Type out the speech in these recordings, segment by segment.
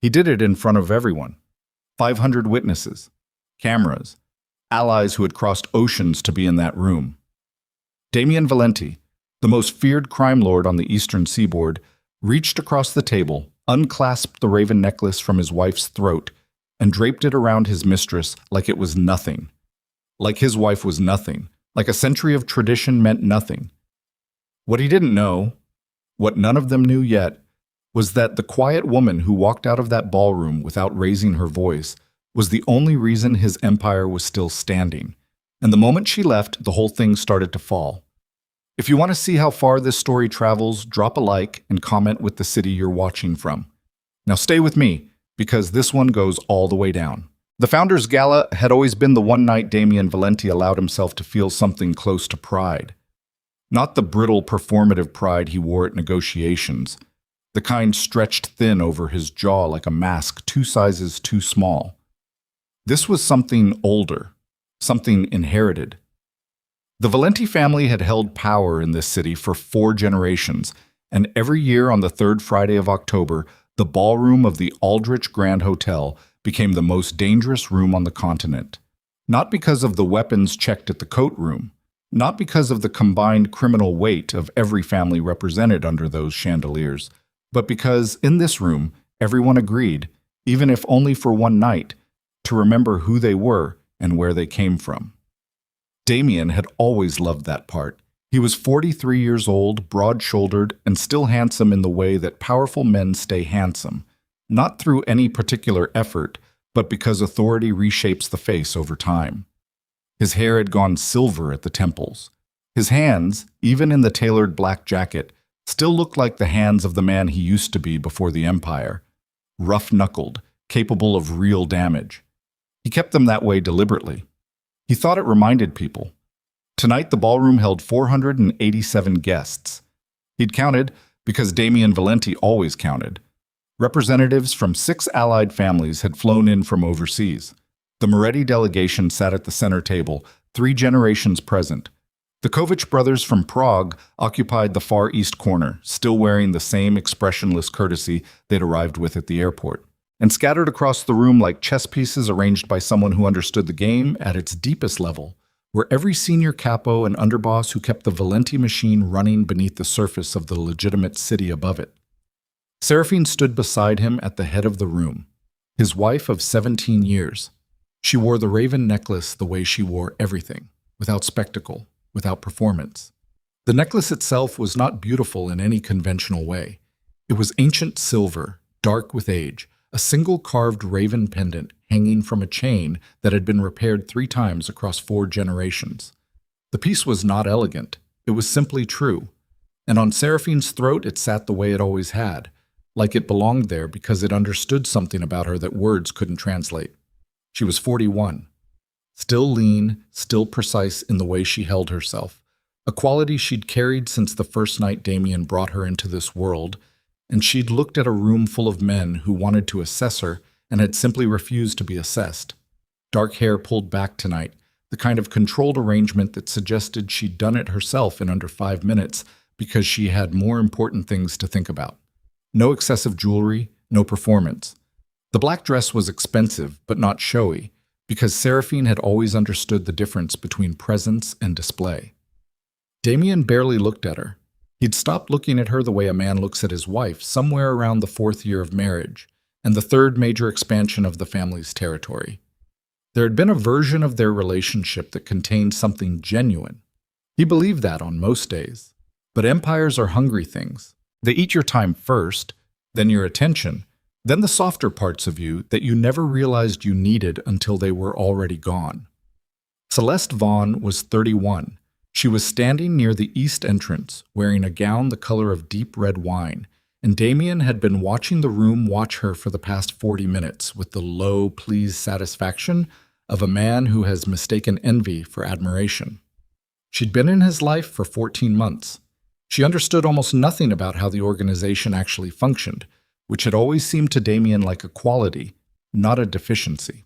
He did it in front of everyone. 500 witnesses, cameras, allies who had crossed oceans to be in that room. Damien Valenti, the most feared crime lord on the eastern seaboard, reached across the table, unclasped the raven necklace from his wife's throat, and draped it around his mistress like it was nothing. Like his wife was nothing, like a century of tradition meant nothing. What he didn't know, what none of them knew yet, was that the quiet woman who walked out of that ballroom without raising her voice was the only reason his empire was still standing. And the moment she left, the whole thing started to fall. If you want to see how far this story travels, drop a like and comment with the city you're watching from. Now stay with me, because this one goes all the way down. The Founders Gala had always been the one night Damien Valenti allowed himself to feel something close to pride. Not the brittle performative pride he wore at negotiations, the kind stretched thin over his jaw like a mask 2 sizes too small. This was something older, something inherited. The Valenti family had held power in this city for 4 generations, and every year on the 3rd Friday of October, the ballroom of the Aldrich Grand Hotel became the most dangerous room on the continent. Not because of the weapons checked at the coat room, not because of the combined criminal weight of every family represented under those chandeliers, but because in this room, everyone agreed, even if only for one night, to remember who they were and where they came from. Damien had always loved that part. He was 43 years old, broad-shouldered, and still handsome in the way that powerful men stay handsome, not through any particular effort, but because authority reshapes the face over time. His hair had gone silver at the temples. His hands, even in the tailored black jacket, still looked like the hands of the man he used to be before the empire, rough-knuckled, capable of real damage. He kept them that way deliberately. He thought it reminded people. Tonight, the ballroom held 487 guests. He'd counted because Damien Valenti always counted. Representatives from 6 allied families had flown in from overseas. The Moretti delegation sat at the center table, 3 generations present. The Kovic brothers from Prague occupied the far east corner, still wearing the same expressionless courtesy they'd arrived with at the airport. And scattered across the room like chess pieces arranged by someone who understood the game at its deepest level, were every senior capo and underboss who kept the Valenti machine running beneath the surface of the legitimate city above it. Seraphine stood beside him at the head of the room, his wife of 17 years. She wore the raven necklace the way she wore everything, without spectacle, without performance. The necklace itself was not beautiful in any conventional way. It was ancient silver, dark with age, a single carved raven pendant hanging from a chain that had been repaired 3 times across 4 generations. The piece was not elegant. It was simply true. And on Seraphine's throat it sat the way it always had, like it belonged there because it understood something about her that words couldn't translate. She was 41. Still lean, still precise in the way she held herself, a quality she'd carried since the first night Damien brought her into this world, and she'd looked at a room full of men who wanted to assess her and had simply refused to be assessed. Dark hair pulled back tonight, the kind of controlled arrangement that suggested she'd done it herself in under 5 minutes because she had more important things to think about. No excessive jewelry, no performance. The black dress was expensive, but not showy, because Seraphine had always understood the difference between presence and display. Damien barely looked at her. He'd stopped looking at her the way a man looks at his wife somewhere around the 4th year of marriage, and the 3rd major expansion of the family's territory. There had been a version of their relationship that contained something genuine. He believed that on most days. But empires are hungry things. They eat your time first, then your attention, then the softer parts of you that you never realized you needed until they were already gone. Celeste Vaughn was 31. She was standing near the east entrance, wearing a gown the color of deep red wine, and Damien had been watching the room watch her for the past 40 minutes with the low, pleased satisfaction of a man who has mistaken envy for admiration. She'd been in his life for 14 months. She understood almost nothing about how the organization actually functioned, which had always seemed to Damien like a quality, not a deficiency.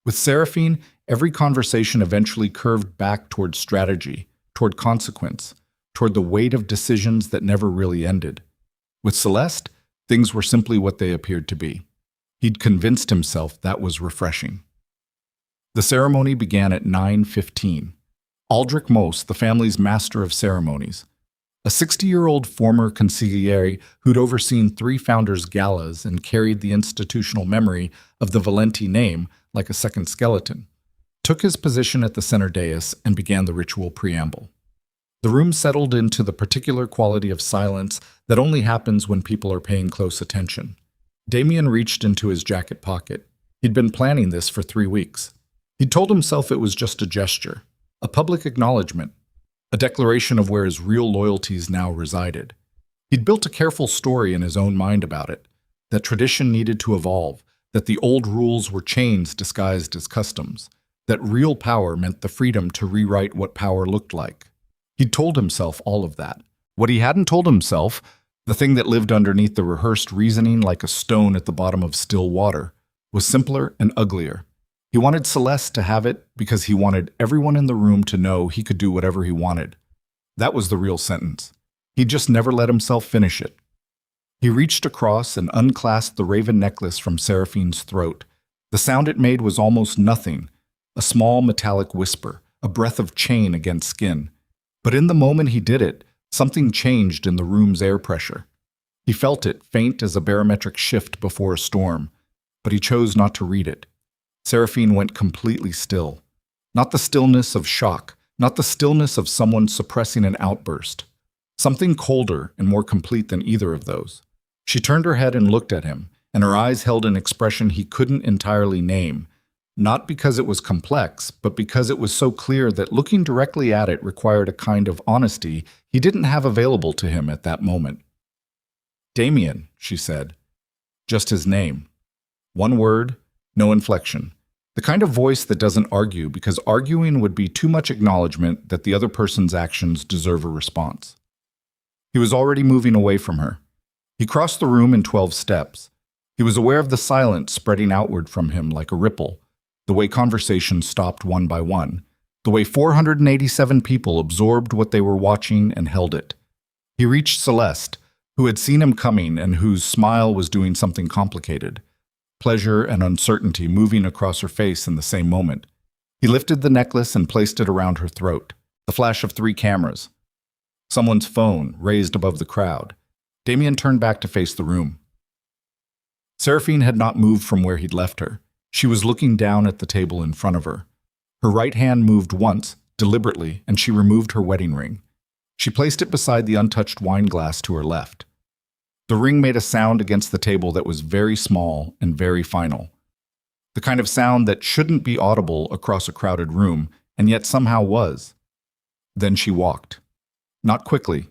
With Seraphine, every conversation eventually curved back toward strategy, toward consequence, toward the weight of decisions that never really ended. With Celeste, things were simply what they appeared to be. He'd convinced himself that was refreshing. The ceremony began at 9:15. Aldrich Moss, the family's master of ceremonies, a 60-year-old former consigliere who'd overseen 3 founders' galas and carried the institutional memory of the Valenti name like a second skeleton, took his position at the center dais and began the ritual preamble. The room settled into the particular quality of silence that only happens when people are paying close attention. Damien reached into his jacket pocket. He'd been planning this for 3 weeks. He'd told himself it was just a gesture, a public acknowledgement, a declaration of where his real loyalties now resided. He'd built a careful story in his own mind about it, that tradition needed to evolve, that the old rules were chains disguised as customs, that real power meant the freedom to rewrite what power looked like. He'd told himself all of that. What he hadn't told himself, the thing that lived underneath the rehearsed reasoning like a stone at the bottom of still water, was simpler and uglier. He wanted Celeste to have it because he wanted everyone in the room to know he could do whatever he wanted. That was the real sentence. He just never let himself finish it. He reached across and unclasped the raven necklace from Seraphine's throat. The sound it made was almost nothing, a small metallic whisper, a breath of chain against skin. But in the moment he did it, something changed in the room's air pressure. He felt it, faint as a barometric shift before a storm, but he chose not to read it. Seraphine went completely still. Not the stillness of shock, not the stillness of someone suppressing an outburst. Something colder and more complete than either of those. She turned her head and looked at him, and her eyes held an expression he couldn't entirely name, not because it was complex, but because it was so clear that looking directly at it required a kind of honesty he didn't have available to him at that moment. "Damien," she said. Just his name. One word, no inflection. The kind of voice that doesn't argue because arguing would be too much acknowledgement that the other person's actions deserve a response. He was already moving away from her. He crossed the room in 12 steps. He was aware of the silence spreading outward from him like a ripple, the way conversations stopped one by one, the way 487 people absorbed what they were watching and held it. He reached Celeste, who had seen him coming and whose smile was doing something complicated. Pleasure and uncertainty moving across her face in the same moment. He lifted the necklace and placed it around her throat. The flash of 3 cameras. Someone's phone raised above the crowd. Damien turned back to face the room. Seraphine had not moved from where he'd left her. She was looking down at the table in front of her. Her right hand moved once, deliberately, and she removed her wedding ring. She placed it beside the untouched wine glass to her left. The ring made a sound against the table that was very small and very final. The kind of sound that shouldn't be audible across a crowded room, and yet somehow was. Then she walked. Not quickly,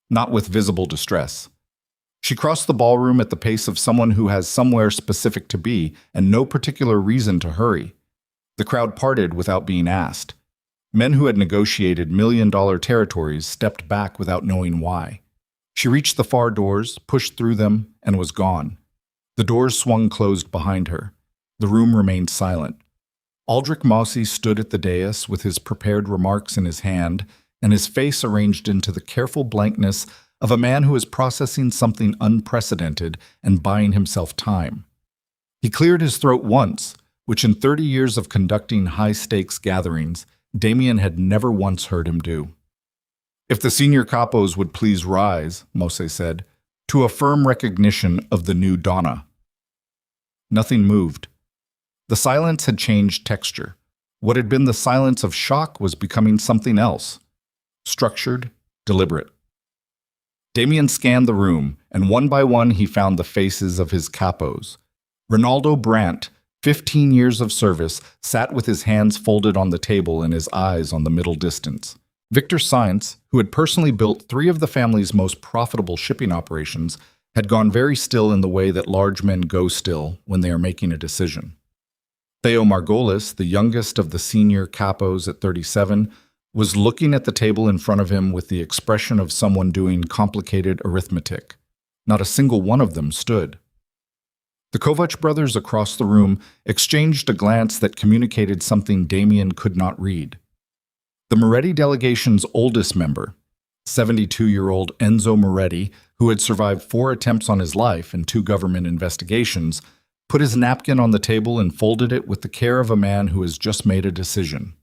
not with visible distress. She crossed the ballroom at the pace of someone who has somewhere specific to be and no particular reason to hurry. The crowd parted without being asked. Men who had negotiated million-dollar territories stepped back without knowing why. She reached the far doors, pushed through them, and was gone. The doors swung closed behind her. The room remained silent. Aldrich Mossy stood at the dais with his prepared remarks in his hand and his face arranged into the careful blankness of a man who is processing something unprecedented and buying himself time. He cleared his throat once, which in 30 years of conducting high-stakes gatherings, Damien had never once heard him do. "If the senior capos would please rise," Mosse said, "to a firm recognition of the new Donna." Nothing moved. The silence had changed texture. What had been the silence of shock was becoming something else. Structured, deliberate. Damien scanned the room, and one by one he found the faces of his capos. Ronaldo Brandt, 15 years of service, sat with his hands folded on the table and his eyes on the middle distance. Victor Sainz, who had personally built 3 of the family's most profitable shipping operations, had gone very still in the way that large men go still when they are making a decision. Theo Margolis, the youngest of the senior capos at 37, was looking at the table in front of him with the expression of someone doing complicated arithmetic. Not a single one of them stood. The Kovac brothers across the room exchanged a glance that communicated something Damien could not read. The Moretti delegation's oldest member, 72-year-old Enzo Moretti, who had survived 4 attempts on his life and 2 government investigations, put his napkin on the table and folded it with the care of a man who has just made a decision.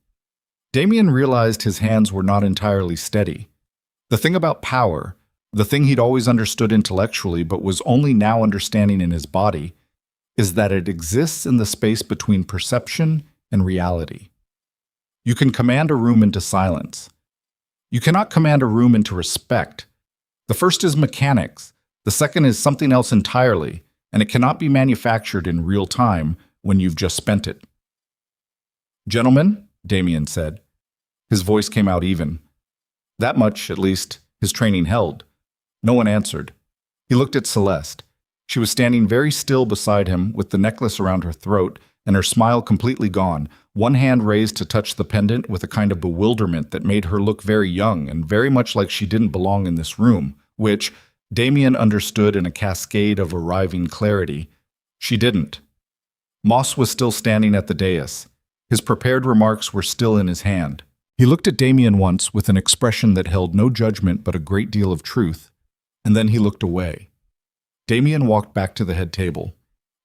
Damien realized his hands were not entirely steady. The thing about power, the thing he'd always understood intellectually but was only now understanding in his body, is that it exists in the space between perception and reality. You can command a room into silence. You cannot command a room into respect. The first is mechanics, the second is something else entirely, and it cannot be manufactured in real time when you've just spent it. "Gentlemen," Damien said. His voice came out even. That much, at least, his training held. No one answered. He looked at Celeste. She was standing very still beside him with the necklace around her throat and her smile completely gone, one hand raised to touch the pendant with a kind of bewilderment that made her look very young and very much like she didn't belong in this room, which, Damien understood in a cascade of arriving clarity, she didn't. Moss was still standing at the dais. His prepared remarks were still in his hand. He looked at Damien once with an expression that held no judgment but a great deal of truth, and then he looked away. Damien walked back to the head table.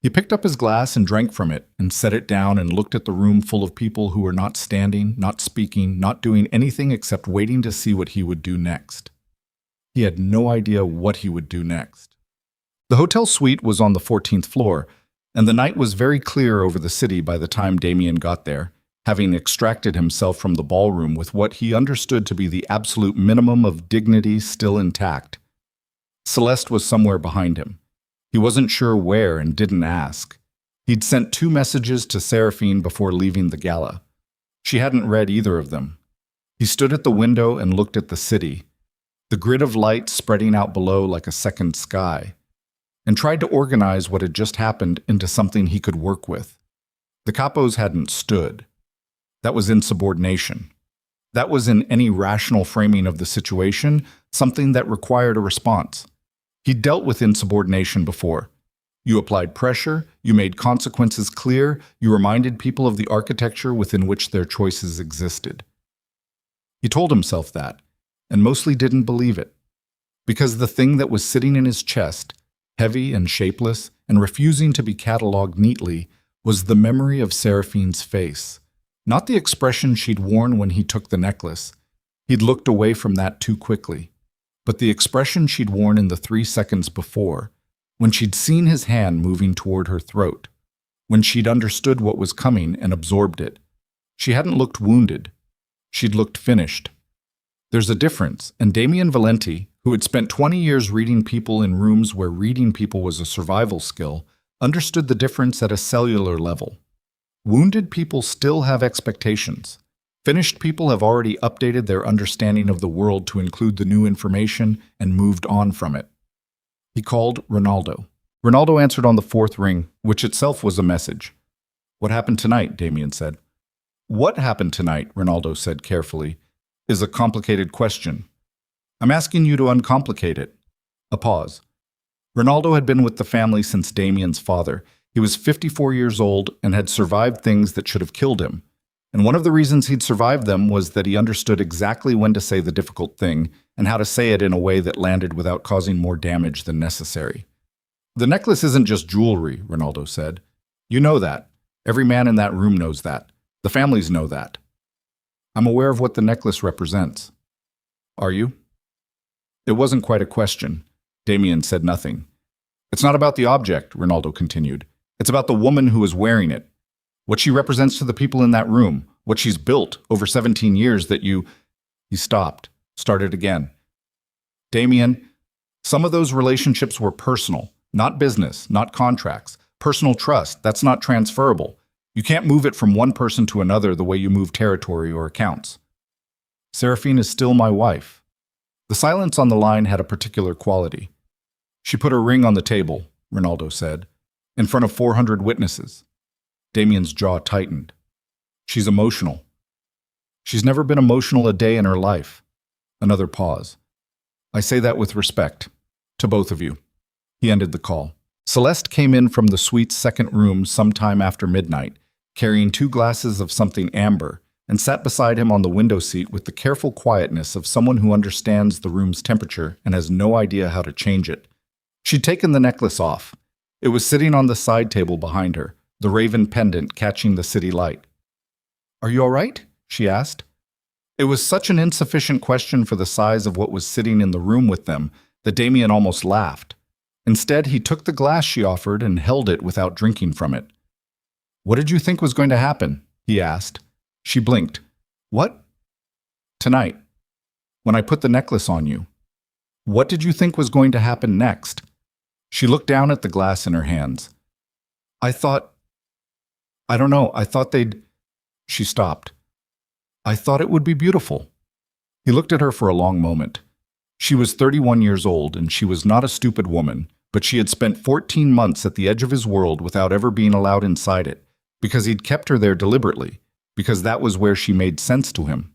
He picked up his glass and drank from it, and set it down and looked at the room full of people who were not standing, not speaking, not doing anything except waiting to see what he would do next. He had no idea what he would do next. The hotel suite was on the 14th floor, and the night was very clear over the city by the time Damien got there, having extracted himself from the ballroom with what he understood to be the absolute minimum of dignity still intact. Celeste was somewhere behind him. He wasn't sure where and didn't ask. He'd sent 2 messages to Seraphine before leaving the gala. She hadn't read either of them. He stood at the window and looked at the city, the grid of light spreading out below like a second sky, and tried to organize what had just happened into something he could work with. The Capos hadn't stood. That was insubordination. That was, in any rational framing of the situation, something that required a response. He'd dealt with insubordination before. You applied pressure, you made consequences clear, you reminded people of the architecture within which their choices existed. He told himself that, and mostly didn't believe it, because the thing that was sitting in his chest, heavy and shapeless and refusing to be catalogued neatly, was the memory of Seraphine's face, not the expression she'd worn when he took the necklace. He'd looked away from that too quickly. But the expression she'd worn in the 3 seconds before, when she'd seen his hand moving toward her throat, when she'd understood what was coming and absorbed it. She hadn't looked wounded. She'd looked finished. There's a difference, and Damien Valenti, who had spent 20 years reading people in rooms where reading people was a survival skill, understood the difference at a cellular level. Wounded people still have expectations. Finished people have already updated their understanding of the world to include the new information and moved on from it. He called Ronaldo. Ronaldo answered on the 4th ring, which itself was a message. "What happened tonight?" Damien said. "What happened tonight?" Ronaldo said carefully, "is a complicated question. I'm asking you to uncomplicate it." A pause. Ronaldo had been with the family since Damien's father. He was 54 years old and had survived things that should have killed him. And one of the reasons he'd survived them was that he understood exactly when to say the difficult thing and how to say it in a way that landed without causing more damage than necessary. "The necklace isn't just jewelry," Ronaldo said. "You know that. Every man in that room knows that. The families know that. I'm aware of what the necklace represents." "Are you?" It wasn't quite a question. Damien said nothing. "It's not about the object," Ronaldo continued. "It's about the woman who is wearing it. What she represents to the people in that room, what she's built over 17 years that you—" He stopped, started again. "Damien, some of those relationships were personal, not business, not contracts. Personal trust, that's not transferable. You can't move it from one person to another the way you move territory or accounts. Seraphine is still my wife." The silence on the line had a particular quality. "She put her ring on the table," Ronaldo said, "in front of 400 witnesses. Damien's jaw tightened. "She's emotional. She's never been emotional a day in her life." Another pause. "I say that with respect. To both of you." He ended the call. Celeste came in from the suite's 2nd room sometime after midnight, carrying 2 glasses of something amber, and sat beside him on the window seat with the careful quietness of someone who understands the room's temperature and has no idea how to change it. She'd taken the necklace off. It was sitting on the side table behind her, the raven pendant catching the city light. "Are you all right?" she asked. It was such an insufficient question for the size of what was sitting in the room with them that Damien almost laughed. Instead, he took the glass she offered and held it without drinking from it. "What did you think was going to happen?" he asked. She blinked. "What?" "Tonight, when I put the necklace on you. What did you think was going to happen next?" She looked down at the glass in her hands. I thought they'd..." She stopped. "I thought it would be beautiful." He looked at her for a long moment. She was 31 years old, and she was not a stupid woman, but she had spent 14 months at the edge of his world without ever being allowed inside it, because he'd kept her there deliberately, because that was where she made sense to him.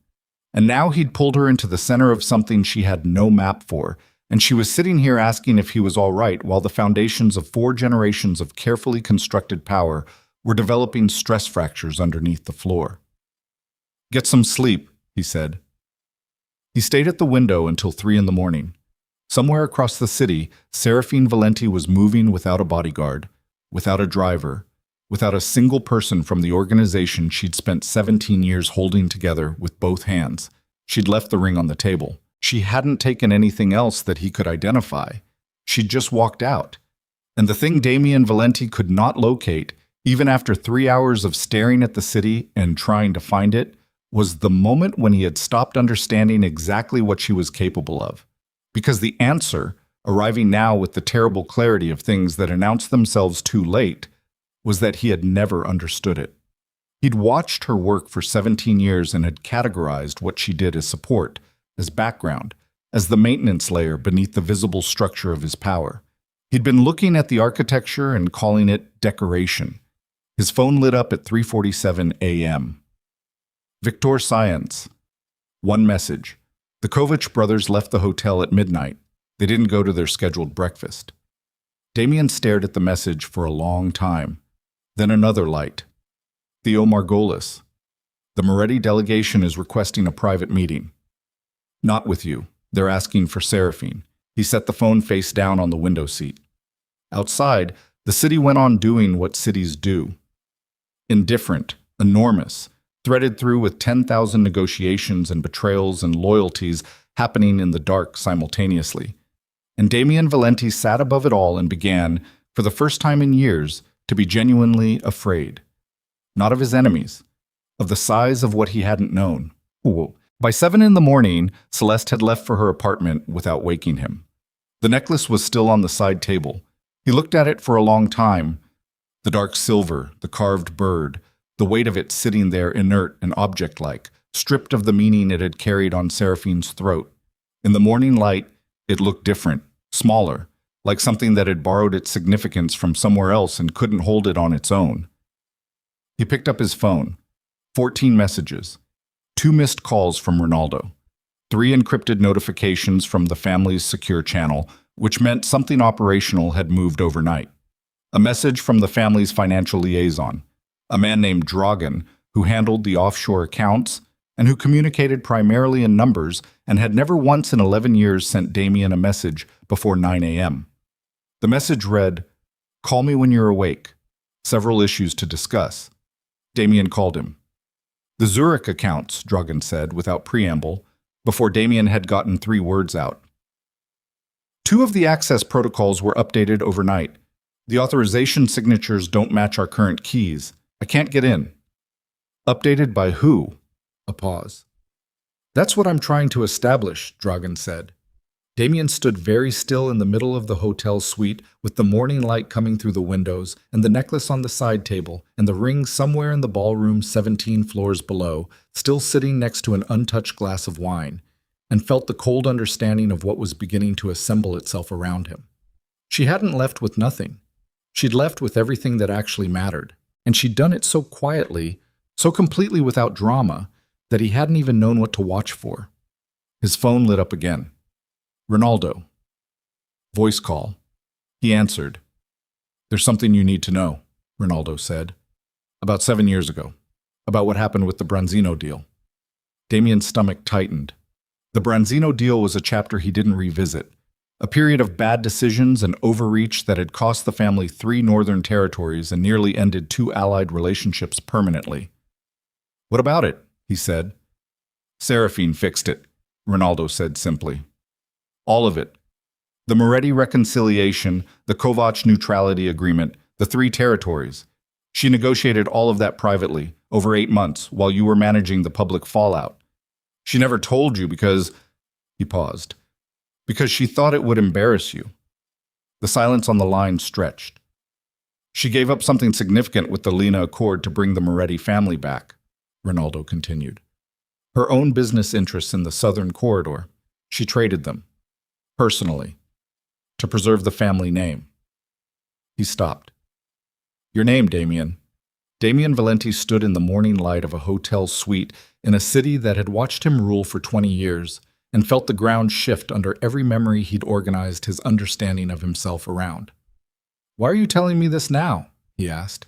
And now he'd pulled her into the center of something she had no map for, and she was sitting here asking if he was all right while the foundations of 4 generations of carefully constructed power were developing stress fractures underneath the floor. "Get some sleep," he said. He stayed at the window until 3 in the morning. Somewhere across the city, Serafine Valenti was moving without a bodyguard, without a driver, without a single person from the organization she'd spent 17 years holding together with both hands. She'd left the ring on the table. She hadn't taken anything else that he could identify. She'd just walked out. And the thing Damien Valenti could not locate, even after 3 hours of staring at the city and trying to find it, was the moment when he had stopped understanding exactly what she was capable of. Because the answer, arriving now with the terrible clarity of things that announced themselves too late, was that he had never understood it. He'd watched her work for 17 years and had categorized what she did as support, as background, as the maintenance layer beneath the visible structure of his power. He'd been looking at the architecture and calling it decoration. His phone lit up at 3:47 a.m. Victor Science. One message. The Kovach brothers left the hotel at midnight. They didn't go to their scheduled breakfast. Damien stared at the message for a long time. Then another light. Theo Margolis. The Moretti delegation is requesting a private meeting. Not with you. They're asking for Serafine. He set the phone face down on the window seat. Outside, the city went on doing what cities do. Indifferent, enormous, threaded through with 10,000 negotiations and betrayals and loyalties happening in the dark simultaneously. And Damien Valenti sat above it all and began, for the first time in years, to be genuinely afraid. Not of his enemies, of the size of what he hadn't known. By 7 in the morning, Celeste had left for her apartment without waking him. The necklace was still on the side table. He looked at it for a long time. The dark silver, the carved bird, the weight of it sitting there inert and object-like, stripped of the meaning it had carried on Seraphine's throat. In the morning light, it looked different, smaller, like something that had borrowed its significance from somewhere else and couldn't hold it on its own. He picked up his phone. 14 messages. 2 missed calls from Ronaldo. 3 encrypted notifications from the family's secure channel, which meant something operational had moved overnight. A message from the family's financial liaison, a man named Dragan, who handled the offshore accounts and who communicated primarily in numbers and had never once in 11 years sent Damien a message before 9 a.m. The message read, "Call me when you're awake. Several issues to discuss." Damien called him. "The Zurich accounts," Dragan said without preamble, before Damien had gotten 3 words out. 2 of the access protocols were updated overnight. The authorization signatures don't match our current keys. I can't get in. Updated by who? A pause. That's what I'm trying to establish, Dragan said. Damien stood very still in the middle of the hotel suite with the morning light coming through the windows and the necklace on the side table and the ring somewhere in the ballroom 17 floors below, still sitting next to an untouched glass of wine, and felt the cold understanding of what was beginning to assemble itself around him. She hadn't left with nothing. She'd left with everything that actually mattered, and she'd done it so quietly, so completely without drama, that he hadn't even known what to watch for. His phone lit up again. Ronaldo. Voice call. He answered. "There's something you need to know," Ronaldo said. "About 7 years ago. About what happened with the Branzino deal." Damien's stomach tightened. The Branzino deal was a chapter he didn't revisit. A period of bad decisions and overreach that had cost the family 3 northern territories and nearly ended 2 allied relationships permanently. "What about it?" he said. "Seraphine fixed it," Ronaldo said simply. "All of it. The Moretti reconciliation, the Kovac neutrality agreement, the 3 territories. She negotiated all of that privately, over 8 months, while you were managing the public fallout. She never told you because—" He paused. "Because she thought it would embarrass you." The silence on the line stretched. "She gave up something significant with the Lena Accord to bring the Moretti family back," Ronaldo continued. "Her own business interests in the southern corridor. She traded them. Personally. To preserve the family name." He stopped. "Your name, Damien." Damien Valenti stood in the morning light of a hotel suite in a city that had watched him rule for 20 years and felt the ground shift under every memory he'd organized his understanding of himself around. "Why are you telling me this now?" he asked.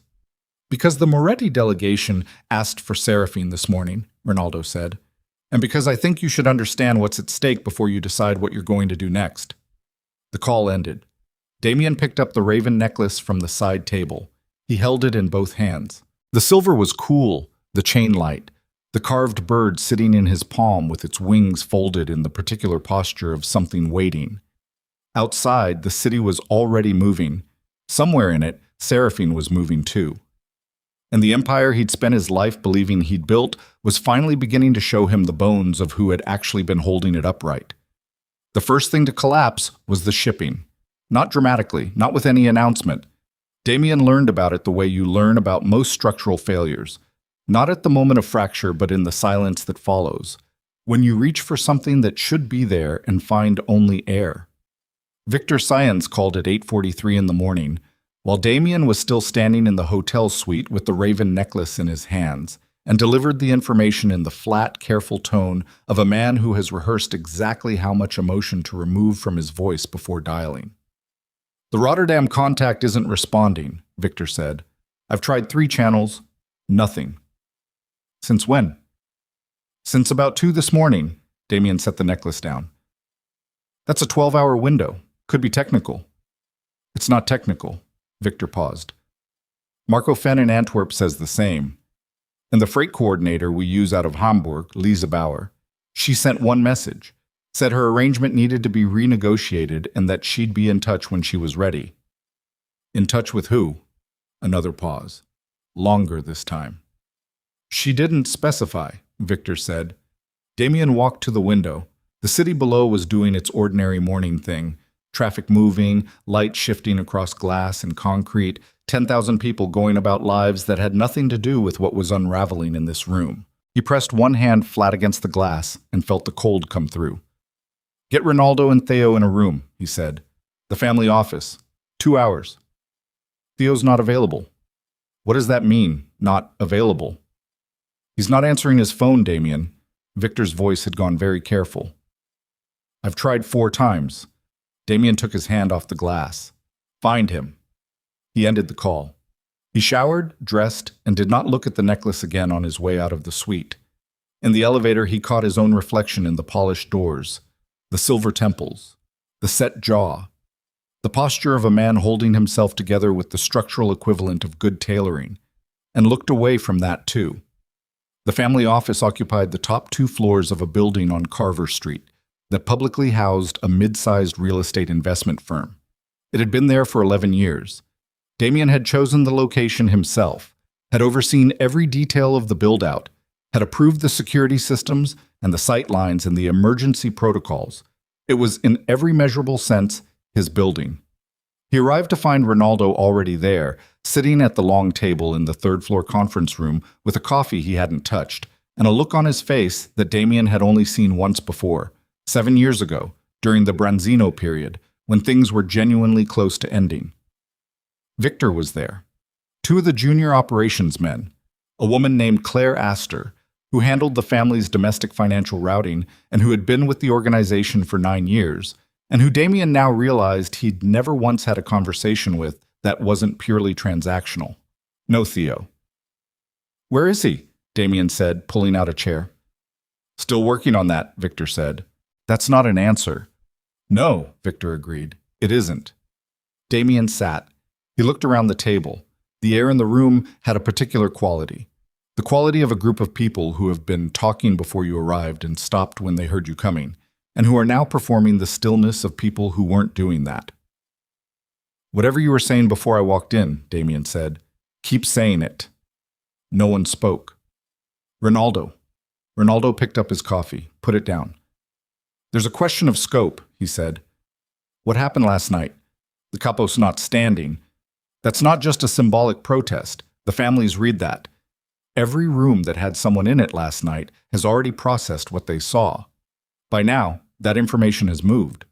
"Because the Moretti delegation asked for Seraphine this morning," Ronaldo said, "and because I think you should understand what's at stake before you decide what you're going to do next." The call ended. Damien picked up the raven necklace from the side table. He held it in both hands. The silver was cool, the chain light, the carved bird sitting in his palm with its wings folded in the particular posture of something waiting. Outside, the city was already moving. Somewhere in it, Seraphine was moving too. And the empire he'd spent his life believing he'd built was finally beginning to show him the bones of who had actually been holding it upright. The first thing to collapse was the shipping. Not dramatically, not with any announcement. Damien learned about it the way you learn about most structural failures. Not at the moment of fracture, but in the silence that follows. When you reach for something that should be there and find only air. Victor Science called it 8:43 in the morning, while Damien was still standing in the hotel suite with the raven necklace in his hands, and delivered the information in the flat, careful tone of a man who has rehearsed exactly how much emotion to remove from his voice before dialing. "The Rotterdam contact isn't responding," Victor said. "I've tried 3 channels. Nothing." "Since when?" "Since about 2 this morning." Damien set the necklace down. "That's a 12-hour window. Could be technical." "It's not technical." Victor paused. "Marco Fenn in Antwerp says the same. And the freight coordinator we use out of Hamburg, Lisa Bauer, she sent one message. Said her arrangement needed to be renegotiated and that she'd be in touch when she was ready." "In touch with who?" Another pause. Longer this time. "She didn't specify," Victor said. Damien walked to the window. The city below was doing its ordinary morning thing. Traffic moving, light shifting across glass and concrete, 10,000 people going about lives that had nothing to do with what was unraveling in this room. He pressed one hand flat against the glass and felt the cold come through. "Get Ronaldo and Theo in a room," he said. "The family office. 2 hours." "Theo's not available." "What does that mean, not available?" "He's not answering his phone, Damien." Victor's voice had gone very careful. "I've tried 4 times." Damien took his hand off the glass. "Find him." He ended the call. He showered, dressed, and did not look at the necklace again on his way out of the suite. In the elevator, he caught his own reflection in the polished doors, the silver temples, the set jaw, the posture of a man holding himself together with the structural equivalent of good tailoring, and looked away from that too. The family office occupied the top 2 floors of a building on Carver Street that publicly housed a mid-sized real estate investment firm. It had been there for 11 years. Damien had chosen the location himself, had overseen every detail of the build-out, had approved the security systems and the sight lines and the emergency protocols. It was, in every measurable sense, his building. He arrived to find Ronaldo already there, sitting at the long table in the 3rd-floor conference room with a coffee he hadn't touched, and a look on his face that Damien had only seen once before, 7 years ago, during the Branzino period, when things were genuinely close to ending. Victor was there. 2 of the junior operations men, a woman named Claire Astor, who handled the family's domestic financial routing and who had been with the organization for 9 years, and who Damien now realized he'd never once had a conversation with that wasn't purely transactional. No Theo. "Where is he?" Damien said, pulling out a chair. "Still working on that," Victor said. "That's not an answer." No, Victor agreed. It isn't. Damien sat. He looked around the table. The air in the room had a particular quality. The quality of a group of people who have been talking before you arrived and stopped when they heard you coming, and who are now performing the stillness of people who weren't doing that. Whatever you were saying before I walked in, Damien said, keep saying it. No one spoke. Ronaldo. Ronaldo picked up his coffee, put it down. There's a question of scope, he said. What happened last night? The Capo's not standing. That's not just a symbolic protest. The families read that. Every room that had someone in it last night has already processed what they saw. By now, that information has moved.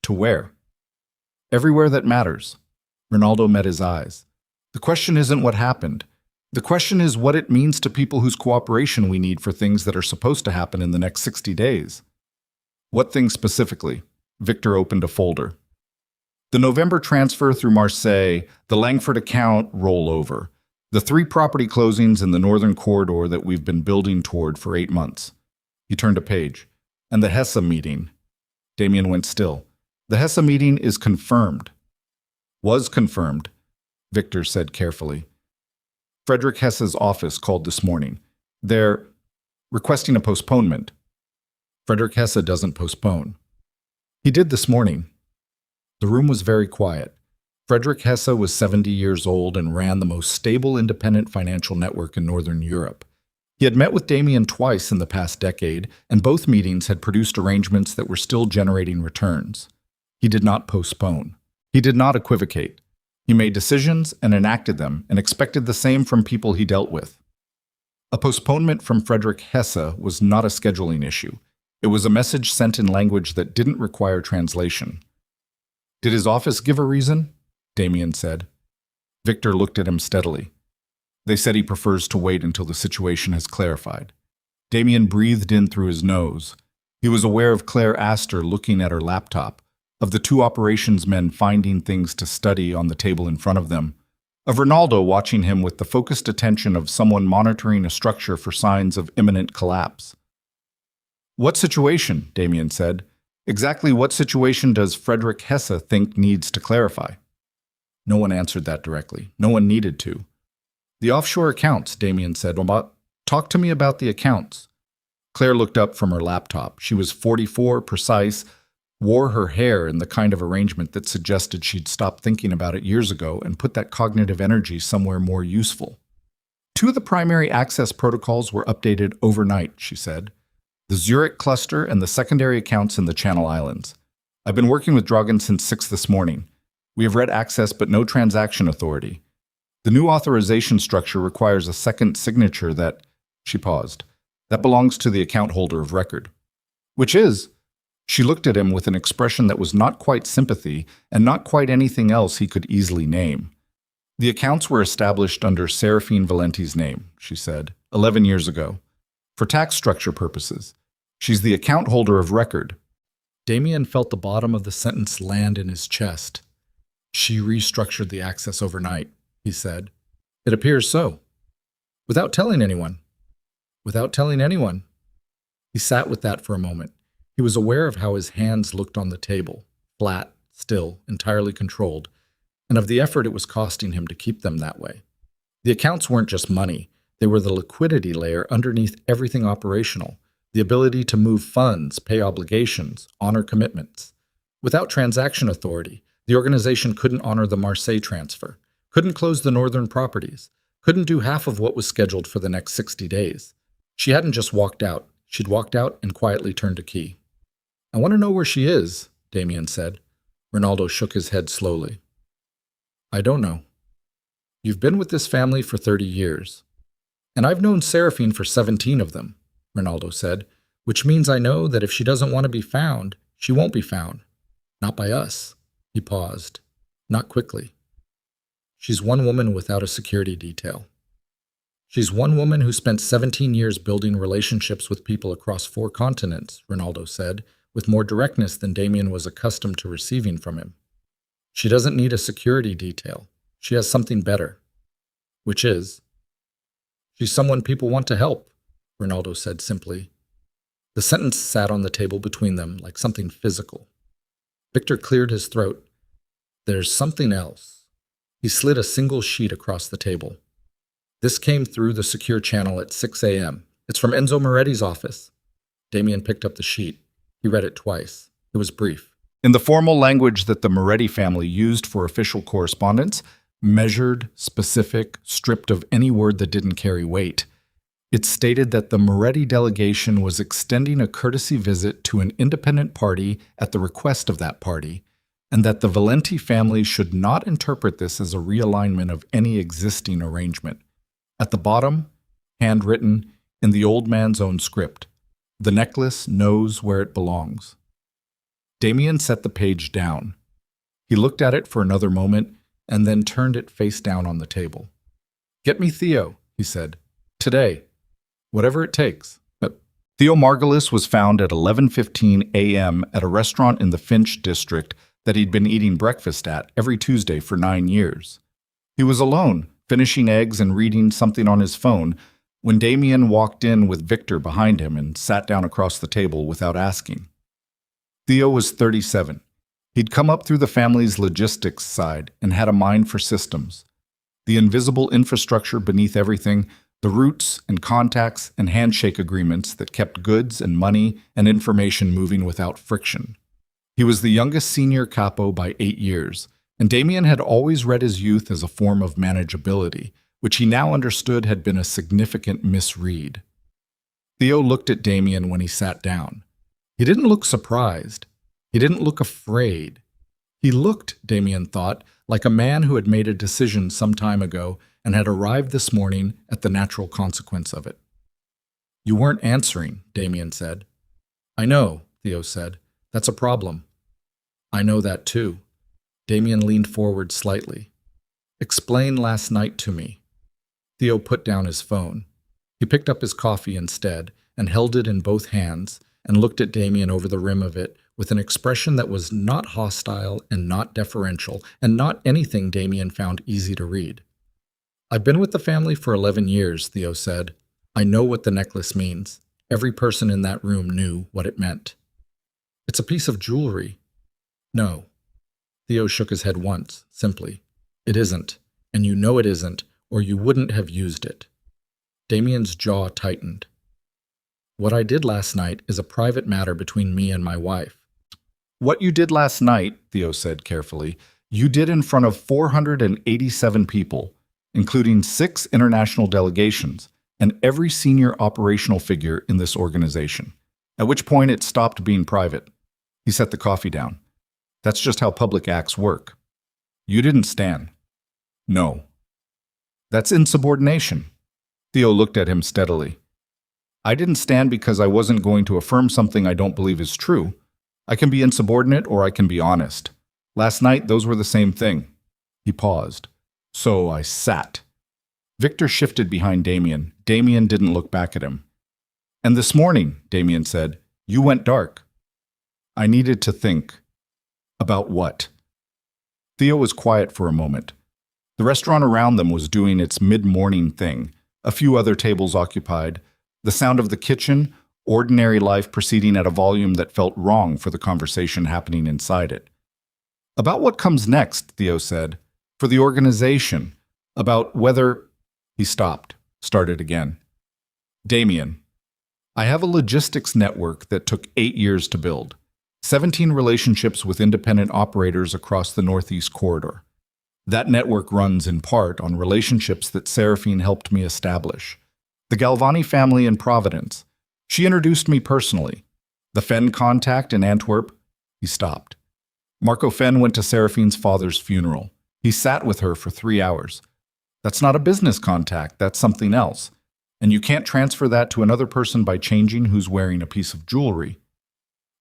To where? Everywhere that matters. Ronaldo met his eyes. The question isn't what happened. The question is what it means to people whose cooperation we need for things that are supposed to happen in the next 60 days. What things specifically? Victor opened a folder. The November transfer through Marseille, the Langford account rollover, the 3 property closings in the northern corridor that we've been building toward for 8 months. He turned a page. And the Hesse meeting. Damien went still. The Hesse meeting is confirmed. Was confirmed, Victor said carefully. Frederick Hesse's office called this morning. They're requesting a postponement. Frederick Hesse doesn't postpone. He did this morning. The room was very quiet. Frederick Hesse was 70 years old and ran the most stable independent financial network in Northern Europe. He had met with Damien twice in the past decade, and both meetings had produced arrangements that were still generating returns. He did not postpone. He did not equivocate. He made decisions and enacted them and expected the same from people he dealt with. A postponement from Frederick Hesse was not a scheduling issue. It was a message sent in language that didn't require translation. Did his office give a reason? Damien said. Victor looked at him steadily. They said he prefers to wait until the situation has clarified. Damien breathed in through his nose. He was aware of Claire Astor looking at her laptop, of the 2 operations men finding things to study on the table in front of them, of Ronaldo watching him with the focused attention of someone monitoring a structure for signs of imminent collapse. What situation? Damien said. Exactly what situation does Frederick Hesse think needs to clarify? No one answered that directly. No one needed to. The offshore accounts, Damien said. Talk to me about the accounts. Claire looked up from her laptop. She was 44, precise, wore her hair in the kind of arrangement that suggested she'd stopped thinking about it years ago and put that cognitive energy somewhere more useful. 2 of the primary access protocols were updated overnight, she said. The Zurich cluster and the secondary accounts in the Channel Islands. I've been working with Dragan since 6 this morning. We have read access but no transaction authority. The new authorization structure requires a second signature that, she paused, that belongs to the account holder of record. Which is, she looked at him with an expression that was not quite sympathy and not quite anything else he could easily name. The accounts were established under Serafine Valenti's name, she said, 11 years ago. For tax structure purposes. She's the account holder of record. Damien felt the bottom of the sentence land in his chest. She restructured the access overnight, he said. It appears so. Without telling anyone. Without telling anyone. He sat with that for a moment. He was aware of how his hands looked on the table, flat, still, entirely controlled, and of the effort it was costing him to keep them that way. The accounts weren't just money. They were the liquidity layer underneath everything operational, the ability to move funds, pay obligations, honor commitments. Without transaction authority, the organization couldn't honor the Marseille transfer, couldn't close the northern properties, couldn't do half of what was scheduled for the next 60 days. She hadn't just walked out. She'd walked out and quietly turned a key. I want to know where she is, Damien said. Ronaldo shook his head slowly. I don't know. You've been with this family for 30 years. And I've known Serafine for 17 of them, Ronaldo said, which means I know that if she doesn't want to be found, she won't be found. Not by us. He paused. Not quickly. She's one woman without a security detail. She's one woman who spent 17 years building relationships with people across 4 continents, Ronaldo said, with more directness than Damien was accustomed to receiving from him. She doesn't need a security detail. She has something better. Which is? She's someone people want to help, Ronaldo said simply. The sentence sat on the table between them like something physical. Victor cleared his throat. There's something else. He slid a single sheet across the table. This came through the secure channel at 6 a.m. It's from Enzo Moretti's office. Damien picked up the sheet. He read it twice. It was brief. In the formal language that the Moretti family used for official correspondence, measured, specific, stripped of any word that didn't carry weight, it stated that the Moretti delegation was extending a courtesy visit to an independent party at the request of that party, and that the Valenti family should not interpret this as a realignment of any existing arrangement. At the bottom, handwritten, in the old man's own script, the necklace knows where it belongs. Damien set the page down. He looked at it for another moment and then turned it face down on the table. Get me Theo, he said. Today. Whatever it takes. Theo Margulis was found at 11:15 a.m. at a restaurant in the Finch district that he'd been eating breakfast at every Tuesday for 9 years. He was alone, finishing eggs and reading something on his phone, when Damien walked in with Victor behind him and sat down across the table without asking. Theo was 37. He'd come up through the family's logistics side and had a mind for systems. The invisible infrastructure beneath everything, the routes and contacts and handshake agreements that kept goods and money and information moving without friction. He was the youngest senior capo by 8 years, and Damien had always read his youth as a form of manageability, which he now understood had been a significant misread. Theo looked at Damien when he sat down. He didn't look surprised. He didn't look afraid. He looked, Damien thought, like a man who had made a decision some time ago and had arrived this morning at the natural consequence of it. You weren't answering, Damien said. I know, Theo said. That's a problem. I know that too. Damien leaned forward slightly. Explain last night to me. Theo put down his phone. He picked up his coffee instead and held it in both hands and looked at Damien over the rim of it with an expression that was not hostile and not deferential and not anything Damien found easy to read. I've been with the family for 11 years, Theo said. I know what the necklace means. Every person in that room knew what it meant. It's a piece of jewelry. No. Theo shook his head once, simply. It isn't, and you know it isn't, or you wouldn't have used it. Damien's jaw tightened. What I did last night is a private matter between me and my wife. What you did last night, Theo said carefully, you did in front of 487 people, including 6 international delegations and every senior operational figure in this organization, at which point it stopped being private. He set the coffee down. That's just how public acts work. You didn't stand. No. That's insubordination. Theo looked at him steadily. I didn't stand because I wasn't going to affirm something I don't believe is true. I can be insubordinate or I can be honest. Last night, those were the same thing. He paused. So I sat. Victor shifted behind Damien. Damien didn't look back at him. And this morning, Damien said, you went dark. I needed to think. About what? Theo was quiet for a moment. The restaurant around them was doing its mid-morning thing, a few other tables occupied, the sound of the kitchen, ordinary life proceeding at a volume that felt wrong for the conversation happening inside it. About what comes next, Theo said, for the organization, about whether... He stopped, started again. Damien, I have a logistics network that took 8 years to build. 17 relationships with independent operators across the Northeast Corridor. That network runs in part on relationships that Seraphine helped me establish. The Galvani family in Providence. She introduced me personally. The Fenn contact in Antwerp. He stopped. Marco Fenn went to Seraphine's father's funeral. He sat with her for 3 hours. That's not a business contact, that's something else. And you can't transfer that to another person by changing who's wearing a piece of jewelry.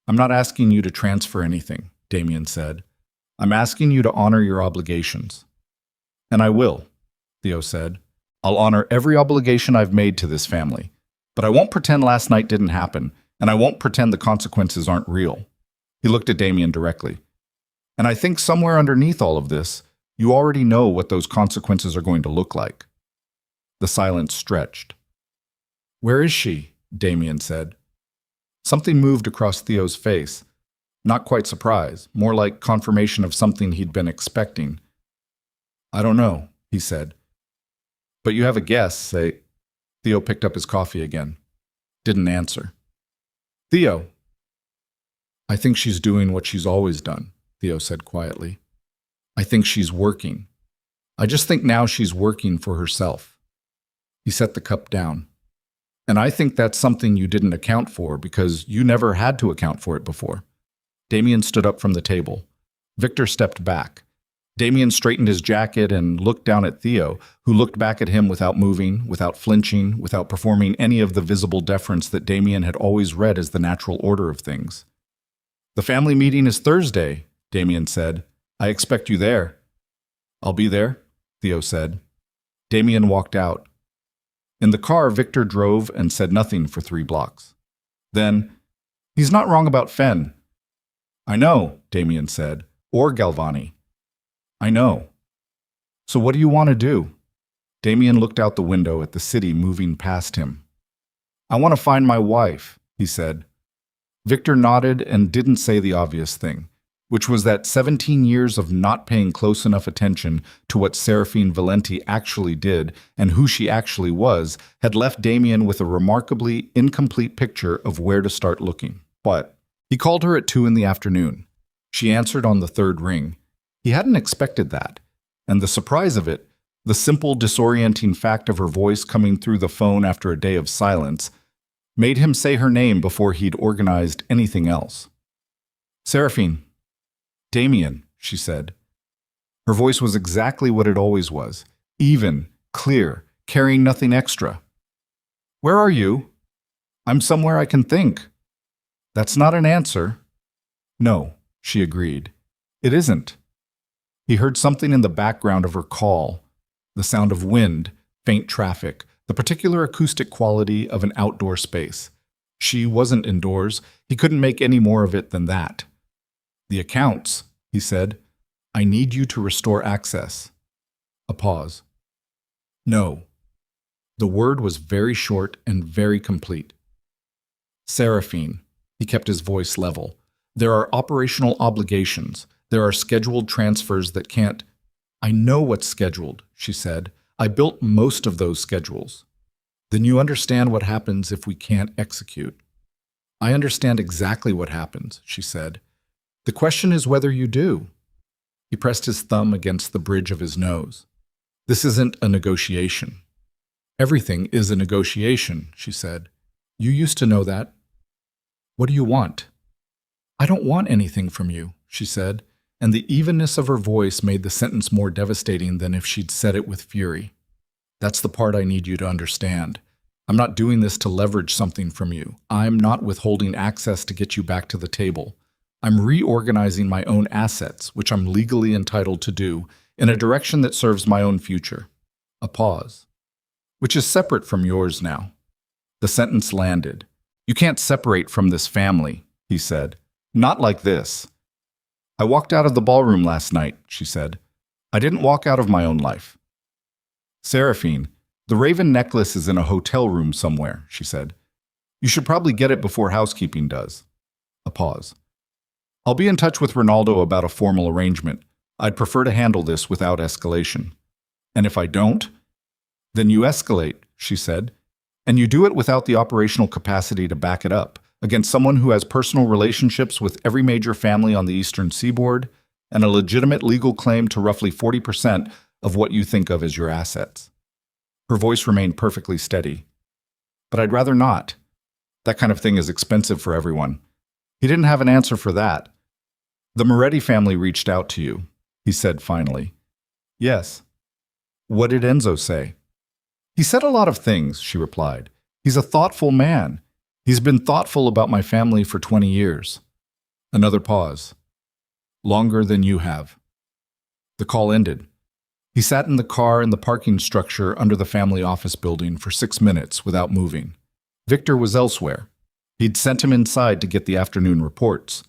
I'm not asking you to transfer anything, Damien said. I'm asking you to honor your obligations. And I will, Theo said. I'll honor every obligation I've made to this family. But I won't pretend last night didn't happen, and I won't pretend the consequences aren't real. He looked at Damien directly. And I think somewhere underneath all of this, you already know what those consequences are going to look like. The silence stretched. Where is she? Damien said. Something moved across Theo's face. Not quite surprise, more like confirmation of something he'd been expecting. I don't know, he said. But you have a guess, say. Theo picked up his coffee again. Didn't answer. Theo. I think she's doing what she's always done, Theo said quietly. I think she's working. I just think now she's working for herself. He set the cup down. And I think that's something you didn't account for because you never had to account for it before. Damien stood up from the table. Victor stepped back. Damien straightened his jacket and looked down at Theo, who looked back at him without moving, without flinching, without performing any of the visible deference that Damien had always read as the natural order of things. The family meeting is Thursday, Damien said. I expect you there. I'll be there, Theo said. Damien walked out. In the car, Victor drove and said nothing for 3 blocks. Then, he's not wrong about Fen. I know, Damien said, or Galvani. I know. So what do you want to do? Damien looked out the window at the city moving past him. I want to find my wife, he said. Victor nodded and didn't say the obvious thing, which was that 17 years of not paying close enough attention to what Seraphine Valenti actually did and who she actually was had left Damien with a remarkably incomplete picture of where to start looking. But he called her at 2 in the afternoon. She answered on the 3rd ring. He hadn't expected that, and the surprise of it, the simple disorienting fact of her voice coming through the phone after a day of silence, made him say her name before he'd organized anything else. Seraphine. Damien, she said. Her voice was exactly what it always was, even, clear, carrying nothing extra. Where are you? I'm somewhere I can think. That's not an answer. No, she agreed. It isn't. He heard something in the background of her call, the sound of wind, faint traffic, the particular acoustic quality of an outdoor space. She wasn't indoors. He couldn't make any more of it than that. The accounts, he said. I need you to restore access. A pause. No. The word was very short and very complete. Seraphine, he kept his voice level. There are operational obligations. There are scheduled transfers that can't. I know what's scheduled, she said. I built most of those schedules. Then you understand what happens if we can't execute. I understand exactly what happens, she said. The question is whether you do. He pressed his thumb against the bridge of his nose. This isn't a negotiation. Everything is a negotiation, she said. You used to know that. What do you want? I don't want anything from you, she said, and the evenness of her voice made the sentence more devastating than if she'd said it with fury. That's the part I need you to understand. I'm not doing this to leverage something from you. I'm not withholding access to get you back to the table. I'm reorganizing my own assets, which I'm legally entitled to do, in a direction that serves my own future. A pause. Which is separate from yours now. The sentence landed. You can't separate from this family, he said. Not like this. I walked out of the ballroom last night, she said. I didn't walk out of my own life. Seraphine, the raven necklace is in a hotel room somewhere, she said. You should probably get it before housekeeping does. A pause. I'll be in touch with Ronaldo about a formal arrangement. I'd prefer to handle this without escalation. And if I don't, then you escalate, she said, and you do it without the operational capacity to back it up, against someone who has personal relationships with every major family on the Eastern Seaboard and a legitimate legal claim to roughly 40% of what you think of as your assets. Her voice remained perfectly steady. But I'd rather not. That kind of thing is expensive for everyone. He didn't have an answer for that. The Moretti family reached out to you, he said finally. Yes. What did Enzo say? He said a lot of things, she replied. He's a thoughtful man. He's been thoughtful about my family for 20 years. Another pause. Longer than you have. The call ended. He sat in the car in the parking structure under the family office building for 6 minutes without moving. Victor was elsewhere. He'd sent him inside to get the afternoon reports.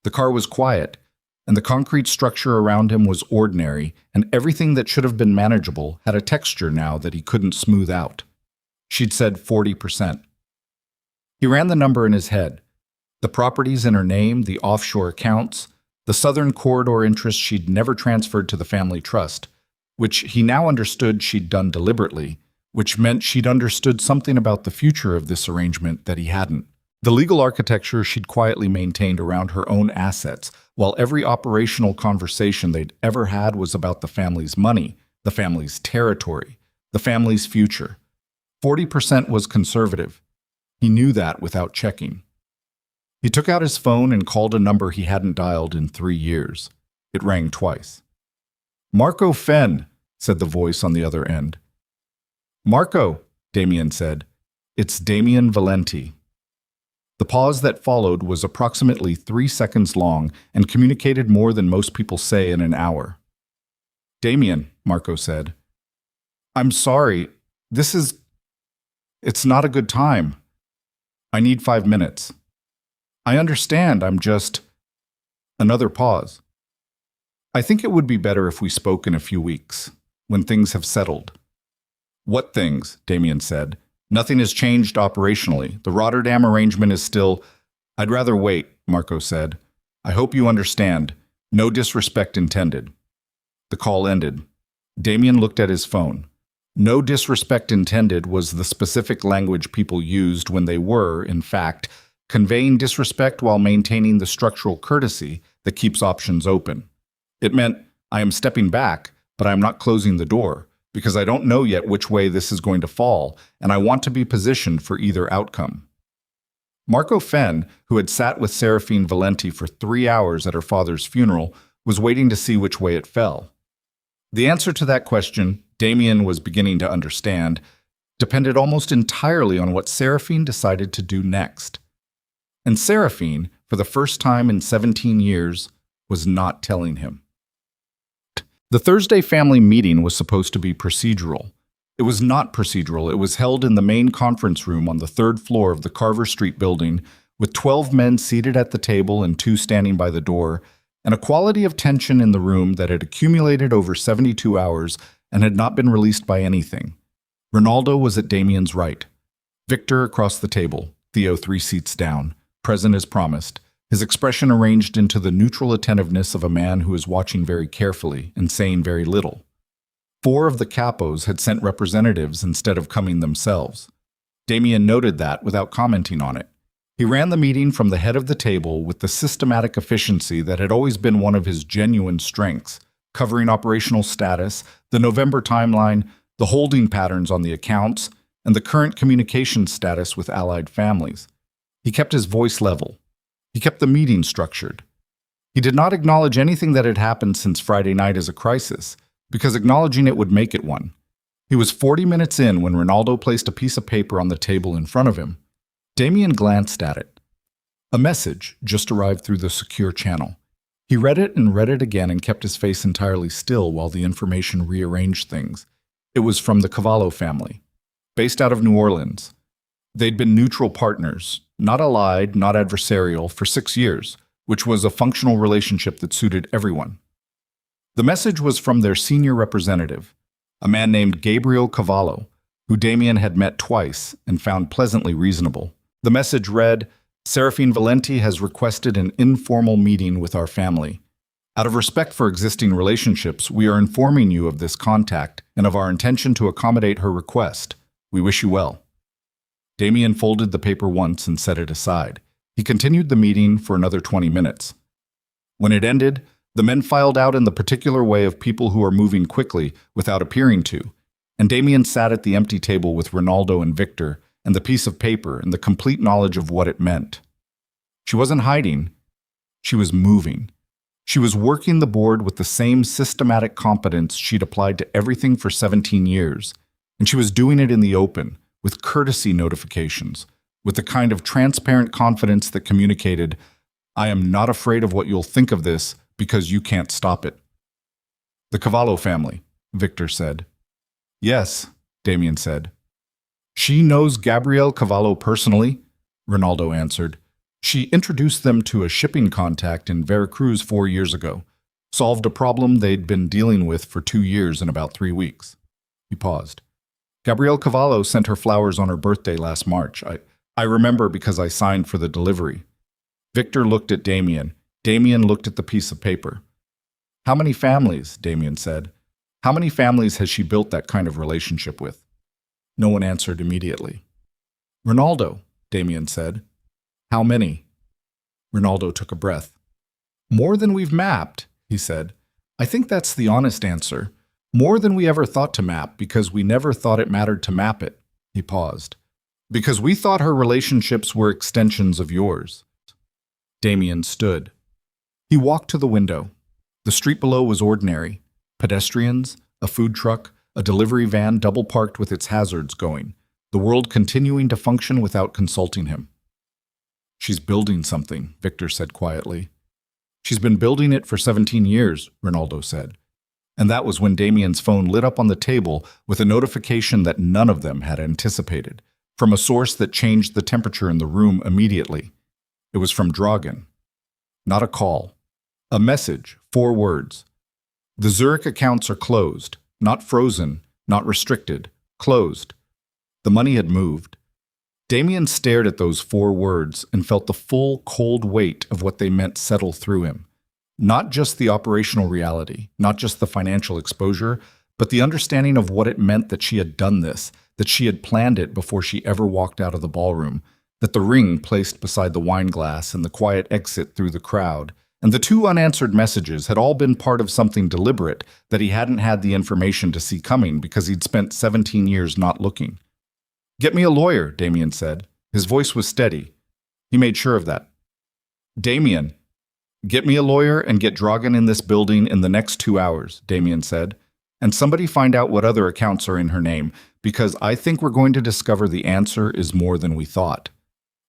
The car was quiet, and the concrete structure around him was ordinary, and everything that should have been manageable had a texture now that he couldn't smooth out. She'd said 40%. He ran the number in his head. The properties in her name, the offshore accounts, the Southern Corridor interests she'd never transferred to the family trust, which he now understood she'd done deliberately, which meant she'd understood something about the future of this arrangement that he hadn't. The legal architecture she'd quietly maintained around her own assets, while every operational conversation they'd ever had was about the family's money, the family's territory, the family's future. 40% was conservative. He knew that without checking. He took out his phone and called a number he hadn't dialed in 3 years. It rang twice. "Marco Fenn," said the voice on the other end. "Marco," Damien said. "It's Damien Valenti." The pause that followed was approximately 3 seconds long and communicated more than most people say in an hour. "Damien," Marco said. "I'm sorry. It's not a good time. I need 5 minutes. I understand, I'm just—" Another pause. "I think it would be better if we spoke in a few weeks, when things have settled." "What things?" Damien said. "Nothing has changed operationally. The Rotterdam arrangement is still—" "I'd rather wait," Marco said. "I hope you understand. No disrespect intended." The call ended. Damien looked at his phone. No disrespect intended was the specific language people used when they were, in fact, conveying disrespect while maintaining the structural courtesy that keeps options open. It meant, I am stepping back, but I am not closing the door, because I don't know yet which way this is going to fall, and I want to be positioned for either outcome. Marco Fenn, who had sat with Seraphine Valenti for 3 hours at her father's funeral, was waiting to see which way it fell. The answer to that question, Damien was beginning to understand, depended almost entirely on what Seraphine decided to do next. And Seraphine, for the first time in 17 years, was not telling him. The Thursday family meeting was supposed to be procedural. It was not procedural. It was held in the main conference room on the 3rd floor of the Carver Street building, with 12 men seated at the table and 2 standing by the door, and a quality of tension in the room that had accumulated over 72 hours and had not been released by anything. Ronaldo was at Damien's right. Victor across the table, Theo 3 seats down, present as promised, his expression arranged into the neutral attentiveness of a man who is watching very carefully and saying very little. 4 of the capos had sent representatives instead of coming themselves. Damien noted that without commenting on it. He ran the meeting from the head of the table with the systematic efficiency that had always been one of his genuine strengths, covering operational status, the November timeline, the holding patterns on the accounts, and the current communication status with allied families. He kept his voice level. He kept the meeting structured. He did not acknowledge anything that had happened since Friday night as a crisis, because acknowledging it would make it one. He was 40 minutes in when Ronaldo placed a piece of paper on the table in front of him. Damien glanced at it. A message just arrived through the secure channel. He read it and read it again and kept his face entirely still while the information rearranged things. It was from the Cavallo family, based out of New Orleans. They'd been neutral partners, not allied, not adversarial, for 6 years, which was a functional relationship that suited everyone. The message was from their senior representative, a man named Gabriel Cavallo, who Damien had met twice and found pleasantly reasonable. The message read, "Seraphine Valenti has requested an informal meeting with our family. Out of respect for existing relationships, we are informing you of this contact and of our intention to accommodate her request. We wish you well." Damien folded the paper once and set it aside. He continued the meeting for another 20 minutes. When it ended, the men filed out in the particular way of people who are moving quickly without appearing to, and Damien sat at the empty table with Ronaldo and Victor and the piece of paper and the complete knowledge of what it meant. She wasn't hiding. She was moving. She was working the board with the same systematic competence she'd applied to everything for 17 years, and she was doing it in the open, with courtesy notifications, with the kind of transparent confidence that communicated, "I am not afraid of what you'll think of this because you can't stop it." "The Cavallo family," Victor said. "Yes," Damien said. "She knows Gabriel Cavallo personally," Ronaldo answered. "She introduced them to a shipping contact in Veracruz 4 years ago, solved a problem they'd been dealing with for 2 years in about 3 weeks." He paused. "Gabriel Cavallo sent her flowers on her birthday last March. I remember because I signed for the delivery." Victor looked at Damien. Damien looked at the piece of paper. How many families, Damien said. How many families has she built that kind of relationship with? No one answered immediately. Ronaldo, Damien said. How many? Ronaldo took a breath. More than we've mapped, he said. I think that's the honest answer. More than we ever thought to map because we never thought it mattered to map it. He paused. Because we thought her relationships were extensions of yours. Damien stood. He walked to the window. The street below was ordinary. Pedestrians, a food truck, a delivery van double parked with its hazards going, the world continuing to function without consulting him. She's building something, Victor said quietly. She's been building it for 17 years, Ronaldo said. And that was when Damien's phone lit up on the table with a notification that none of them had anticipated, from a source that changed the temperature in the room immediately. It was from Dragan. Not a call. A message, 4 words. The Zurich accounts are closed, not frozen, not restricted, closed. The money had moved. Damien stared at those 4 words and felt the full, cold weight of what they meant settle through him. Not just the operational reality, not just the financial exposure, but the understanding of what it meant that she had done this, that she had planned it before she ever walked out of the ballroom, that the ring placed beside the wine glass and the quiet exit through the crowd, and the 2 unanswered messages had all been part of something deliberate that he hadn't had the information to see coming because he'd spent 17 years not looking. Get me a lawyer, Damien said. His voice was steady. He made sure of that. Damien, get me a lawyer and get Dragan in this building in the next 2 hours, Damien said. And somebody find out what other accounts are in her name, because I think we're going to discover the answer is more than we thought.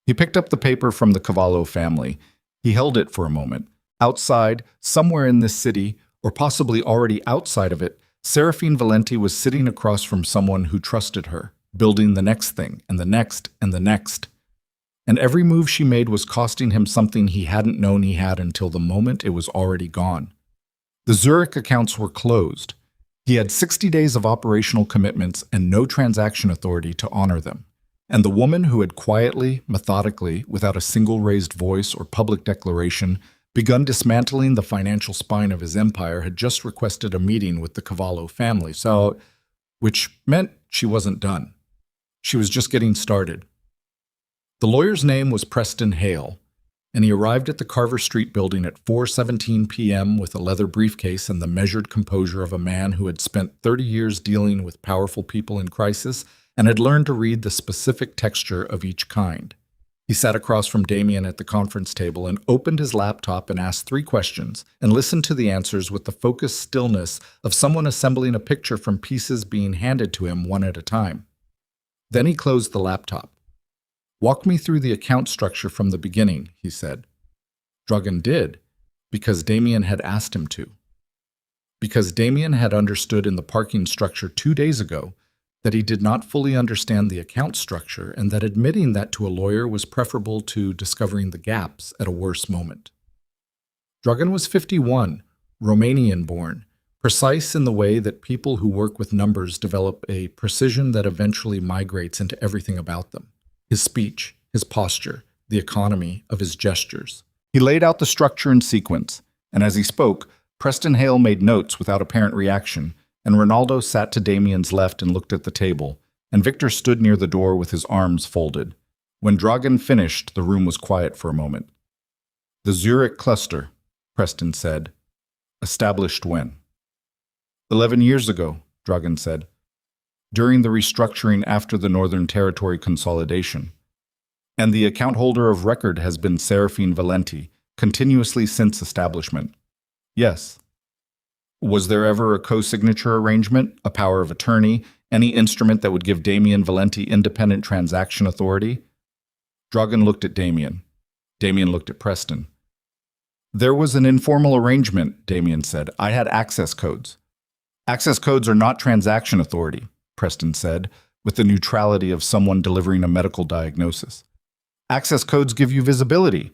He picked up the paper from the Cavallo family. He held it for a moment. Outside, somewhere in this city, or possibly already outside of it, Serafine Valenti was sitting across from someone who trusted her, building the next thing, and the next, and the next. And every move she made was costing him something he hadn't known he had until the moment it was already gone. The Zurich accounts were closed. He had 60 days of operational commitments and no transaction authority to honor them. And the woman who had quietly, methodically, without a single raised voice or public declaration, begun dismantling the financial spine of his empire had just requested a meeting with the Cavallo family, which meant she wasn't done. She was just getting started. The lawyer's name was Preston Hale, and he arrived at the Carver Street building at 4:17 p.m. with a leather briefcase and the measured composure of a man who had spent 30 years dealing with powerful people in crisis and had learned to read the specific texture of each kind. He sat across from Damien at the conference table and opened his laptop and asked 3 questions and listened to the answers with the focused stillness of someone assembling a picture from pieces being handed to him one at a time. Then he closed the laptop. Walk me through the account structure from the beginning, he said. Dragan did, because Damien had asked him to. Because Damien had understood in the parking structure 2 days ago that he did not fully understand the account structure and that admitting that to a lawyer was preferable to discovering the gaps at a worse moment. Dragan was 51, Romanian-born, precise in the way that people who work with numbers develop a precision that eventually migrates into everything about them. His speech, his posture, the economy of his gestures. He laid out the structure and sequence, and as he spoke, Preston Hale made notes without apparent reaction, and Ronaldo sat to Damien's left and looked at the table, and Victor stood near the door with his arms folded. When Dragan finished, the room was quiet for a moment. The Zurich cluster, Preston said. Established when? 11 years ago, Dragan said. During the restructuring after the Northern Territory consolidation. And the account holder of record has been Serafine Valenti, continuously since establishment. Yes. Was there ever a co-signature arrangement, a power of attorney, any instrument that would give Damien Valenti independent transaction authority? Dragan looked at Damien. Damien looked at Preston. There was an informal arrangement, Damien said. I had access codes. Access codes are not transaction authority, Preston said, with the neutrality of someone delivering a medical diagnosis. Access codes give you visibility.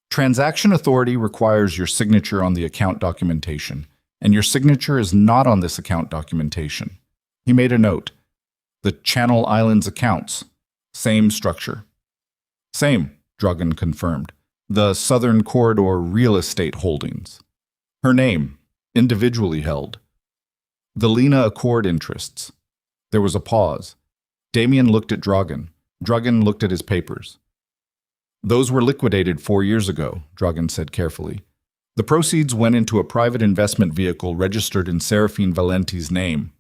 Transaction authority requires your signature on the account documentation, and your signature is not on this account documentation. He made a note. The Channel Islands accounts. Same structure. Same, Dragan confirmed. The Southern Corridor Real Estate Holdings. Her name, individually held. The Lena Accord interests. There was a pause. Damien looked at Dragan. Dragan looked at his papers. Those were liquidated 4 years ago, Dragan said carefully. The proceeds went into a private investment vehicle registered in Serafine Valenti's name.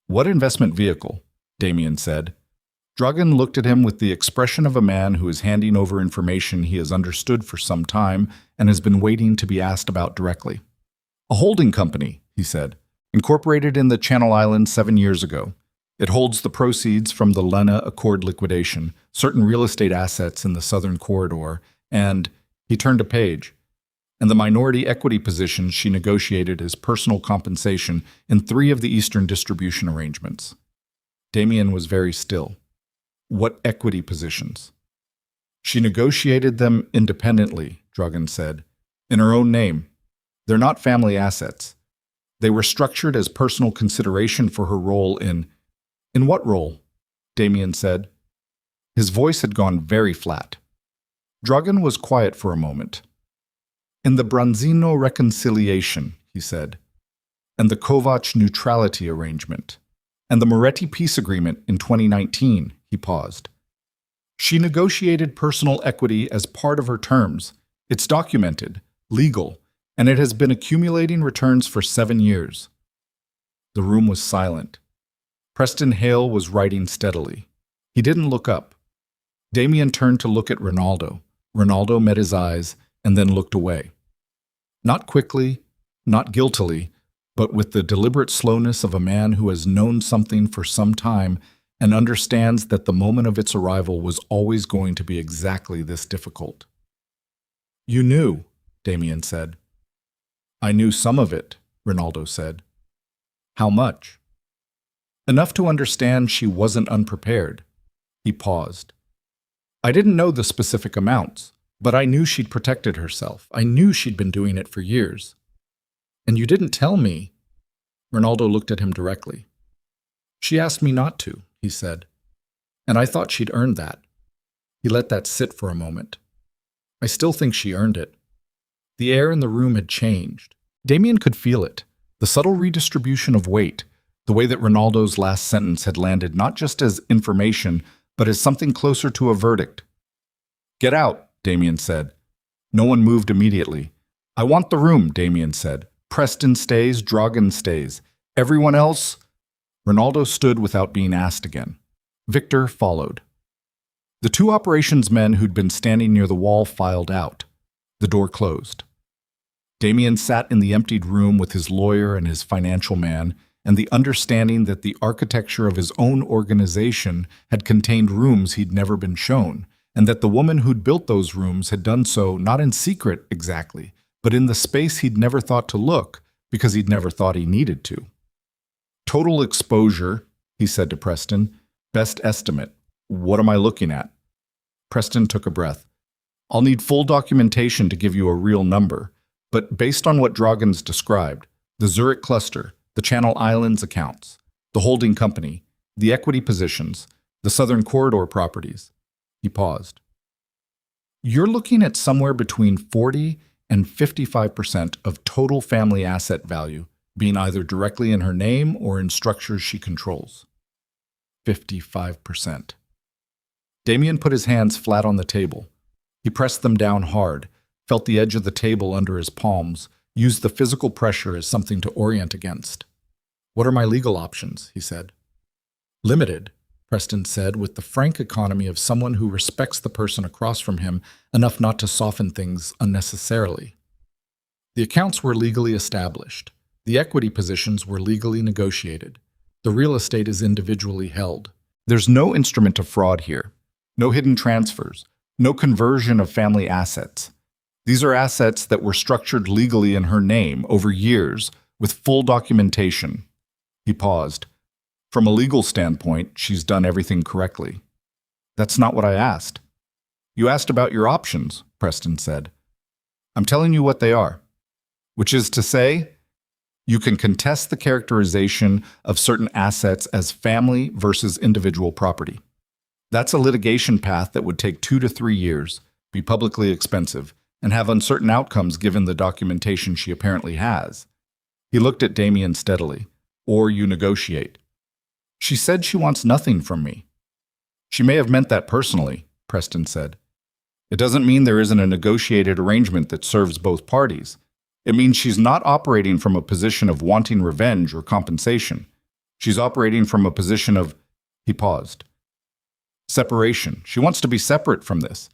What investment vehicle? Damien said. Dragan looked at him with the expression of a man who is handing over information he has understood for some time and has been waiting to be asked about directly. A holding company, he said, incorporated in the Channel Islands 7 years ago. It holds the proceeds from the Lena Accord liquidation, certain real estate assets in the Southern Corridor, and, he turned a page, and the minority equity positions she negotiated as personal compensation in 3 of the Eastern distribution arrangements. Damien was very still. What equity positions? She negotiated them independently, Dragan said, in her own name. They're not family assets. They were structured as personal consideration for her role in what role? Damien said. His voice had gone very flat. Dragan was quiet for a moment. In the Bronzino reconciliation, he said, and the Kovac neutrality arrangement, and the Moretti peace agreement in 2019, he paused. She negotiated personal equity as part of her terms. It's documented, legal, and it has been accumulating returns for 7 years. The room was silent. Preston Hale was writing steadily. He didn't look up. Damien turned to look at Ronaldo. Ronaldo met his eyes and then looked away. Not quickly, not guiltily, but with the deliberate slowness of a man who has known something for some time and understands that the moment of its arrival was always going to be exactly this difficult. You knew, Damien said. I knew some of it, Ronaldo said. How much? Enough to understand she wasn't unprepared. He paused. I didn't know the specific amounts, but I knew she'd protected herself. I knew she'd been doing it for years. And you didn't tell me. Ronaldo looked at him directly. She asked me not to, he said, and I thought she'd earned that. He let that sit for a moment. I still think she earned it. The air in the room had changed. Damien could feel it, the subtle redistribution of weight, the way that Ronaldo's last sentence had landed not just as information, but as something closer to a verdict. Get out, Damien said. No one moved immediately. I want the room, Damien said. Preston stays, Dragan stays. Everyone else? Ronaldo stood without being asked again. Victor followed. The 2 operations men who'd been standing near the wall filed out. The door closed. Damien sat in the emptied room with his lawyer and his financial man, and the understanding that the architecture of his own organization had contained rooms he'd never been shown, and that the woman who'd built those rooms had done so not in secret exactly, but in the space he'd never thought to look because he'd never thought he needed to. Total exposure, he said to Preston. Best estimate. What am I looking at? Preston took a breath. I'll need full documentation to give you a real number, but based on what Dragan's described, the Zurich cluster, the Channel Islands accounts, the holding company, the equity positions, the Southern Corridor properties. He paused. You're looking at somewhere between 40 and 55% of total family asset value being either directly in her name or in structures she controls. 55%. Damien put his hands flat on the table. He pressed them down hard, felt the edge of the table under his palms, used the physical pressure as something to orient against. What are my legal options? He said. Limited, Preston said with the frank economy of someone who respects the person across from him enough not to soften things unnecessarily. The accounts were legally established. The equity positions were legally negotiated. The real estate is individually held. There's no instrument of fraud here. No hidden transfers. No conversion of family assets. These are assets that were structured legally in her name over years with full documentation. He paused. From a legal standpoint, she's done everything correctly. That's not what I asked. You asked about your options, Preston said. I'm telling you what they are. Which is to say, you can contest the characterization of certain assets as family versus individual property. That's a litigation path that would take 2 to 3 years, be publicly expensive, and have uncertain outcomes given the documentation she apparently has. He looked at Damien steadily. Or you negotiate. She said she wants nothing from me. She may have meant that personally, Preston said. It doesn't mean there isn't a negotiated arrangement that serves both parties. It means she's not operating from a position of wanting revenge or compensation. She's operating from a position of, he paused, separation. She wants to be separate from this.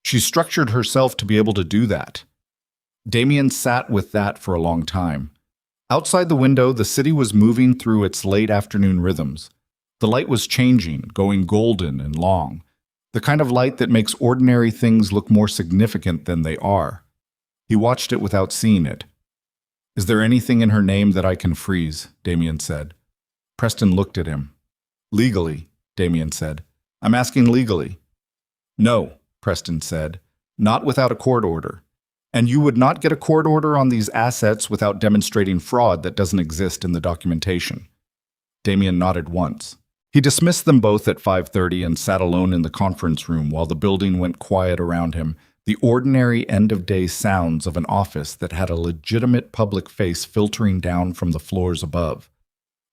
She's structured herself to be able to do that. Damien sat with that for a long time. Outside the window, the city was moving through its late afternoon rhythms. The light was changing, going golden and long, the kind of light that makes ordinary things look more significant than they are. He watched it without seeing it. Is there anything in her name that I can freeze? Damien said. Preston looked at him. Legally, Damien said. I'm asking legally. No, Preston said. Not without a court order. And you would not get a court order on these assets without demonstrating fraud that doesn't exist in the documentation. Damien nodded once. He dismissed them both at 5:30 and sat alone in the conference room while the building went quiet around him, the ordinary end-of-day sounds of an office that had a legitimate public face filtering down from the floors above.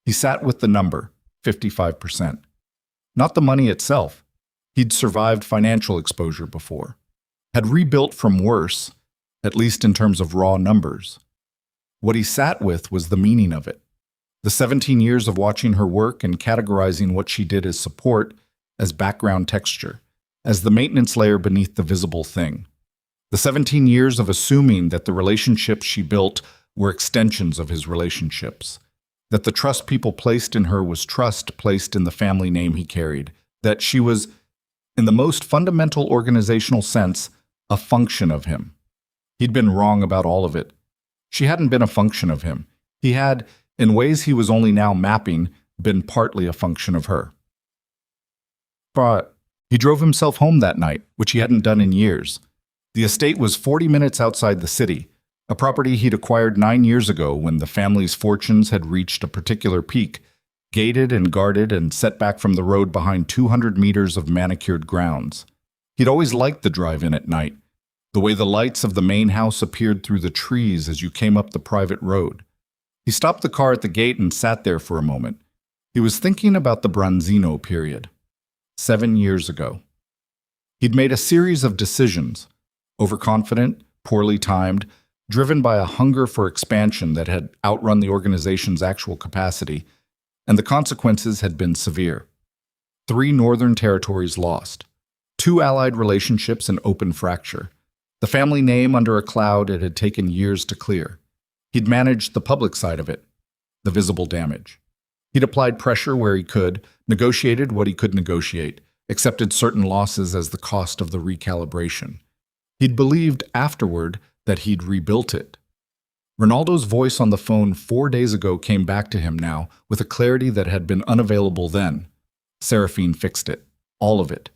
He sat with the number, 55%. Not the money itself. He'd survived financial exposure before. Had rebuilt from worse, at least in terms of raw numbers. What he sat with was the meaning of it. The 17 years of watching her work and categorizing what she did as support, as background texture, as the maintenance layer beneath the visible thing. The 17 years of assuming that the relationships she built were extensions of his relationships, that the trust people placed in her was trust placed in the family name he carried, that she was, in the most fundamental organizational sense, a function of him. He'd been wrong about all of it. She hadn't been a function of him. He had, in ways he was only now mapping, been partly a function of her. But he drove himself home that night, which he hadn't done in years. The estate was 40 minutes outside the city, a property he'd acquired 9 years ago when the family's fortunes had reached a particular peak, gated and guarded and set back from the road behind 200 meters of manicured grounds. He'd always liked the drive-in at night, the way the lights of the main house appeared through the trees as you came up the private road. He stopped the car at the gate and sat there for a moment. He was thinking about the Bronzino period, 7 years ago. He'd made a series of decisions, overconfident, poorly timed, driven by a hunger for expansion that had outrun the organization's actual capacity, and the consequences had been severe. 3 northern territories lost, 2 allied relationships in open fracture, the family name under a cloud it had taken years to clear. He'd managed the public side of it, the visible damage. He'd applied pressure where he could, negotiated what he could negotiate, accepted certain losses as the cost of the recalibration. He'd believed afterward that he'd rebuilt it. Ronaldo's voice on the phone 4 days ago came back to him now with a clarity that had been unavailable then. Seraphine fixed it, all of it.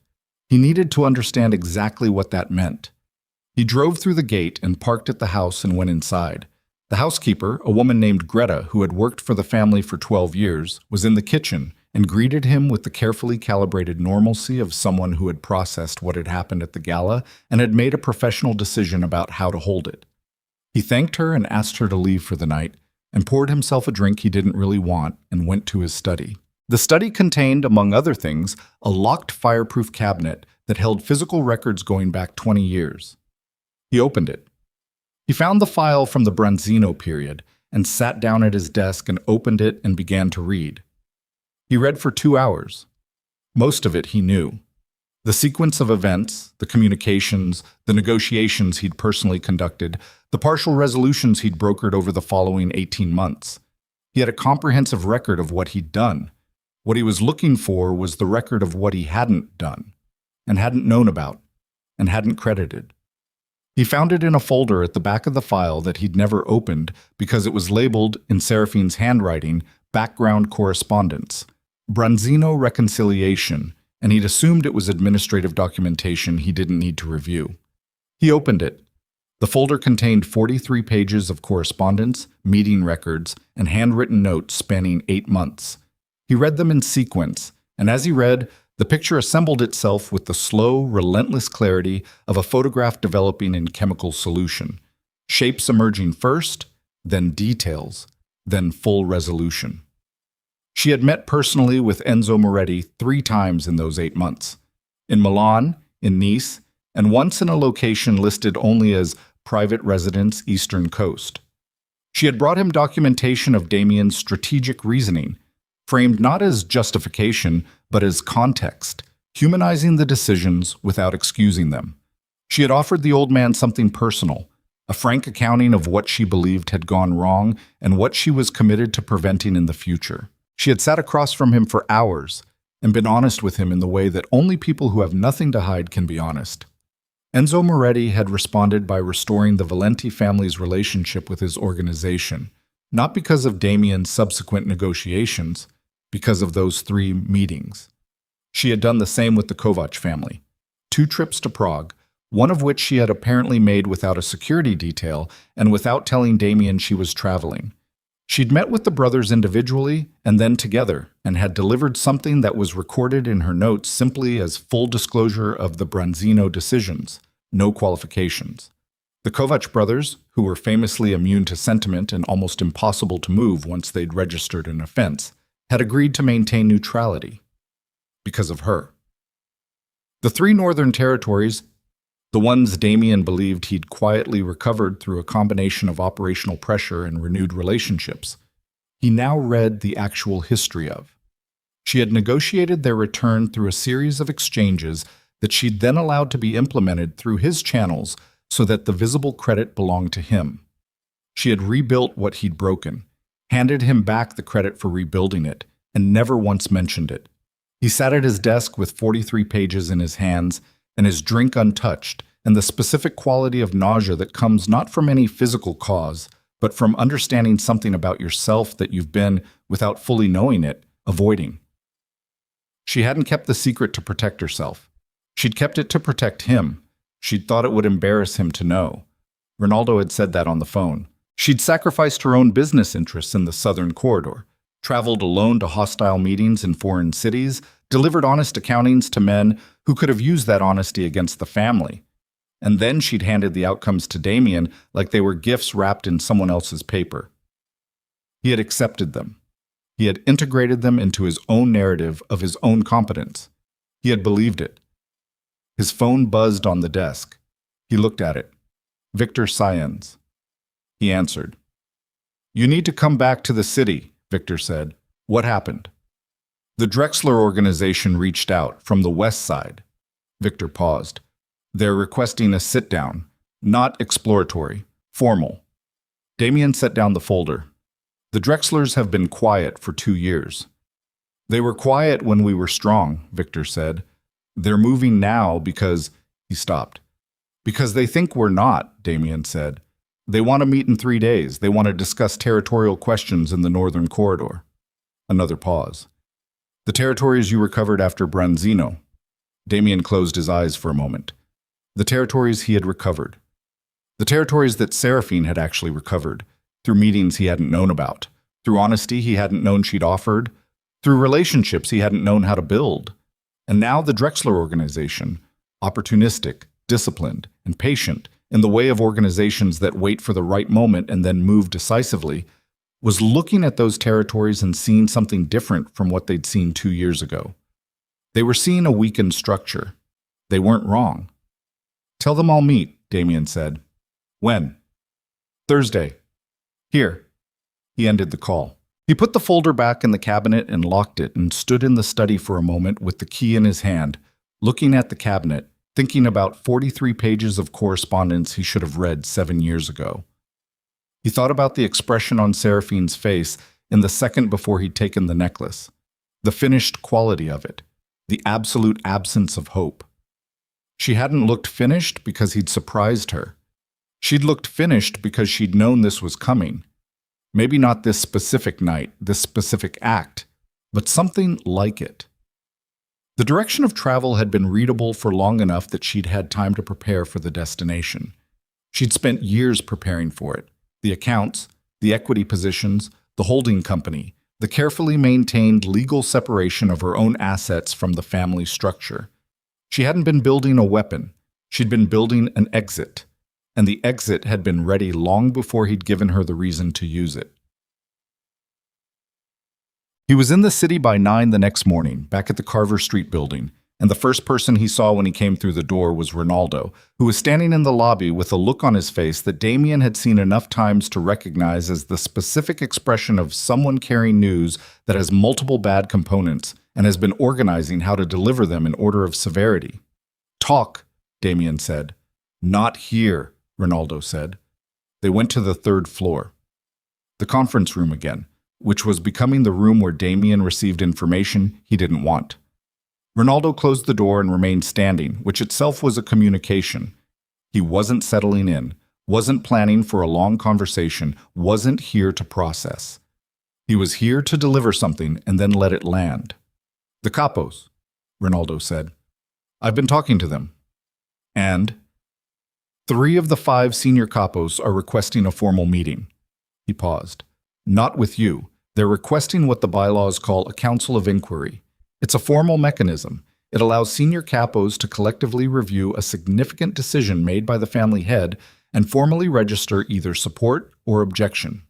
He needed to understand exactly what that meant. He drove through the gate and parked at the house and went inside. The housekeeper, a woman named Greta, who had worked for the family for 12 years, was in the kitchen and greeted him with the carefully calibrated normalcy of someone who had processed what had happened at the gala and had made a professional decision about how to hold it. He thanked her and asked her to leave for the night, and poured himself a drink he didn't really want and went to his study. The study contained, among other things, a locked fireproof cabinet that held physical records going back 20 years. He opened it. He found the file from the Bronzino period and sat down at his desk and opened it and began to read. He read for 2 hours. Most of it he knew. The sequence of events, the communications, the negotiations he'd personally conducted, the partial resolutions he'd brokered over the following 18 months. He had a comprehensive record of what he'd done. What he was looking for was the record of what he hadn't done, and hadn't known about, and hadn't credited. He found it in a folder at the back of the file that he'd never opened because it was labeled, in Seraphine's handwriting, Background Correspondence, Bronzino Reconciliation, and he'd assumed it was administrative documentation he didn't need to review. He opened it. The folder contained 43 pages of correspondence, meeting records, and handwritten notes spanning 8 months. He read them in sequence, and as he read, The picture assembled itself with the slow, relentless clarity of a photograph developing in chemical solution. Shapes emerging first, then details, then full resolution. She had met personally with Enzo Moretti 3 times in those 8 months. In Milan, in Nice, and once in a location listed only as private residence Eastern Coast. She had brought him documentation of Damien's strategic reasoning, framed not as justification, but as context, humanizing the decisions without excusing them. She had offered the old man something personal, a frank accounting of what she believed had gone wrong and what she was committed to preventing in the future. She had sat across from him for hours and been honest with him in the way that only people who have nothing to hide can be honest. Enzo Moretti had responded by restoring the Valenti family's relationship with his organization, not because of Damien's subsequent negotiations, because of those 3 meetings. She had done the same with the Kovac family. 2 trips to Prague, one of which she had apparently made without a security detail and without telling Damien she was traveling. She'd met with the brothers individually and then together and had delivered something that was recorded in her notes simply as full disclosure of the Branzino decisions, no qualifications. The Kovac brothers, who were famously immune to sentiment and almost impossible to move once they'd registered an offense, had agreed to maintain neutrality. Because of her. The 3 northern territories, the ones Damien believed he'd quietly recovered through a combination of operational pressure and renewed relationships, he now read the actual history of. She had negotiated their return through a series of exchanges that she'd then allowed to be implemented through his channels so that the visible credit belonged to him. She had rebuilt what he'd broken, handed him back the credit for rebuilding it, and never once mentioned it. He sat at his desk with 43 pages in his hands and his drink untouched, and the specific quality of nausea that comes not from any physical cause, but from understanding something about yourself that you've been, without fully knowing it, avoiding. She hadn't kept the secret to protect herself. She'd kept it to protect him. She'd thought it would embarrass him to know. Ronaldo had said that on the phone. She'd sacrificed her own business interests in the Southern Corridor, traveled alone to hostile meetings in foreign cities, delivered honest accountings to men who could have used that honesty against the family. And then she'd handed the outcomes to Damien like they were gifts wrapped in someone else's paper. He had accepted them. He had integrated them into his own narrative of his own competence. He had believed it. His phone buzzed on the desk. He looked at it. Victor Sayens. He answered. "You need to come back to the city," Victor said. "What happened?" "The Drexler organization reached out from the west side." Victor paused. "They're requesting a sit-down, not exploratory, formal." Damien set down the folder. "The Drexlers have been quiet for 2 years." "They were quiet when we were strong," Victor said. "They're moving now because—" He stopped. "Because they think we're not," Damien said. "They want to meet in 3 days. They want to discuss territorial questions in the Northern Corridor." Another pause. "The territories you recovered after Branzino." Damien closed his eyes for a moment. The territories he had recovered. The territories that Seraphine had actually recovered, through meetings he hadn't known about, through honesty he hadn't known she'd offered, through relationships he hadn't known how to build. And now the Drexler organization, opportunistic, disciplined, and patient in the way of organizations that wait for the right moment and then move decisively, was looking at those territories and seeing something different from what they'd seen 2 years ago. They were seeing a weakened structure. They weren't wrong. "Tell them I'll meet," Damien said. "When?" "Thursday. Here." He ended the call. He put the folder back in the cabinet and locked it and stood in the study for a moment with the key in his hand, looking at the cabinet, thinking about 43 pages of correspondence he should have read 7 years ago. He thought about the expression on Seraphine's face in the second before he'd taken the necklace, the finished quality of it, the absolute absence of hope. She hadn't looked finished because he'd surprised her. She'd looked finished because she'd known this was coming. Maybe not this specific night, this specific act, but something like it. The direction of travel had been readable for long enough that she'd had time to prepare for the destination. She'd spent years preparing for it. The accounts, the equity positions, the holding company, the carefully maintained legal separation of her own assets from the family structure. She hadn't been building a weapon. She'd been building an exit, and the exit had been ready long before he'd given her the reason to use it. He was in the city by 9 the next morning, back at the Carver Street building, and the first person he saw when he came through the door was Ronaldo, who was standing in the lobby with a look on his face that Damien had seen enough times to recognize as the specific expression of someone carrying news that has multiple bad components and has been organizing how to deliver them in order of severity. "Talk," Damien said. "Not here," Ronaldo said. They went to the 3rd floor. The conference room again, which was becoming the room where Damien received information he didn't want. Ronaldo closed the door and remained standing, which itself was a communication. He wasn't settling in, wasn't planning for a long conversation, wasn't here to process. He was here to deliver something and then let it land. "The Capos," Ronaldo said. "I've been talking to them. And 3 of the 5 senior Capos are requesting a formal meeting." He paused. "Not with you. They're requesting what the bylaws call a council of inquiry. It's a formal mechanism. It allows senior capos to collectively review a significant decision made by the family head and formally register either support or objection."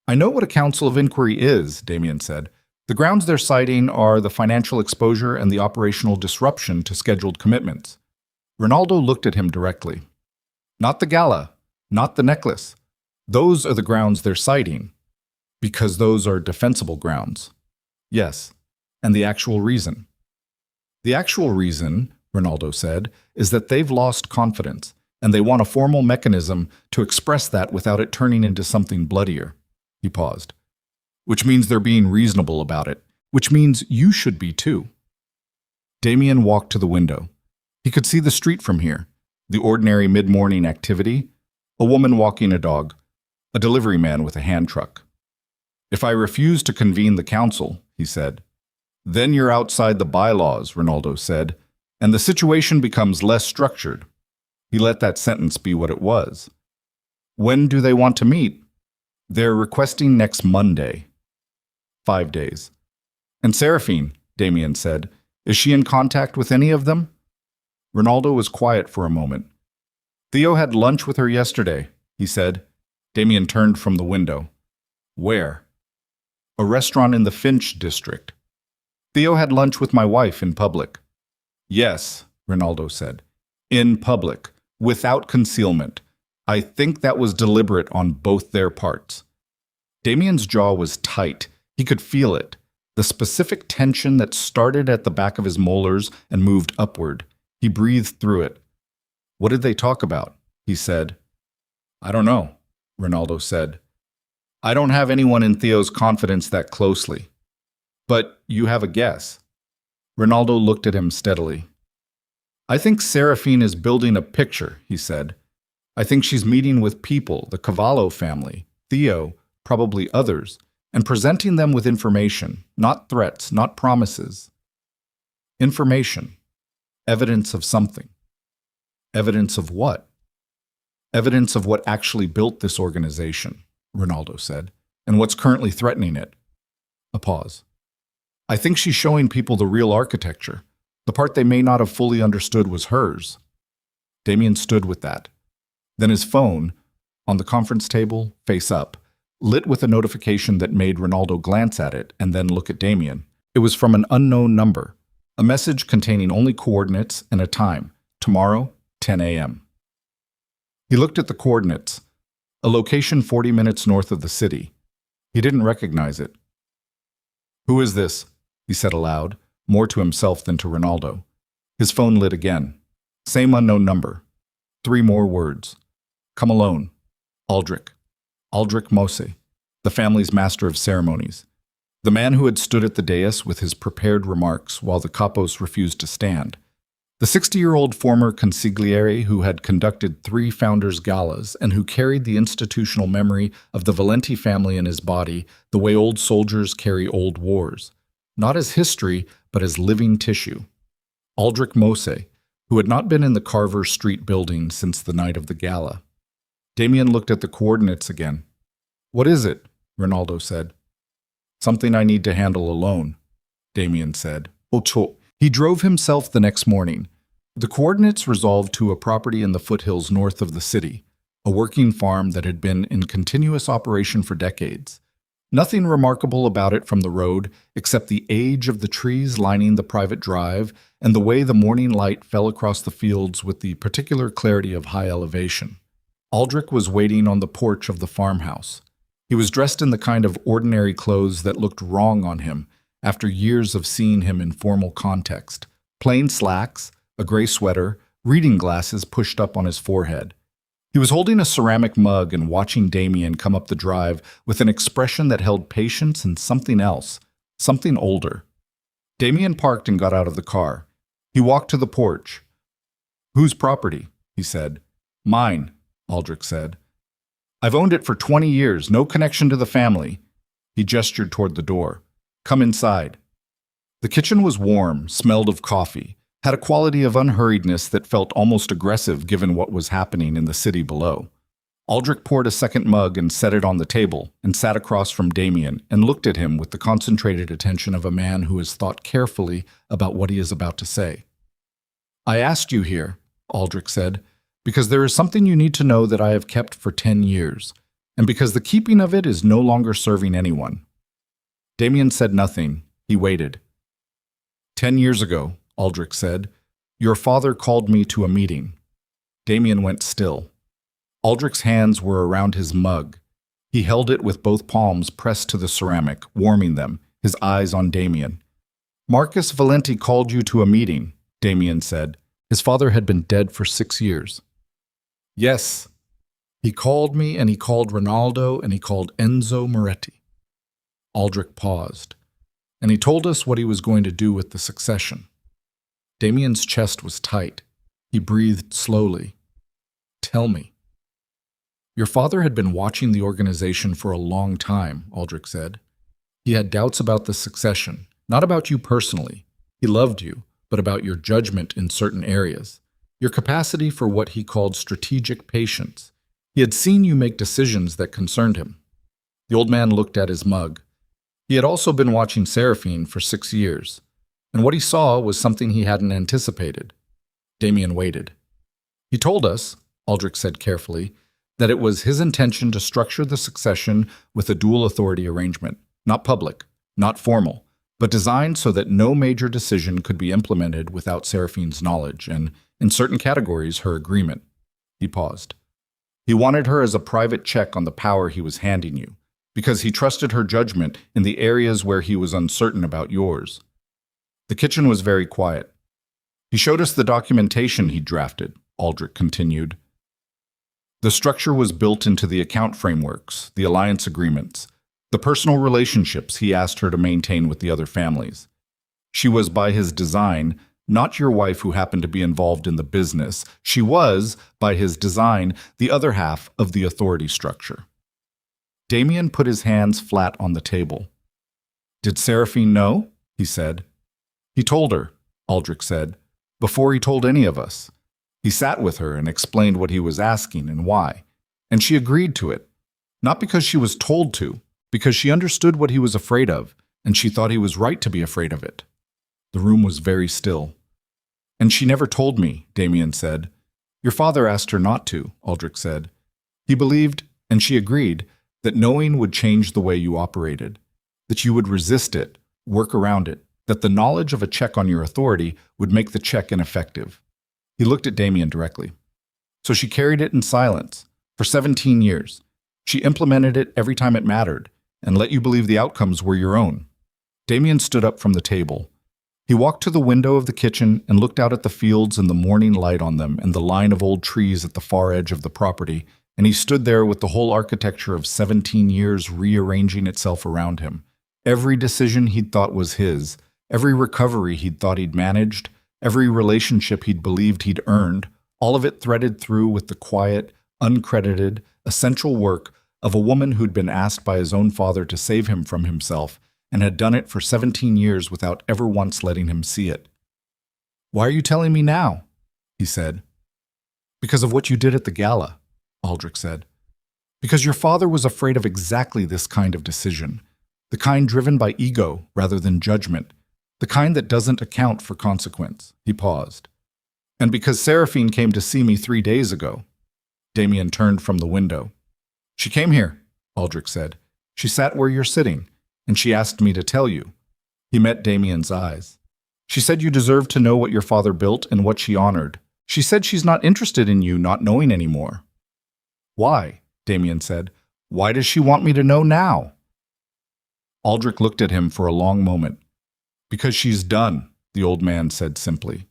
"I know what a council of inquiry is," Damien said. "The grounds they're citing are the financial exposure and the operational disruption to scheduled commitments." Ronaldo looked at him directly. "Not the gala, not the necklace. Those are the grounds they're citing, because those are defensible grounds." "Yes. And the actual reason?" "The actual reason," Ronaldo said, "is that they've lost confidence, and they want a formal mechanism to express that without it turning into something bloodier." He paused. "Which means they're being reasonable about it. Which means you should be too." Damien walked to the window. He could see the street from here, the ordinary mid-morning activity, a woman walking a dog, a delivery man with a hand truck. "If I refuse to convene the council," he said, "then you're outside the bylaws," Ronaldo said, "and the situation becomes less structured." He let that sentence be what it was. "When do they want to meet?" "They're requesting next Monday." 5 days. "And Seraphine," Damien said, "is she in contact with any of them?" Ronaldo was quiet for a moment. "Theo had lunch with her yesterday," he said. Damien turned from the window. "Where?" "A restaurant in the Finch district." "Theo had lunch with my wife in public." "Yes," Ronaldo said. "In public, without concealment. I think that was deliberate on both their parts." Damien's jaw was tight. He could feel it, the specific tension that started at the back of his molars and moved upward. He breathed through it. "What did they talk about?" he said. "I don't know," Ronaldo said. "I don't have anyone in Theo's confidence that closely." "But you have a guess." Ronaldo looked at him steadily. "I think Seraphine is building a picture," he said. "I think she's meeting with people, the Cavallo family, Theo, probably others, and presenting them with information, not threats, not promises. Information. Evidence of something. Evidence of what? Evidence of what actually built this organization," Ronaldo said, "and what's currently threatening it." A pause. "I think she's showing people the real architecture. The part they may not have fully understood was hers." Damien stood with that. Then his phone, on the conference table, face up, lit with a notification that made Ronaldo glance at it and then look at Damien. It was from an unknown number, a message containing only coordinates and a time, tomorrow, 10 a.m. He looked at the coordinates, a location 40 minutes north of the city. He didn't recognize it. "Who is this?" he said aloud, more to himself than to Ronaldo. His phone lit again. Same unknown number. 3 more words. "Come alone. Aldrich. Aldrich Mose, the family's master of ceremonies. The man who had stood at the dais with his prepared remarks while the capos refused to stand. The 60-year-old former consigliere who had conducted 3 founders' galas and who carried the institutional memory of the Valenti family in his body the way old soldiers carry old wars, not as history, but as living tissue. Aldrich Mose, who had not been in the Carver Street building since the night of the gala. Damien looked at the coordinates again. "What is it?" Ronaldo said. Something I need to handle alone, Damien said. Ocho. He drove himself the next morning. The coordinates resolved to a property in the foothills north of the city, a working farm that had been in continuous operation for decades. Nothing remarkable about it from the road, except the age of the trees lining the private drive and the way the morning light fell across the fields with the particular clarity of high elevation. Aldrich was waiting on the porch of the farmhouse. He was dressed in the kind of ordinary clothes that looked wrong on him after years of seeing him in formal context. Plain slacks, a gray sweater, reading glasses pushed up on his forehead. He was holding a ceramic mug and watching Damien come up the drive with an expression that held patience and something else, something older. Damien parked and got out of the car. He walked to the porch. "Whose property?" he said. "Mine," Aldrich said. "I've owned it for 20 years, no connection to the family." He gestured toward the door. "Come inside." The kitchen was warm, smelled of coffee, had a quality of unhurriedness that felt almost aggressive given what was happening in the city below. Aldrich poured a second mug and set it on the table and sat across from Damien and looked at him with the concentrated attention of a man who has thought carefully about what he is about to say. "I asked you here," Aldrich said, "because there is something you need to know that I have kept for 10 years, and because the keeping of it is no longer serving anyone." Damien said nothing. He waited. 10 years ago," Aldrich said, "your father called me to a meeting." Damien went still. Aldrich's hands were around his mug. He held it with both palms pressed to the ceramic, warming them, his eyes on Damien. "Marcus Valenti called you to a meeting," Damien said. His father had been dead for 6 years. "Yes. He called me, and he called Ronaldo, and he called Enzo Moretti." Aldrich paused. "And he told us what he was going to do with the succession." Damien's chest was tight. He breathed slowly. "Tell me." "Your father had been watching the organization for a long time," Aldrich said. "He had doubts about the succession, not about you personally. He loved you, but about your judgment in certain areas, your capacity for what he called strategic patience. He had seen you make decisions that concerned him." The old man looked at his mug. He had also been watching Seraphine for 6 years, and what he saw was something he hadn't anticipated. Damien waited. "He told us," Aldrich said carefully, "that it was his intention to structure the succession with a dual authority arrangement, not public, not formal, but designed so that no major decision could be implemented without Seraphine's knowledge and, in certain categories, her agreement." He paused. "He wanted her as a private check on the power he was handing you, because he trusted her judgment in the areas where he was uncertain about yours." The kitchen was very quiet. "He showed us the documentation he'd drafted," Aldrich continued. "The structure was built into the account frameworks, the alliance agreements, the personal relationships he asked her to maintain with the other families. She was, by his design, not your wife who happened to be involved in the business. She was, by his design, the other half of the authority structure." Damien put his hands flat on the table. "Did Seraphine know?" he said. "He told her," Aldrich said, "before he told any of us. He sat with her and explained what he was asking and why, and she agreed to it, not because she was told to, because she understood what he was afraid of, and she thought he was right to be afraid of it." The room was very still. "And she never told me," Damien said. "Your father asked her not to," Aldrich said. "He believed, and she agreed, that knowing would change the way you operated, that you would resist it, work around it, that the knowledge of a check on your authority would make the check ineffective." He looked at Damien directly. "So she carried it in silence, for 17 years. She implemented it every time it mattered, and let you believe the outcomes were your own." Damien stood up from the table. He walked to the window of the kitchen and looked out at the fields and the morning light on them and the line of old trees at the far edge of the property, and he stood there with the whole architecture of 17 years rearranging itself around him. Every decision he'd thought was his, every recovery he'd thought he'd managed, every relationship he'd believed he'd earned, all of it threaded through with the quiet, uncredited, essential work of a woman who'd been asked by his own father to save him from himself and had done it for 17 years without ever once letting him see it. "Why are you telling me now?" he said. "Because of what you did at the gala," Aldrich said. "Because your father was afraid of exactly this kind of decision. The kind driven by ego rather than judgment. The kind that doesn't account for consequence. He paused. And because Seraphine came to see me 3 days ago. Damien turned from the window. She came here, Aldrich said. She sat where you're sitting, and she asked me to tell you. He met Damien's eyes. She said you deserve to know what your father built and what she honored. She said she's not interested in you not knowing anymore. Why? Damien said. Why does she want me to know now? Aldrich looked at him for a long moment. Because she's done, the old man said simply.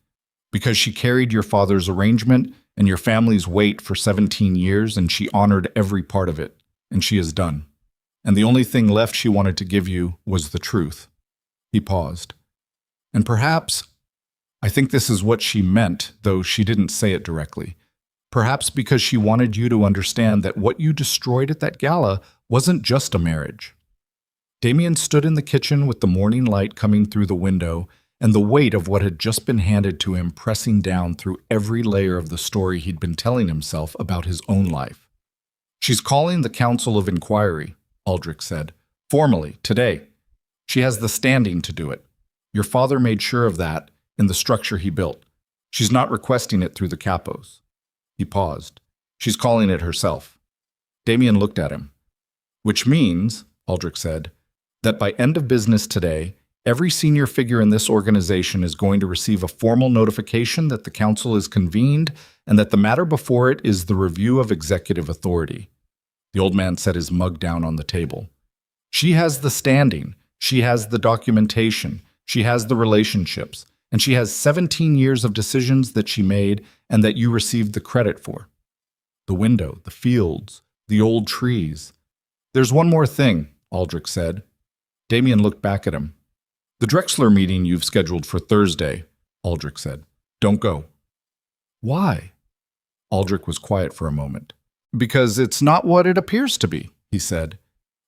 Because she carried your father's arrangement and your family's weight for 17 years, and she honored every part of it, and she is done. And the only thing left she wanted to give you was the truth. He paused. And perhaps, I think this is what she meant, though she didn't say it directly. Perhaps because she wanted you to understand that what you destroyed at that gala wasn't just a marriage. Damien stood in the kitchen with the morning light coming through the window and the weight of what had just been handed to him pressing down through every layer of the story he'd been telling himself about his own life. She's calling the Council of Inquiry, Aldrich said. Formally, today. She has the standing to do it. Your father made sure of that in the structure he built. She's not requesting it through the Capos. He paused. She's calling it herself. Damien looked at him. Which means, Aldrich said, that by end of business today, every senior figure in this organization is going to receive a formal notification that the council is convened and that the matter before it is the review of executive authority. The old man set his mug down on the table. She has the standing, she has the documentation, she has the relationships, and she has 17 years of decisions that she made and that you received the credit for. The window, the fields, the old trees. There's one more thing, Aldrich said. Damien looked back at him. The Drexler meeting you've scheduled for Thursday, Aldrich said. Don't go. Why? Aldrich was quiet for a moment. Because it's not what it appears to be, he said.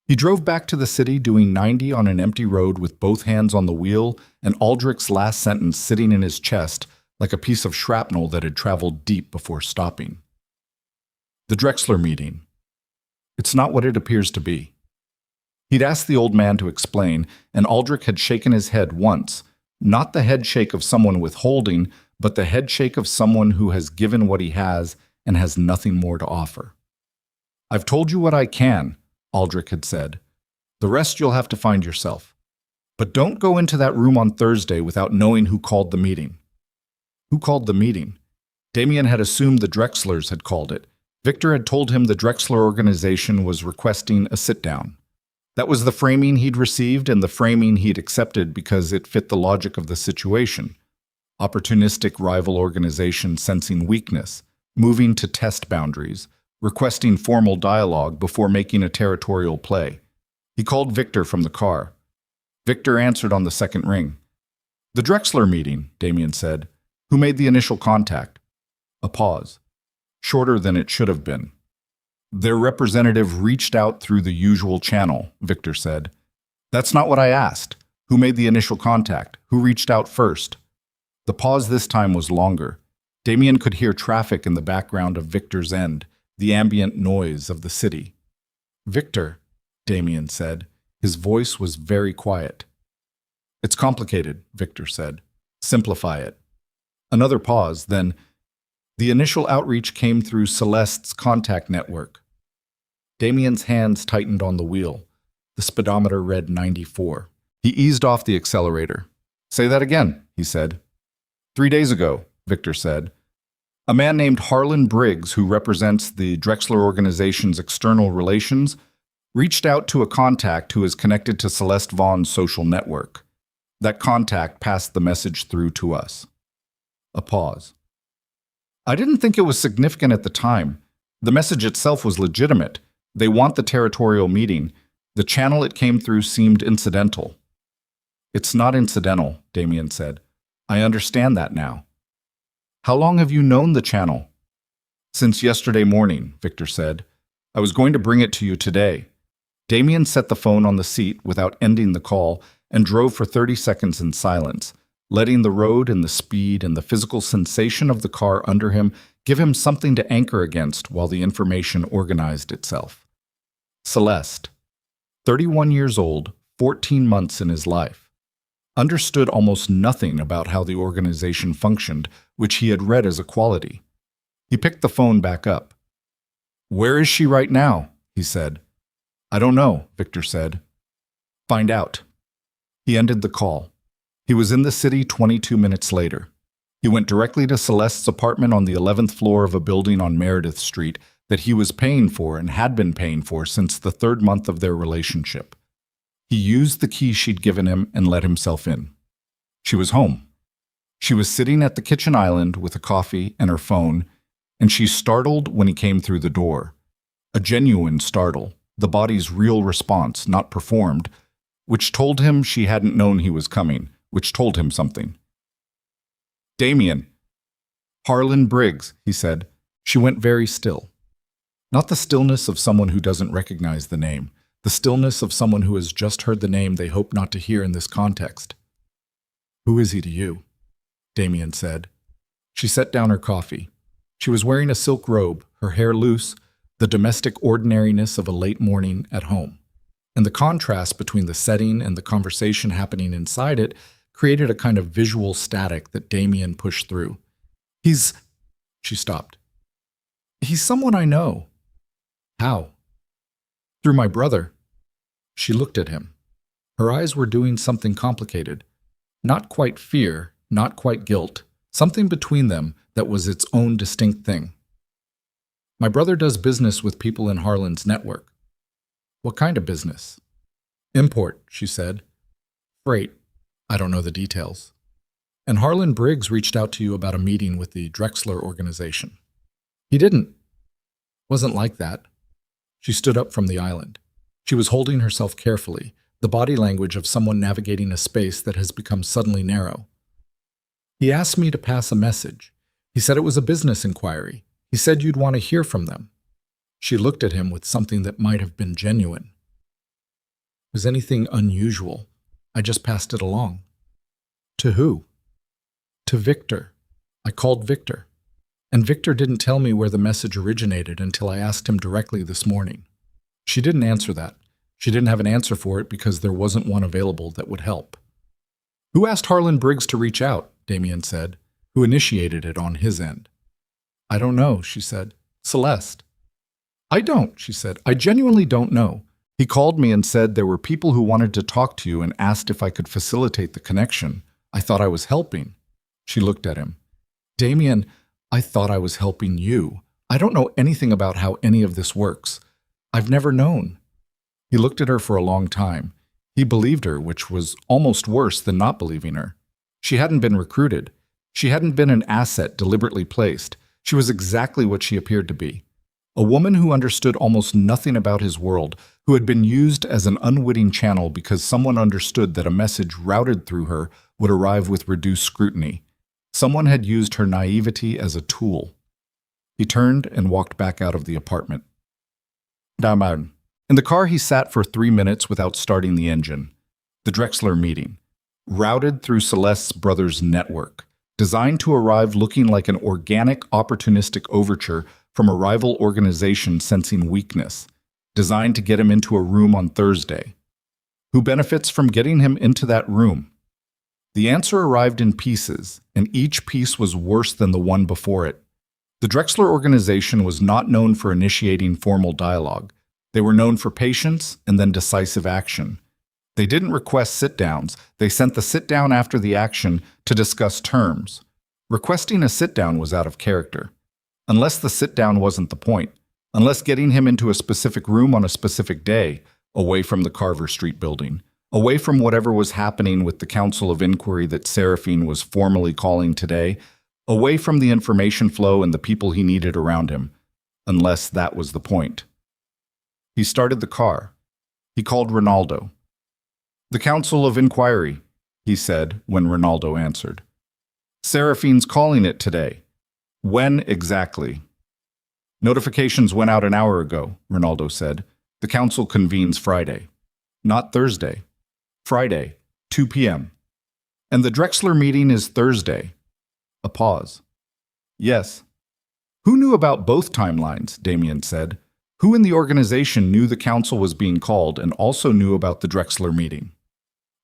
He drove back to the city doing 90 on an empty road with both hands on the wheel and Aldrich's last sentence sitting in his chest like a piece of shrapnel that had traveled deep before stopping. The Drexler meeting. It's not what it appears to be. He'd asked the old man to explain, and Aldrich had shaken his head once, not the head shake of someone withholding, but the head shake of someone who has given what he has and has nothing more to offer. I've told you what I can, Aldrich had said. The rest you'll have to find yourself. But don't go into that room on Thursday without knowing who called the meeting. Who called the meeting? Damien had assumed the Drexlers had called it. Victor had told him the Drexler organization was requesting a sit-down. That was the framing he'd received and the framing he'd accepted because it fit the logic of the situation. Opportunistic rival organization sensing weakness, moving to test boundaries, requesting formal dialogue before making a territorial play. He called Victor from the car. Victor answered on the second ring. The Drexler meeting, Damien said. Who made the initial contact? A pause. Shorter than it should have been. Their representative reached out through the usual channel, Victor said. That's not what I asked. Who made the initial contact? Who reached out first? The pause this time was longer. Damien could hear traffic in the background of Victor's end, the ambient noise of the city. Victor, Damien said. His voice was very quiet. It's complicated, Victor said. Simplify it. Another pause, then, the initial outreach came through Celeste's contact network. Damien's hands tightened on the wheel. The speedometer read 94. He eased off the accelerator. Say that again, he said. 3 days ago, Victor said. A man named Harlan Briggs, who represents the Drexler organization's external relations, reached out to a contact who is connected to Celeste Vaughn's social network. That contact passed the message through to us. A pause. I didn't think it was significant at the time. The message itself was legitimate. They want the territorial meeting. The channel it came through seemed incidental. It's not incidental, Damien said. I understand that now. How long have you known the channel? Since yesterday morning, Victor said. I was going to bring it to you today. Damien set the phone on the seat without ending the call and drove for 30 seconds in silence, letting the road and the speed and the physical sensation of the car under him give him something to anchor against while the information organized itself. Celeste, 31 years old, 14 months in his life. Understood almost nothing about how the organization functioned, which he had read as a quality. He picked the phone back up. "Where is she right now?" he said. "I don't know," Victor said. "Find out." He ended the call. He was in the city 22 minutes later. He went directly to Celeste's apartment on the 11th floor of a building on Meredith Street that he was paying for and had been paying for since the 3rd month of their relationship. He used the key she'd given him and let himself in. She was home. She was sitting at the kitchen island with a coffee and her phone, and she startled when he came through the door. A genuine startle, the body's real response, not performed, which told him she hadn't known he was coming, which told him something. "Damien." "Harlan Briggs," he said. She went very still. Not the stillness of someone who doesn't recognize the name, the stillness of someone who has just heard the name they hope not to hear in this context. "Who is he to you?" Damien said. She set down her coffee. She was wearing a silk robe, her hair loose, the domestic ordinariness of a late morning at home. And the contrast between the setting and the conversation happening inside it created a kind of visual static that Damien pushed through. She stopped. "He's someone I know." "How?" "Through my brother." She looked at him. Her eyes were doing something complicated. Not quite fear, not quite guilt, something between them that was its own distinct thing. "My brother does business with people in Harlan's network." "What kind of business?" "Import," she said. "Freight. I don't know the details." "And Harlan Briggs reached out to you about a meeting with the Drexler organization." "He didn't. Wasn't like that." She stood up from the island. She was holding herself carefully, the body language of someone navigating a space that has become suddenly narrow. "He asked me to pass a message. He said it was a business inquiry. He said you'd want to hear from them." She looked at him with something that might have been genuine. "Was anything unusual? I just passed it along." "To who?" "To Victor. I called Victor. And Victor didn't tell me where the message originated until I asked him directly this morning." She didn't answer that. She didn't have an answer for it because there wasn't one available that would help. "Who asked Harlan Briggs to reach out?" Damien said. "Who initiated it on his end?" "I don't know," she said. "Celeste." "I don't," she said. "I genuinely don't know. He called me and said there were people who wanted to talk to you and asked if I could facilitate the connection. I thought I was helping." She looked at him. "Damien, I thought I was helping you. I don't know anything about how any of this works. I've never known." He looked at her for a long time. He believed her, which was almost worse than not believing her. She hadn't been recruited. She hadn't been an asset deliberately placed. She was exactly what she appeared to be. A woman who understood almost nothing about his world, who had been used as an unwitting channel because someone understood that a message routed through her would arrive with reduced scrutiny. Someone had used her naivety as a tool. He turned and walked back out of the apartment. Down. In the car, he sat for 3 minutes without starting the engine. The Drexler meeting. Routed through Celeste's brother's network. Designed to arrive looking like an organic, opportunistic overture from a rival organization sensing weakness. Designed to get him into a room on Thursday. Who benefits from getting him into that room? The answer arrived in pieces, and each piece was worse than the one before it. The Drexler organization was not known for initiating formal dialogue. They were known for patience and then decisive action. They didn't request sit-downs. They sent the sit-down after the action to discuss terms. Requesting a sit-down was out of character. Unless the sit-down wasn't the point. Unless getting him into a specific room on a specific day, away from the Carver Street building. Away from whatever was happening with the Council of Inquiry that Seraphine was formally calling today. Away from the information flow and the people he needed around him. Unless that was the point. He started the car. He called Ronaldo. "The Council of Inquiry," he said when Ronaldo answered. "Seraphine's calling it today." "When exactly?" "Notifications went out an hour ago," Ronaldo said. "The council convenes Friday." "Not Thursday." "Friday, 2 p.m. "And the Drexler meeting is Thursday." A pause. "Yes." "Who knew about both timelines?" Damien said. Who in the organization knew the council was being called and also knew about the Drexler meeting?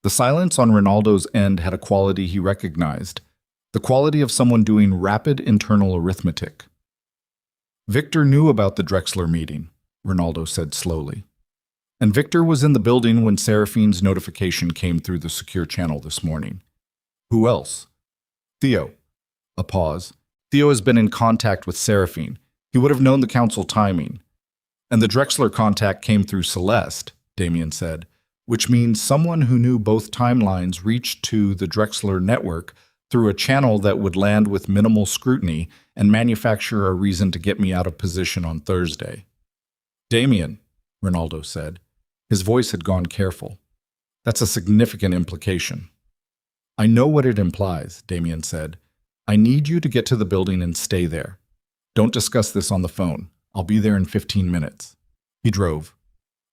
The silence on Ronaldo's end had a quality he recognized, the quality of someone doing rapid internal arithmetic. Victor knew about the Drexler meeting, Ronaldo said slowly. And Victor was in the building when Seraphine's notification came through the secure channel this morning. Who else? Theo. A pause. Theo has been in contact with Seraphine. He would have known the council timing. And the Drexler contact came through Celeste, Damien said, which means someone who knew both timelines reached to the Drexler network through a channel that would land with minimal scrutiny and manufacture a reason to get me out of position on Thursday. Damien, Ronaldo said. His voice had gone careful. That's a significant implication. I know what it implies, Damien said. I need you to get to the building and stay there. Don't discuss this on the phone. I'll be there in 15 minutes. He drove.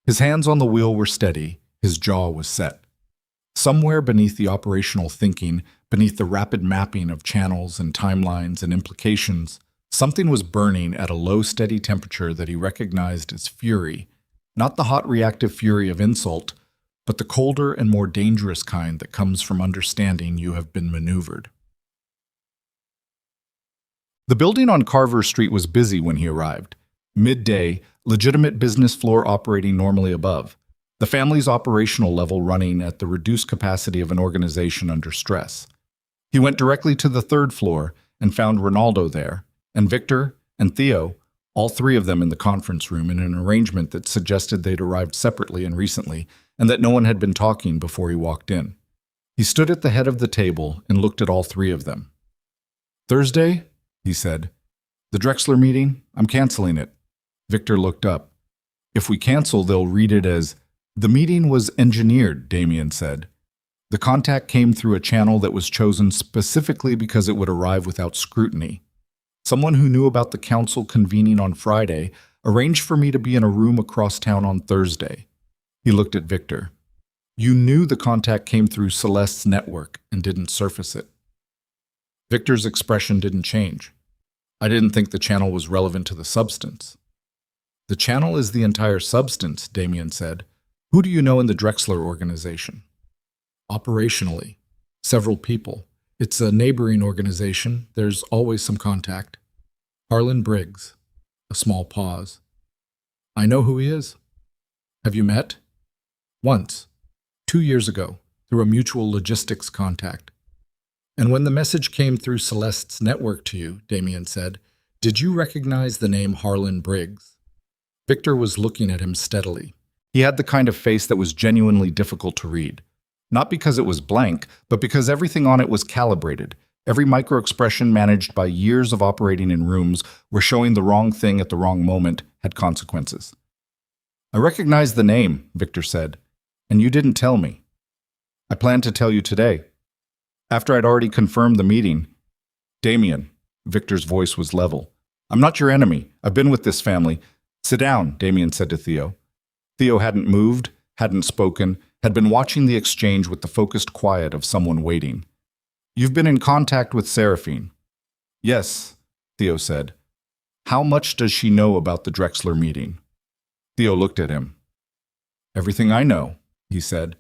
His hands on the wheel were steady. His jaw was set. Somewhere beneath the operational thinking, beneath the rapid mapping of channels and timelines and implications, something was burning at a low, steady temperature that he recognized as fury, not the hot reactive fury of insult, but the colder and more dangerous kind that comes from understanding you have been maneuvered. The building on Carver Street was busy when he arrived. Midday, legitimate business floor operating normally above. The family's operational level running at the reduced capacity of an organization under stress. He went directly to the third floor and found Ronaldo there, and Victor and Theo, all three of them in the conference room in an arrangement that suggested they'd arrived separately and recently, and that no one had been talking before he walked in. He stood at the head of the table and looked at all three of them. Thursday, he said. The Drexler meeting, I'm canceling it. Victor looked up. If we cancel, they'll read it as, the meeting was engineered, Damien said. The contact came through a channel that was chosen specifically because it would arrive without scrutiny. Someone who knew about the council convening on Friday arranged for me to be in a room across town on Thursday. He looked at Victor. You knew the contact came through Celeste's network and didn't surface it. Victor's expression didn't change. I didn't think the channel was relevant to the substance. The channel is the entire substance, Damien said. Who do you know in the Drexler organization? Operationally, several people. It's a neighboring organization. There's always some contact. Harlan Briggs. A small pause. I know who he is. Have you met? Once. 2 years ago, through a mutual logistics contact. And when the message came through Celeste's network to you, Damien said, did you recognize the name Harlan Briggs? Victor was looking at him steadily. He had the kind of face that was genuinely difficult to read. Not because it was blank, but because everything on it was calibrated. Every micro-expression managed by years of operating in rooms where showing the wrong thing at the wrong moment had consequences. I recognize the name, Victor said, and you didn't tell me. I planned to tell you today. After I'd already confirmed the meeting. Damien, Victor's voice was level. I'm not your enemy. I've been with this family. Sit down, Damien said to Theo. Theo hadn't moved, hadn't spoken, had been watching the exchange with the focused quiet of someone waiting. You've been in contact with Seraphine. Yes, Theo said. How much does she know about the Drexler meeting? Theo looked at him. Everything I know, he said.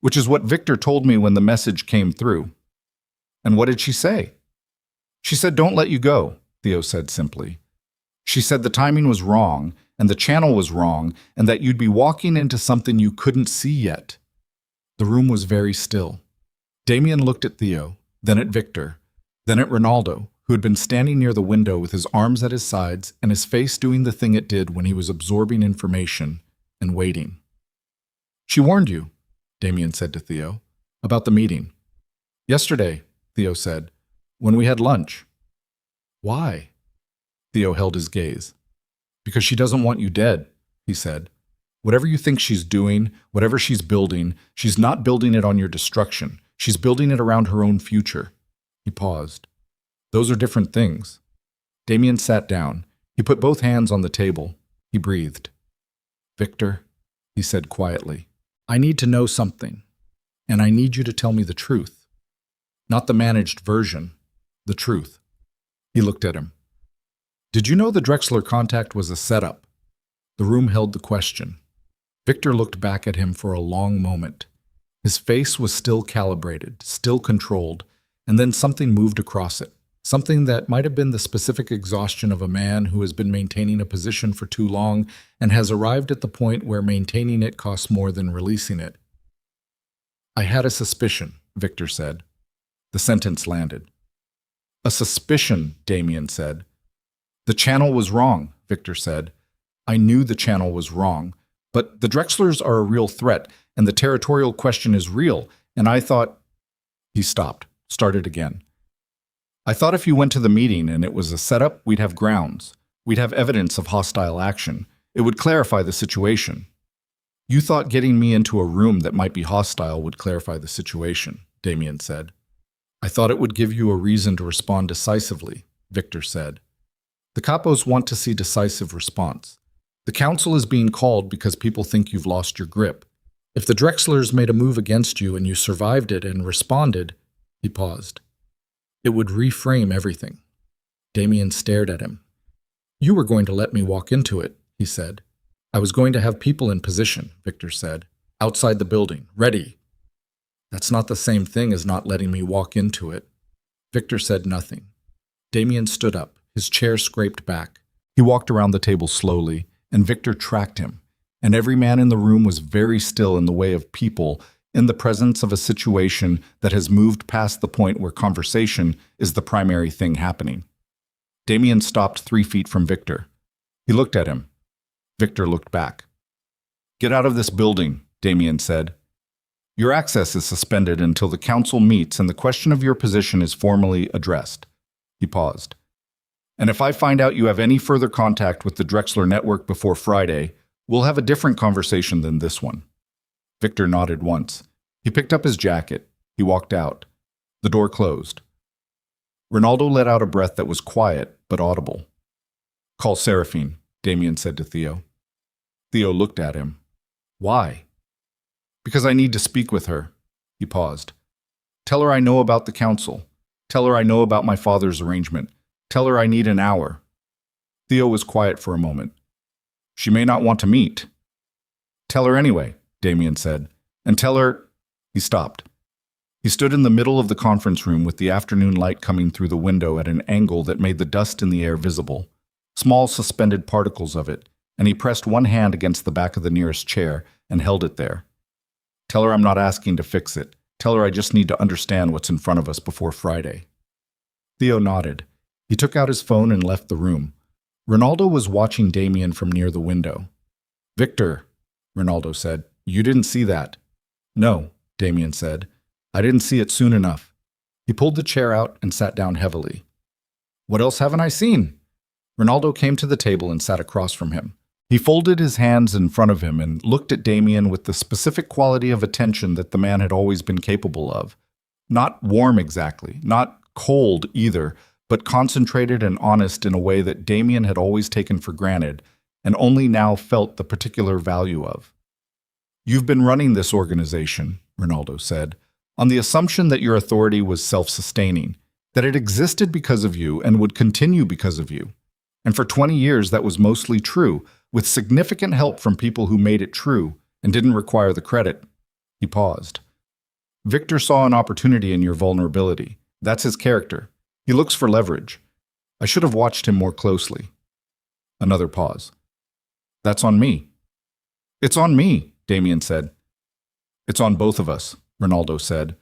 Which is what Victor told me when the message came through. And what did she say? She said, don't let you go, Theo said simply. She said the timing was wrong, and the channel was wrong, and that you'd be walking into something you couldn't see yet. The room was very still. Damien looked at Theo, then at Victor, then at Ronaldo, who had been standing near the window with his arms at his sides and his face doing the thing it did when he was absorbing information and waiting. She warned you, Damien said to Theo, about the meeting. Yesterday, Theo said, when we had lunch. Why? Theo held his gaze. Because she doesn't want you dead, he said. Whatever you think she's doing, whatever she's building, she's not building it on your destruction. She's building it around her own future. He paused. Those are different things. Damien sat down. He put both hands on the table. He breathed. Victor, he said quietly, I need to know something, and I need you to tell me the truth. Not the managed version, the truth. He looked at him. Did you know the Drexler contact was a setup? The room held the question. Victor looked back at him for a long moment. His face was still calibrated, still controlled, and then something moved across it. Something that might have been the specific exhaustion of a man who has been maintaining a position for too long and has arrived at the point where maintaining it costs more than releasing it. "I had a suspicion," Victor said. The sentence landed. "A suspicion," Damien said. "The channel was wrong," Victor said. "I knew the channel was wrong. But the Drexlers are a real threat, and the territorial question is real, and I thought—" He stopped, started again. "I thought if you went to the meeting and it was a setup, we'd have grounds. We'd have evidence of hostile action. It would clarify the situation." "You thought getting me into a room that might be hostile would clarify the situation," Damien said. "I thought it would give you a reason to respond decisively," Victor said. "The Capos want to see decisive response. The council is being called because people think you've lost your grip. If the Drexlers made a move against you and you survived it and responded—" He paused. "It would reframe everything." Damien stared at him. "You were going to let me walk into it," he said. "I was going to have people in position," Victor said. "Outside the building, ready." "That's not the same thing as not letting me walk into it." Victor said nothing. Damien stood up, his chair scraped back. He walked around the table slowly, and Victor tracked him, and every man in the room was very still in the way of people, in the presence of a situation that has moved past the point where conversation is the primary thing happening. Damien stopped 3 feet from Victor. He looked at him. Victor looked back. "Get out of this building," Damien said. "Your access is suspended until the council meets and the question of your position is formally addressed." He paused. "And if I find out you have any further contact with the Drexler network before Friday, we'll have a different conversation than this one." Victor nodded once. He picked up his jacket. He walked out. The door closed. Ronaldo let out a breath that was quiet but audible. "Call Seraphine," Damien said to Theo. Theo looked at him. "Why?" "Because I need to speak with her." He paused. "Tell her I know about the council. Tell her I know about my father's arrangement. Tell her I need an hour." Theo was quiet for a moment. "She may not want to meet." "Tell her anyway," Damien said. "And tell her—" He stopped. He stood in the middle of the conference room with the afternoon light coming through the window at an angle that made the dust in the air visible, small suspended particles of it, and he pressed one hand against the back of the nearest chair and held it there. "Tell her I'm not asking to fix it. Tell her I just need to understand what's in front of us before Friday." Theo nodded. He took out his phone and left the room. Ronaldo was watching Damien from near the window. "Victor," Ronaldo said, "you didn't see that." "No," Damien said. "I didn't see it soon enough." He pulled the chair out and sat down heavily. "What else haven't I seen?" Ronaldo came to the table and sat across from him. He folded his hands in front of him and looked at Damien with the specific quality of attention that the man had always been capable of. Not warm exactly, not cold either, but concentrated and honest in a way that Damien had always taken for granted and only now felt the particular value of. "You've been running this organization," Ronaldo said, "on the assumption that your authority was self-sustaining, that it existed because of you and would continue because of you. And for 20 years that was mostly true, with significant help from people who made it true and didn't require the credit." He paused. "Victor saw an opportunity in your vulnerability. That's his character. He looks for leverage. I should have watched him more closely." Another pause. "That's on me." "It's on me," Damien said. "It's on both of us," Ronaldo said.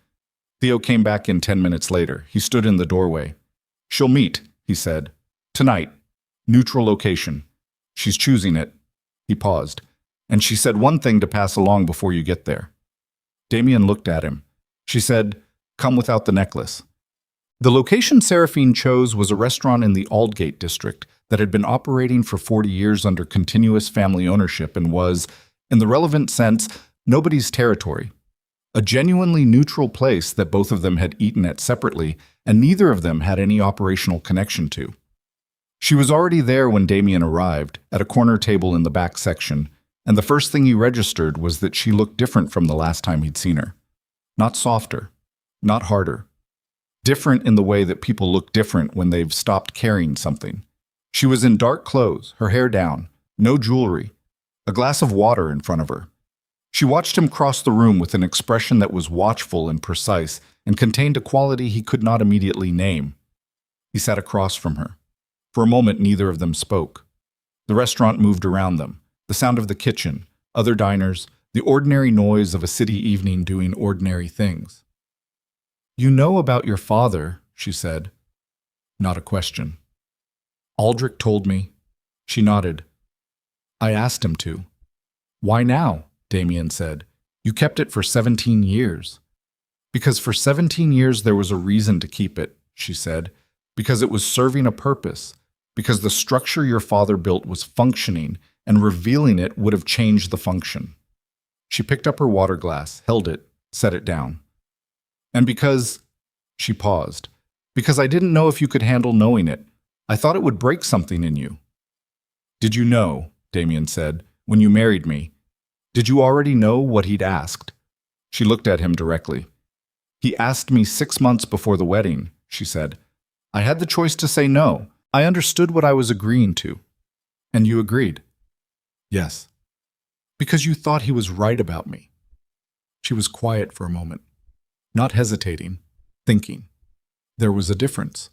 Theo came back in 10 minutes later. He stood in the doorway. "She'll meet," he said. "Tonight. Neutral location. She's choosing it." He paused. "And she said one thing to pass along before you get there." Damien looked at him. She said, "Come without the necklace." The location Seraphine chose was a restaurant in the Aldgate district that had been operating for 40 years under continuous family ownership and was, in the relevant sense, nobody's territory. A genuinely neutral place that both of them had eaten at separately and neither of them had any operational connection to. She was already there when Damien arrived, at a corner table in the back section, and the first thing he registered was that she looked different from the last time he'd seen her. Not softer, not harder. Different in the way that people look different when they've stopped carrying something. She was in dark clothes, her hair down, no jewelry, a glass of water in front of her. She watched him cross the room with an expression that was watchful and precise and contained a quality he could not immediately name. He sat across from her. For a moment, neither of them spoke. The restaurant moved around them, the sound of the kitchen, other diners, the ordinary noise of a city evening doing ordinary things. "You know about your father," she said. Not a question. "Aldrich told me." She nodded. "I asked him to." "Why now?" Damien said. "You kept it for 17 years. "Because for 17 years there was a reason to keep it," she said. "Because it was serving a purpose. Because the structure your father built was functioning, and revealing it would have changed the function." She picked up her water glass, held it, set it down. "And because—" She paused. "Because I didn't know if you could handle knowing it. I thought it would break something in you." "Did you know," Damien said, "when you married me? Did you already know what he'd asked?" She looked at him directly. "He asked me 6 months before the wedding," she said. "I had the choice to say no. I understood what I was agreeing to." "And you agreed?" "Yes." "Because you thought he was right about me." She was quiet for a moment, not hesitating, thinking. There was a difference.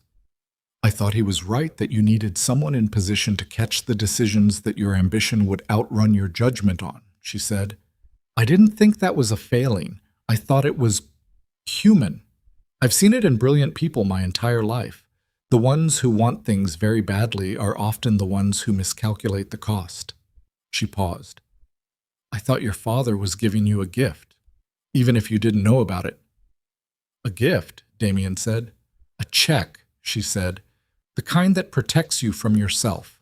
"I thought he was right that you needed someone in position to catch the decisions that your ambition would outrun your judgment on," she said. "I didn't think that was a failing. I thought it was human. I've seen it in brilliant people my entire life. The ones who want things very badly are often the ones who miscalculate the cost." She paused. "I thought your father was giving you a gift, even if you didn't know about it." "A gift?" Damien said. "A check," she said. "The kind that protects you from yourself."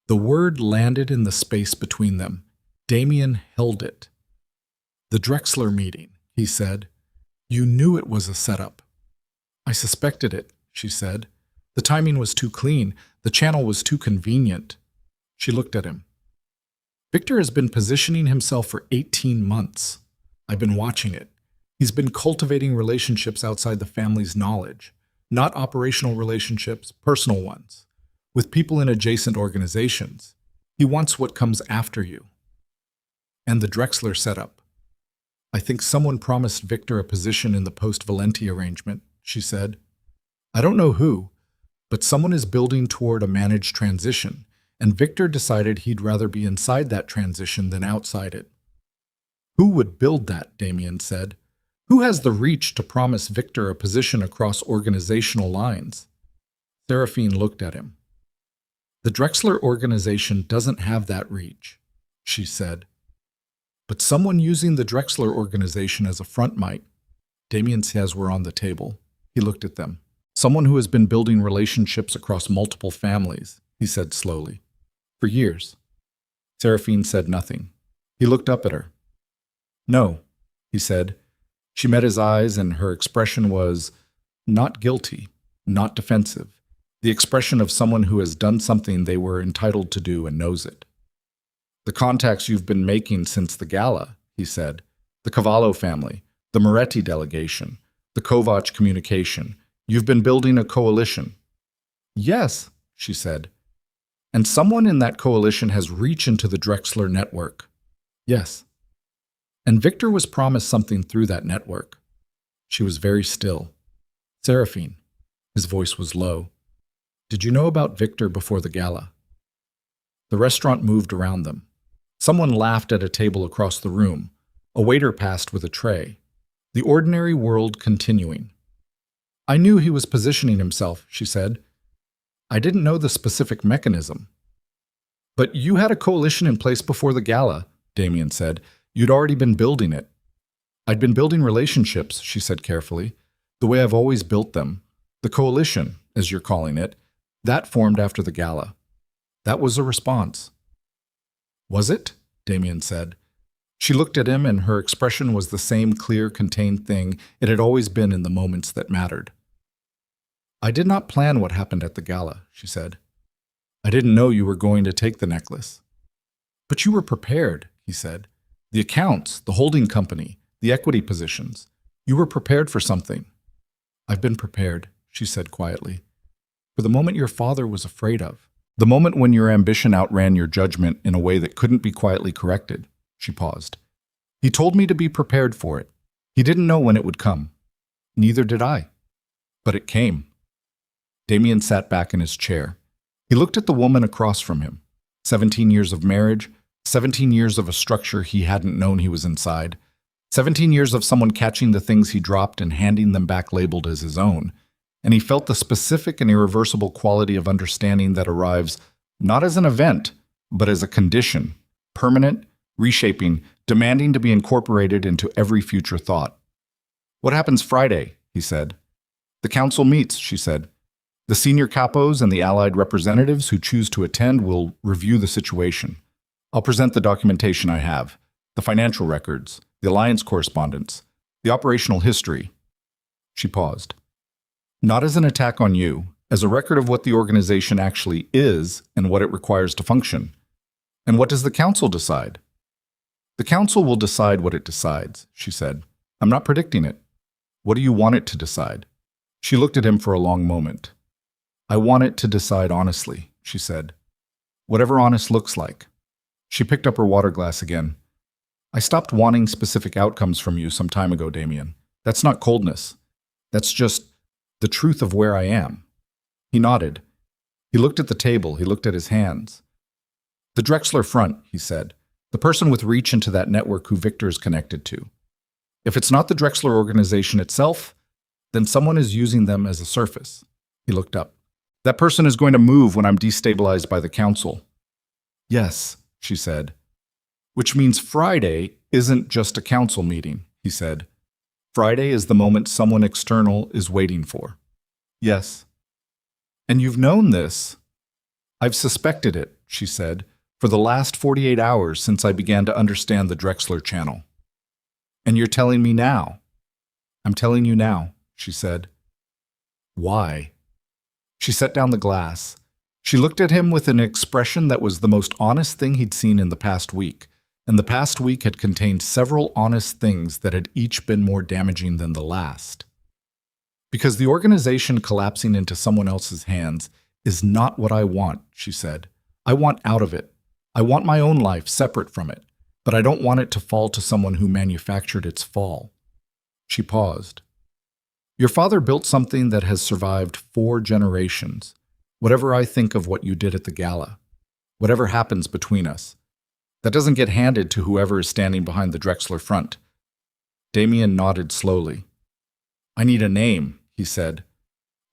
The word landed in the space between them. Damien held it. "The Drexler meeting," he said. "You knew it was a setup." "I suspected it," she said. "The timing was too clean. The channel was too convenient." She looked at him. "Victor has been positioning himself for 18 months. I've been watching it. He's been cultivating relationships outside the family's knowledge. Not operational relationships, personal ones. With people in adjacent organizations. He wants what comes after you." "And the Drexler setup. I think someone promised Victor a position in the post-Valenti arrangement," she said. "I don't know who, but someone is building toward a managed transition, and Victor decided he'd rather be inside that transition than outside it." "Who would build that?" Damien said. "Who has the reach to promise Victor a position across organizational lines?" Seraphine looked at him. "The Drexler organization doesn't have that reach," she said. "But someone using the Drexler organization as a front might." Damien's hands were on the table. He looked at them. "Someone who has been building relationships across multiple families," he said slowly. "For years." Seraphine said nothing. He looked up at her. "No," he said. She met his eyes, and her expression was not guilty, not defensive, the expression of someone who has done something they were entitled to do and knows it. "The contacts you've been making since the gala," he said. "The Cavallo family, the Moretti delegation, the Kovac communication. You've been building a coalition." "Yes," she said. "And someone in that coalition has reach into the Drexler network." "Yes." "And Victor was promised something through that network." She was very still. "Seraphine," his voice was low, "did you know about Victor before the gala?" The restaurant moved around them. Someone laughed at a table across the room. A waiter passed with a tray. The ordinary world continuing. "I knew he was positioning himself," she said. "I didn't know the specific mechanism." "But you had a coalition in place before the gala," Damien said. "You'd already been building it." "I'd been building relationships," she said carefully, "the way I've always built them. The coalition, as you're calling it, that formed after the gala." That was a response. "Was it?" Damien said. She looked at him, and her expression was the same clear, contained thing it had always been in the moments that mattered. "I did not plan what happened at the gala," she said. "I didn't know you were going to take the necklace." "But you were prepared," he said. "The accounts, the holding company, the equity positions. You were prepared for something." "I've been prepared," she said quietly, "for the moment your father was afraid of." The moment when your ambition outran your judgment in a way that couldn't be quietly corrected. She paused. He told me to be prepared for it. He didn't know when it would come. Neither did I. But it came. Damien sat back in his chair. He looked at the woman across from him. 17 years of marriage, 17 years of a structure he hadn't known he was inside, 17 years of someone catching the things he dropped and handing them back labeled as his own. And he felt the specific and irreversible quality of understanding that arrives not as an event, but as a condition, permanent, reshaping, demanding to be incorporated into every future thought. What happens Friday? He said. The council meets, she said. The senior capos and the allied representatives who choose to attend will review the situation. I'll present the documentation I have, the financial records, the alliance correspondence, the operational history. She paused. Not as an attack on you, as a record of what the organization actually is and what it requires to function. And what does the council decide? The council will decide what it decides, she said. I'm not predicting it. What do you want it to decide? She looked at him for a long moment. I want it to decide honestly, she said. Whatever honest looks like. She picked up her water glass again. I stopped wanting specific outcomes from you some time ago, Damien. That's not coldness. That's just the truth of where I am. He nodded. He looked at the table. He looked at his hands. The Drexler front, he said. The person with reach into that network who Victor is connected to. If it's not the Drexler organization itself, then someone is using them as a surface. He looked up. That person is going to move when I'm destabilized by the council. Yes, she said. Which means Friday isn't just a council meeting, he said. Friday is the moment someone external is waiting for. Yes. And you've known this. I've suspected it, she said, for the last 48 hours since I began to understand the Drexler channel. And you're telling me now. I'm telling you now, she said. Why? She set down the glass. She looked at him with an expression that was the most honest thing he'd seen in the past week. And the past week had contained several honest things that had each been more damaging than the last. Because the organization collapsing into someone else's hands is not what I want, she said. I want out of it. I want my own life separate from it, but I don't want it to fall to someone who manufactured its fall. She paused. Your father built something that has survived 4 generations. Whatever I think of what you did at the gala, whatever happens between us, that doesn't get handed to whoever is standing behind the Drexler front. Damien nodded slowly. I need a name, he said.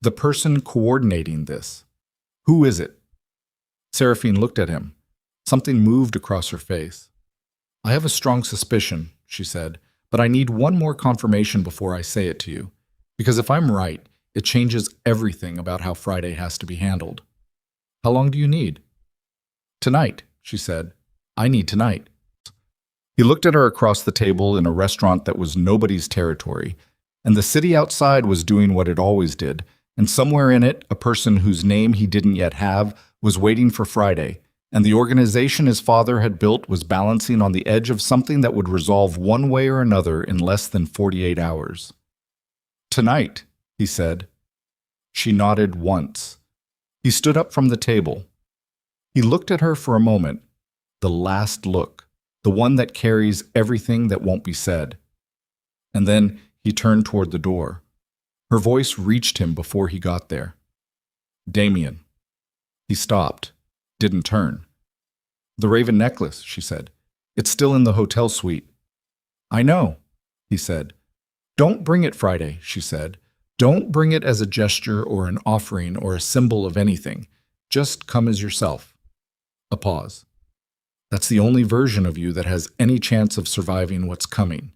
The person coordinating this. Who is it? Seraphine looked at him. Something moved across her face. I have a strong suspicion, she said, but I need one more confirmation before I say it to you. Because if I'm right, it changes everything about how Friday has to be handled. How long do you need? Tonight, she said. I need tonight. He looked at her across the table in a restaurant that was nobody's territory, and the city outside was doing what it always did, and somewhere in it, a person whose name he didn't yet have was waiting for Friday, and the organization his father had built was balancing on the edge of something that would resolve one way or another in less than 48 hours. Tonight, he said. She nodded once. He stood up from the table. He looked at her for a moment. The last look, the one that carries everything that won't be said. And then he turned toward the door. Her voice reached him before he got there. Damien. He stopped, didn't turn. The raven necklace, she said. It's still in the hotel suite. I know, he said. Don't bring it Friday, she said. Don't bring it as a gesture or an offering or a symbol of anything. Just come as yourself. A pause. That's the only version of you that has any chance of surviving what's coming.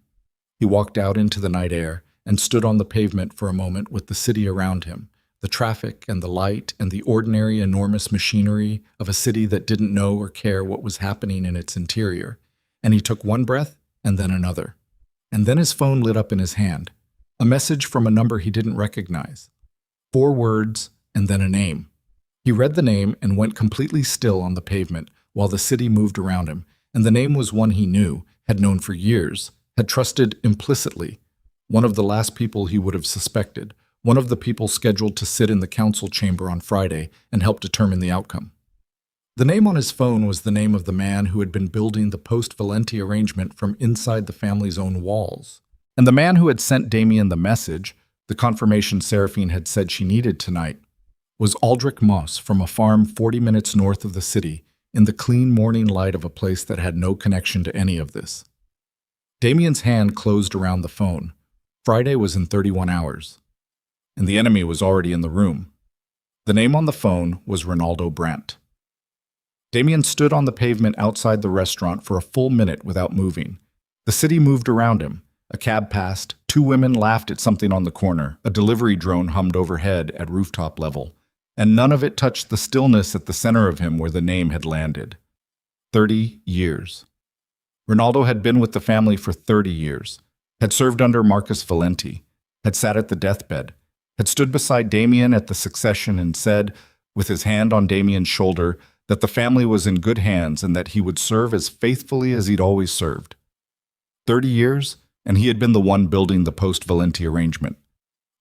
He walked out into the night air and stood on the pavement for a moment with the city around him, the traffic and the light and the ordinary enormous machinery of a city that didn't know or care what was happening in its interior. And he took one breath and then another. And then his phone lit up in his hand, a message from a number he didn't recognize. 4 words and then a name. He read the name and went completely still on the pavement, while the city moved around him, and the name was one he knew, had known for years, had trusted implicitly, one of the last people he would have suspected, one of the people scheduled to sit in the council chamber on Friday and help determine the outcome. The name on his phone was the name of the man who had been building the post-Valenti arrangement from inside the family's own walls. And the man who had sent Damien the message, the confirmation Seraphine had said she needed tonight, was Aldrich Moss from a farm 40 minutes north of the city, in the clean morning light of a place that had no connection to any of this. Damien's hand closed around the phone. Friday was in 31 hours. And the enemy was already in the room. The name on the phone was Ronaldo Brandt. Damien stood on the pavement outside the restaurant for a full minute without moving. The city moved around him. A cab passed, 2 women laughed at something on the corner, a delivery drone hummed overhead at rooftop level, and none of it touched the stillness at the center of him where the name had landed. 30 years. Ronaldo had been with the family for 30 years, had served under Marcus Valenti, had sat at the deathbed, had stood beside Damien at the succession and said, with his hand on Damien's shoulder, that the family was in good hands and that he would serve as faithfully as he'd always served. 30 years, and he had been the one building the post-Valenti arrangement.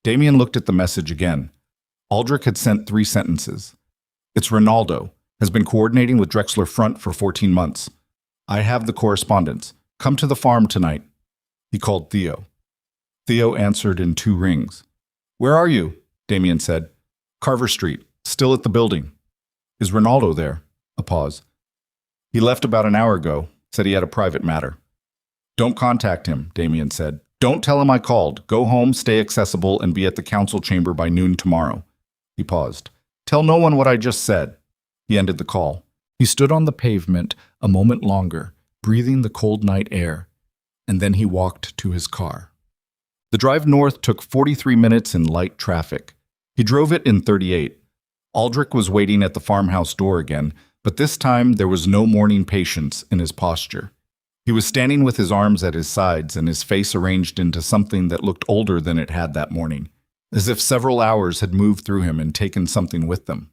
Damien looked at the message again. Aldrich had sent 3 sentences. It's Ronaldo, has been coordinating with Drexler Front for 14 months. I have the correspondence. Come to the farm tonight. He called Theo. Theo answered in 2 rings. Where are you? Damien said. Carver Street, still at the building. Is Ronaldo there? A pause. He left about an hour ago, said he had a private matter. Don't contact him, Damien said. Don't tell him I called. Go home, stay accessible, and be at the council chamber by noon tomorrow. He paused. Tell no one what I just said. He ended the call. He stood on the pavement a moment longer, breathing the cold night air, and then he walked to his car. The drive north took 43 minutes in light traffic. He drove it in 38. Aldrich was waiting at the farmhouse door again, but this time there was no morning patience in his posture. He was standing with his arms at his sides and his face arranged into something that looked older than it had that morning, as if several hours had moved through him and taken something with them.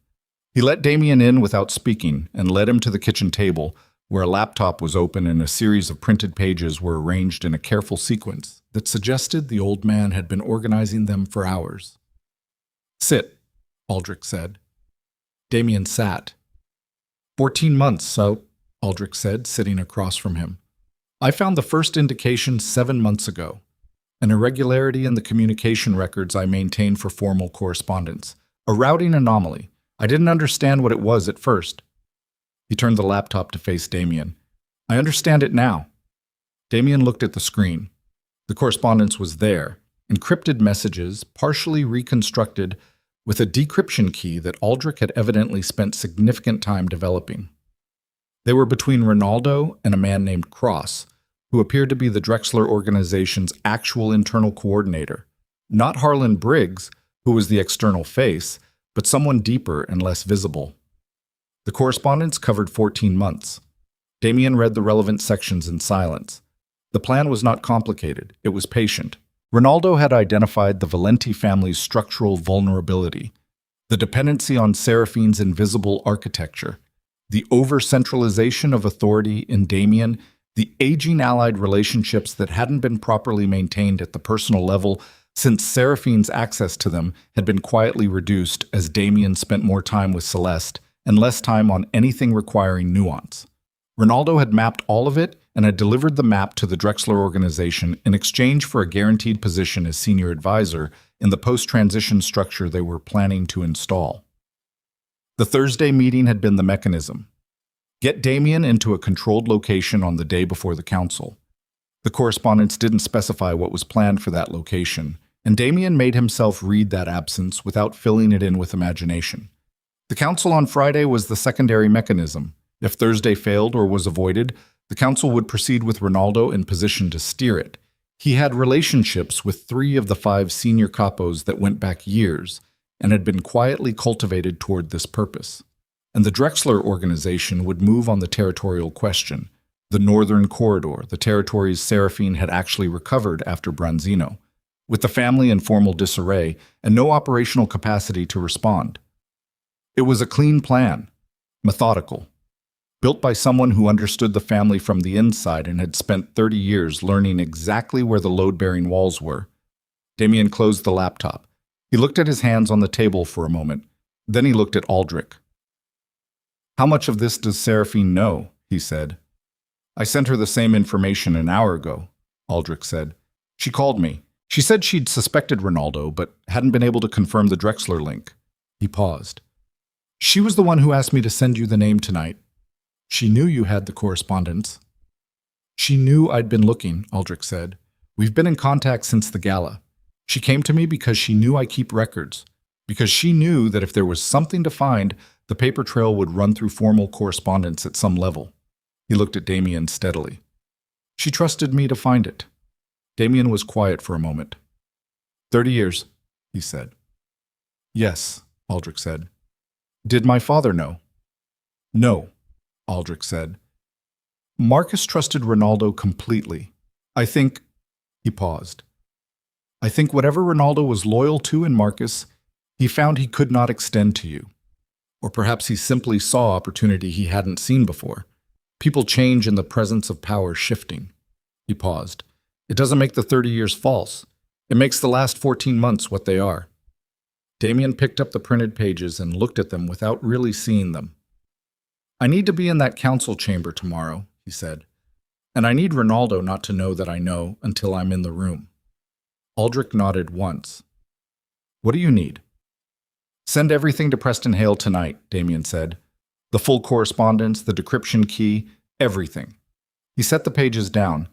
He let Damien in without speaking and led him to the kitchen table, where a laptop was open and a series of printed pages were arranged in a careful sequence that suggested the old man had been organizing them for hours. Sit, Aldrich said. Damien sat. 14 months, so, Aldrich said, sitting across from him. I found the first indication 7 months ago, an irregularity in the communication records I maintain for formal correspondence, a routing anomaly. I didn't understand what it was at first. He turned the laptop to face Damien. I understand it now. Damien looked at the screen. The correspondence was there, encrypted messages, partially reconstructed, with a decryption key that Aldrich had evidently spent significant time developing. They were between Ronaldo and a man named Cross, who appeared to be the Drexler organization's actual internal coordinator. Not Harlan Briggs, who was the external face, but someone deeper and less visible. The correspondence covered 14 months. Damien read the relevant sections in silence. The plan was not complicated, it was patient. Ronaldo had identified the Valenti family's structural vulnerability, the dependency on Seraphine's invisible architecture, the over-centralization of authority in Damien, the aging allied relationships that hadn't been properly maintained at the personal level since Seraphine's access to them had been quietly reduced as Damien spent more time with Celeste and less time on anything requiring nuance. Ronaldo had mapped all of it and had delivered the map to the Drexler organization in exchange for a guaranteed position as senior advisor in the post-transition structure they were planning to install. The Thursday meeting had been the mechanism. Get Damien into a controlled location on the day before the council. The correspondence didn't specify what was planned for that location, and Damien made himself read that absence without filling it in with imagination. The council on Friday was the secondary mechanism. If Thursday failed or was avoided, the council would proceed with Ronaldo in position to steer it. He had relationships with 3 of the 5 senior capos that went back years and had been quietly cultivated toward this purpose. And the Drexler organization would move on the territorial question, the northern corridor, the territories Seraphine had actually recovered after Branzino, with the family in formal disarray and no operational capacity to respond. It was a clean plan, methodical, built by someone who understood the family from the inside and had spent 30 years learning exactly where the load-bearing walls were. Damien closed the laptop. He looked at his hands on the table for a moment. Then he looked at Aldrich. How much of this does Seraphine know? He said. I sent her the same information an hour ago, Aldrich said. She called me. She said she'd suspected Ronaldo, but hadn't been able to confirm the Drexler link. He paused. She was the one who asked me to send you the name tonight. She knew you had the correspondence. She knew I'd been looking, Aldrich said. We've been in contact since the gala. She came to me because she knew I keep records, because she knew that if there was something to find, the paper trail would run through formal correspondence at some level. He looked at Damien steadily. She trusted me to find it. Damien was quiet for a moment. 30 years, he said. Yes, Aldrich said. Did my father know? No, Aldrich said. Marcus trusted Ronaldo completely. I think, he paused. I think whatever Ronaldo was loyal to in Marcus, he found he could not extend to you. Or perhaps he simply saw opportunity he hadn't seen before. People change in the presence of power shifting. He paused. It doesn't make the 30 years false. It makes the last 14 months what they are. Damien picked up the printed pages and looked at them without really seeing them. I need to be in that council chamber tomorrow, he said. And I need Ronaldo not to know that I know until I'm in the room. Aldrich nodded once. What do you need? Send everything to Preston Hale tonight, Damien said. The full correspondence, the decryption key, everything. He set the pages down.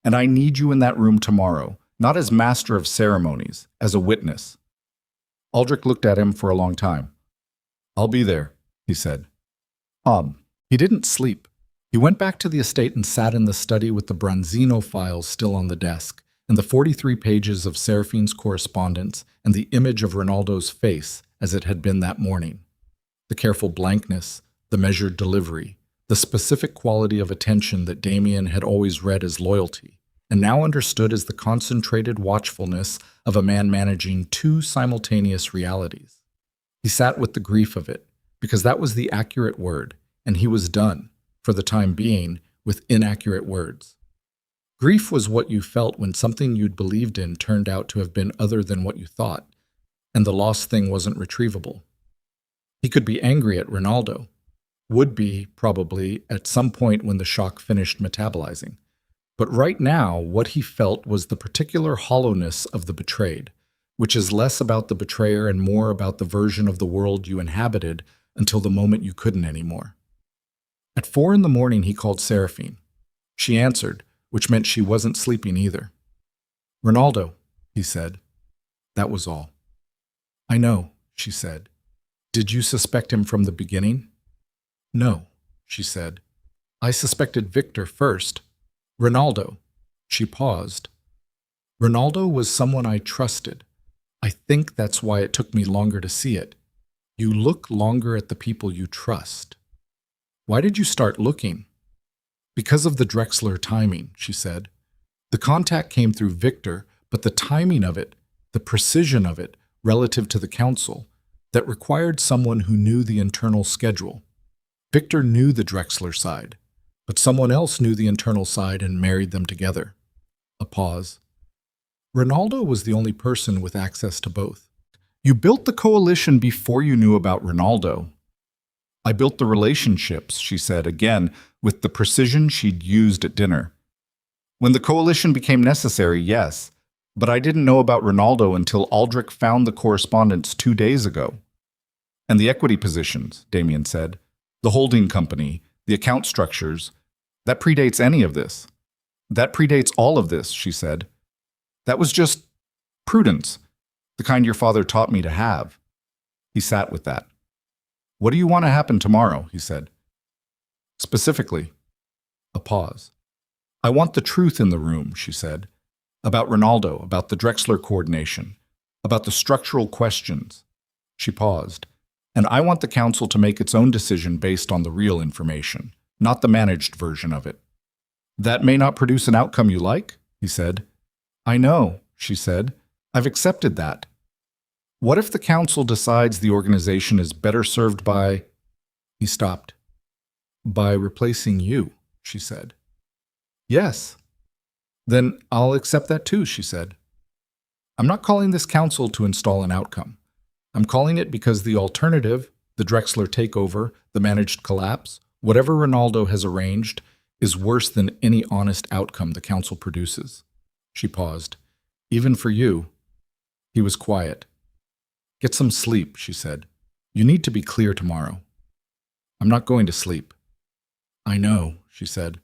And I need you in that room tomorrow, not as master of ceremonies, as a witness. Aldrich looked at him for a long time. I'll be there, he said. He didn't sleep. He went back to the estate and sat in the study with the Bronzino files still on the desk, and the 43 pages of Seraphine's correspondence and the image of Ronaldo's face as it had been that morning. The careful blankness, the measured delivery, the specific quality of attention that Damien had always read as loyalty, and now understood as the concentrated watchfulness of a man managing two simultaneous realities. He sat with the grief of it, because that was the accurate word, and he was done, for the time being, with inaccurate words. Grief was what you felt when something you'd believed in turned out to have been other than what you thought, and the lost thing wasn't retrievable. He could be angry at Ronaldo, would be, probably, at some point when the shock finished metabolizing. But right now, what he felt was the particular hollowness of the betrayed, which is less about the betrayer and more about the version of the world you inhabited until the moment you couldn't anymore. At 4 a.m, he called Seraphine. She answered, which meant she wasn't sleeping either. Ronaldo, he said. That was all. I know, she said. Did you suspect him from the beginning? No, she said. I suspected Victor first. Ronaldo. She paused. Ronaldo was someone I trusted. I think that's why it took me longer to see it. You look longer at the people you trust. Why did you start looking? Because of the Drexler timing, she said. The contact came through Victor, but the timing of it, the precision of it, relative to the council, that required someone who knew the internal schedule. Victor knew the Drexler side, but someone else knew the internal side and married them together. A pause. Ronaldo was the only person with access to both. You built the coalition before you knew about Ronaldo. I built the relationships, she said again, with the precision she'd used at dinner. When the coalition became necessary, yes, but I didn't know about Ronaldo until Aldrich found the correspondence 2 days ago. And the equity positions, Damien said. The holding company, the account structures, that predates any of this. That predates all of this, she said. That was just prudence, the kind your father taught me to have. He sat with that. What do you want to happen tomorrow? He said. Specifically. A pause. I want the truth in the room, she said. About Ronaldo, about the Drexler coordination, about the structural questions. She paused. And I want the council to make its own decision based on the real information, not the managed version of it. That may not produce an outcome you like, he said. I know, she said. I've accepted that. What if the council decides the organization is better served by... He stopped. By replacing you, she said. Yes. Then I'll accept that too, she said. I'm not calling this council to install an outcome. I'm calling it because the alternative, the the Drexler takeover, the managed collapse, whatever Ronaldo has arranged, is worse than any honest outcome the council produces. She paused. Even for you. He was quiet. Get some sleep, she said. You need to be clear tomorrow. I'm not going to sleep. I know, she said.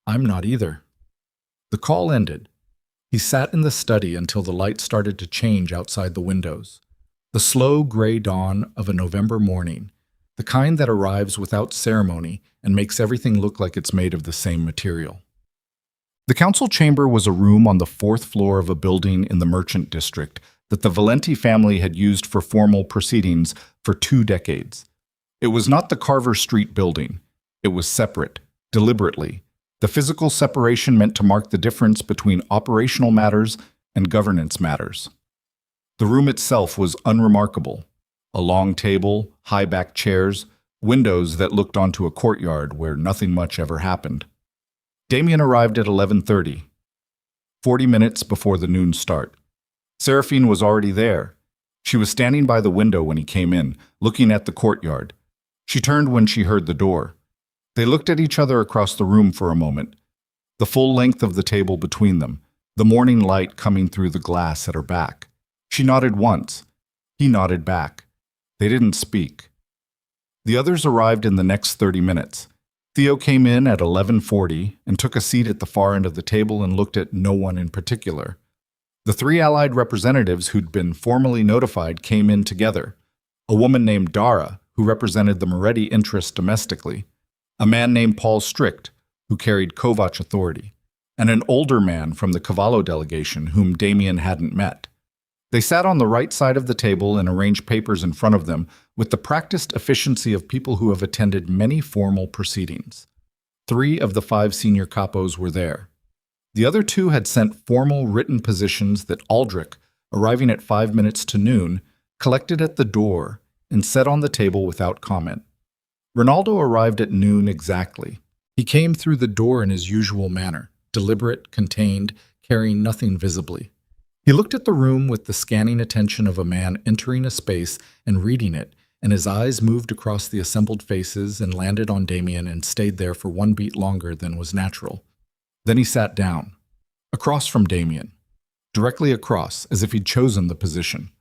I'm not either. The call ended. He sat in the study until the light started to change outside the windows. The slow gray dawn of a November morning, the kind that arrives without ceremony and makes everything look like it's made of the same material. The council chamber was a room on the fourth floor of a building in the Merchant District that the Valenti family had used for formal proceedings for 2 decades. It was not the Carver Street building. It was separate, deliberately. The physical separation meant to mark the difference between operational matters and governance matters. The room itself was unremarkable. A long table, high-backed chairs, windows that looked onto a courtyard where nothing much ever happened. Damien arrived at 11:30, 40 minutes before the noon start. Seraphine was already there. She was standing by the window when he came in, looking at the courtyard. She turned when she heard the door. They looked at each other across the room for a moment, the full length of the table between them, the morning light coming through the glass at her back. She nodded once. He nodded back. They didn't speak. The others arrived in the next 30 minutes. Theo came in at 11:40 and took a seat at the far end of the table and looked at no one in particular. The 3 allied representatives who'd been formally notified came in together. A woman named Dara, who represented the Moretti interest domestically, a man named Paul Strict, who carried Kovac authority, and an older man from the Cavallo delegation whom Damien hadn't met. They sat on the right side of the table and arranged papers in front of them with the practiced efficiency of people who have attended many formal proceedings. 3 of the 5 senior capos were there. The other 2 had sent formal written positions that Aldrich, arriving at 5 minutes to noon, collected at the door and set on the table without comment. Ronaldo arrived at noon exactly. He came through the door in his usual manner, deliberate, contained, carrying nothing visibly. He looked at the room with the scanning attention of a man entering a space and reading it, and his eyes moved across the assembled faces and landed on Damien and stayed there for 1 beat longer than was natural. Then he sat down, across from Damien, directly across, as if he'd chosen the position.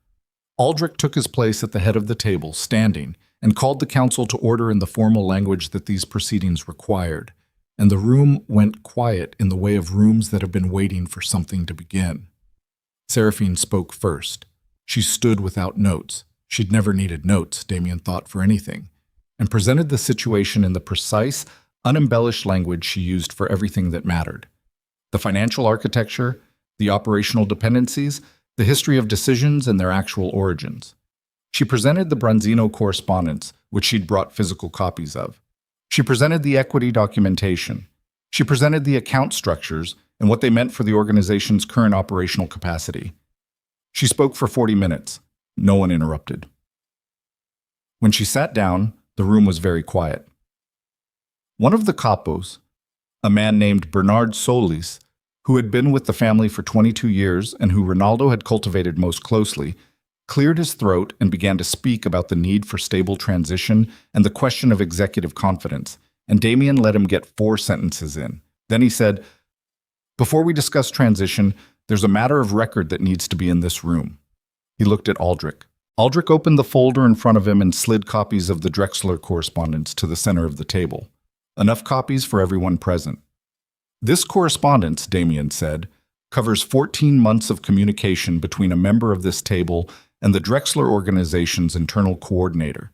Aldrich took his place at the head of the table, standing, and called the council to order in the formal language that these proceedings required, and the room went quiet in the way of rooms that have been waiting for something to begin. Seraphine spoke first. She stood without notes. She'd never needed notes, Damien thought, for anything, and presented the situation in the precise, unembellished language she used for everything that mattered. The financial architecture, the operational dependencies, the history of decisions and their actual origins. She presented the Bronzino correspondence, which she'd brought physical copies of. She presented the equity documentation. She presented the account structures and what they meant for the organization's current operational capacity. She spoke for 40 minutes. No one interrupted. When she sat down, the room was very quiet. One of the capos, a man named Bernard Solis, who had been with the family for 22 years and who Ronaldo had cultivated most closely, cleared his throat and began to speak about the need for stable transition and the question of executive confidence, and Damien let him get 4 sentences in. Then he said, "Before we discuss transition, there's a matter of record that needs to be in this room." He looked at Aldrich. Aldrich opened the folder in front of him and slid copies of the Drexler correspondence to the center of the table. Enough copies for everyone present. "This correspondence," Damien said, "covers 14 months of communication between a member of this table and the Drexler organization's internal coordinator.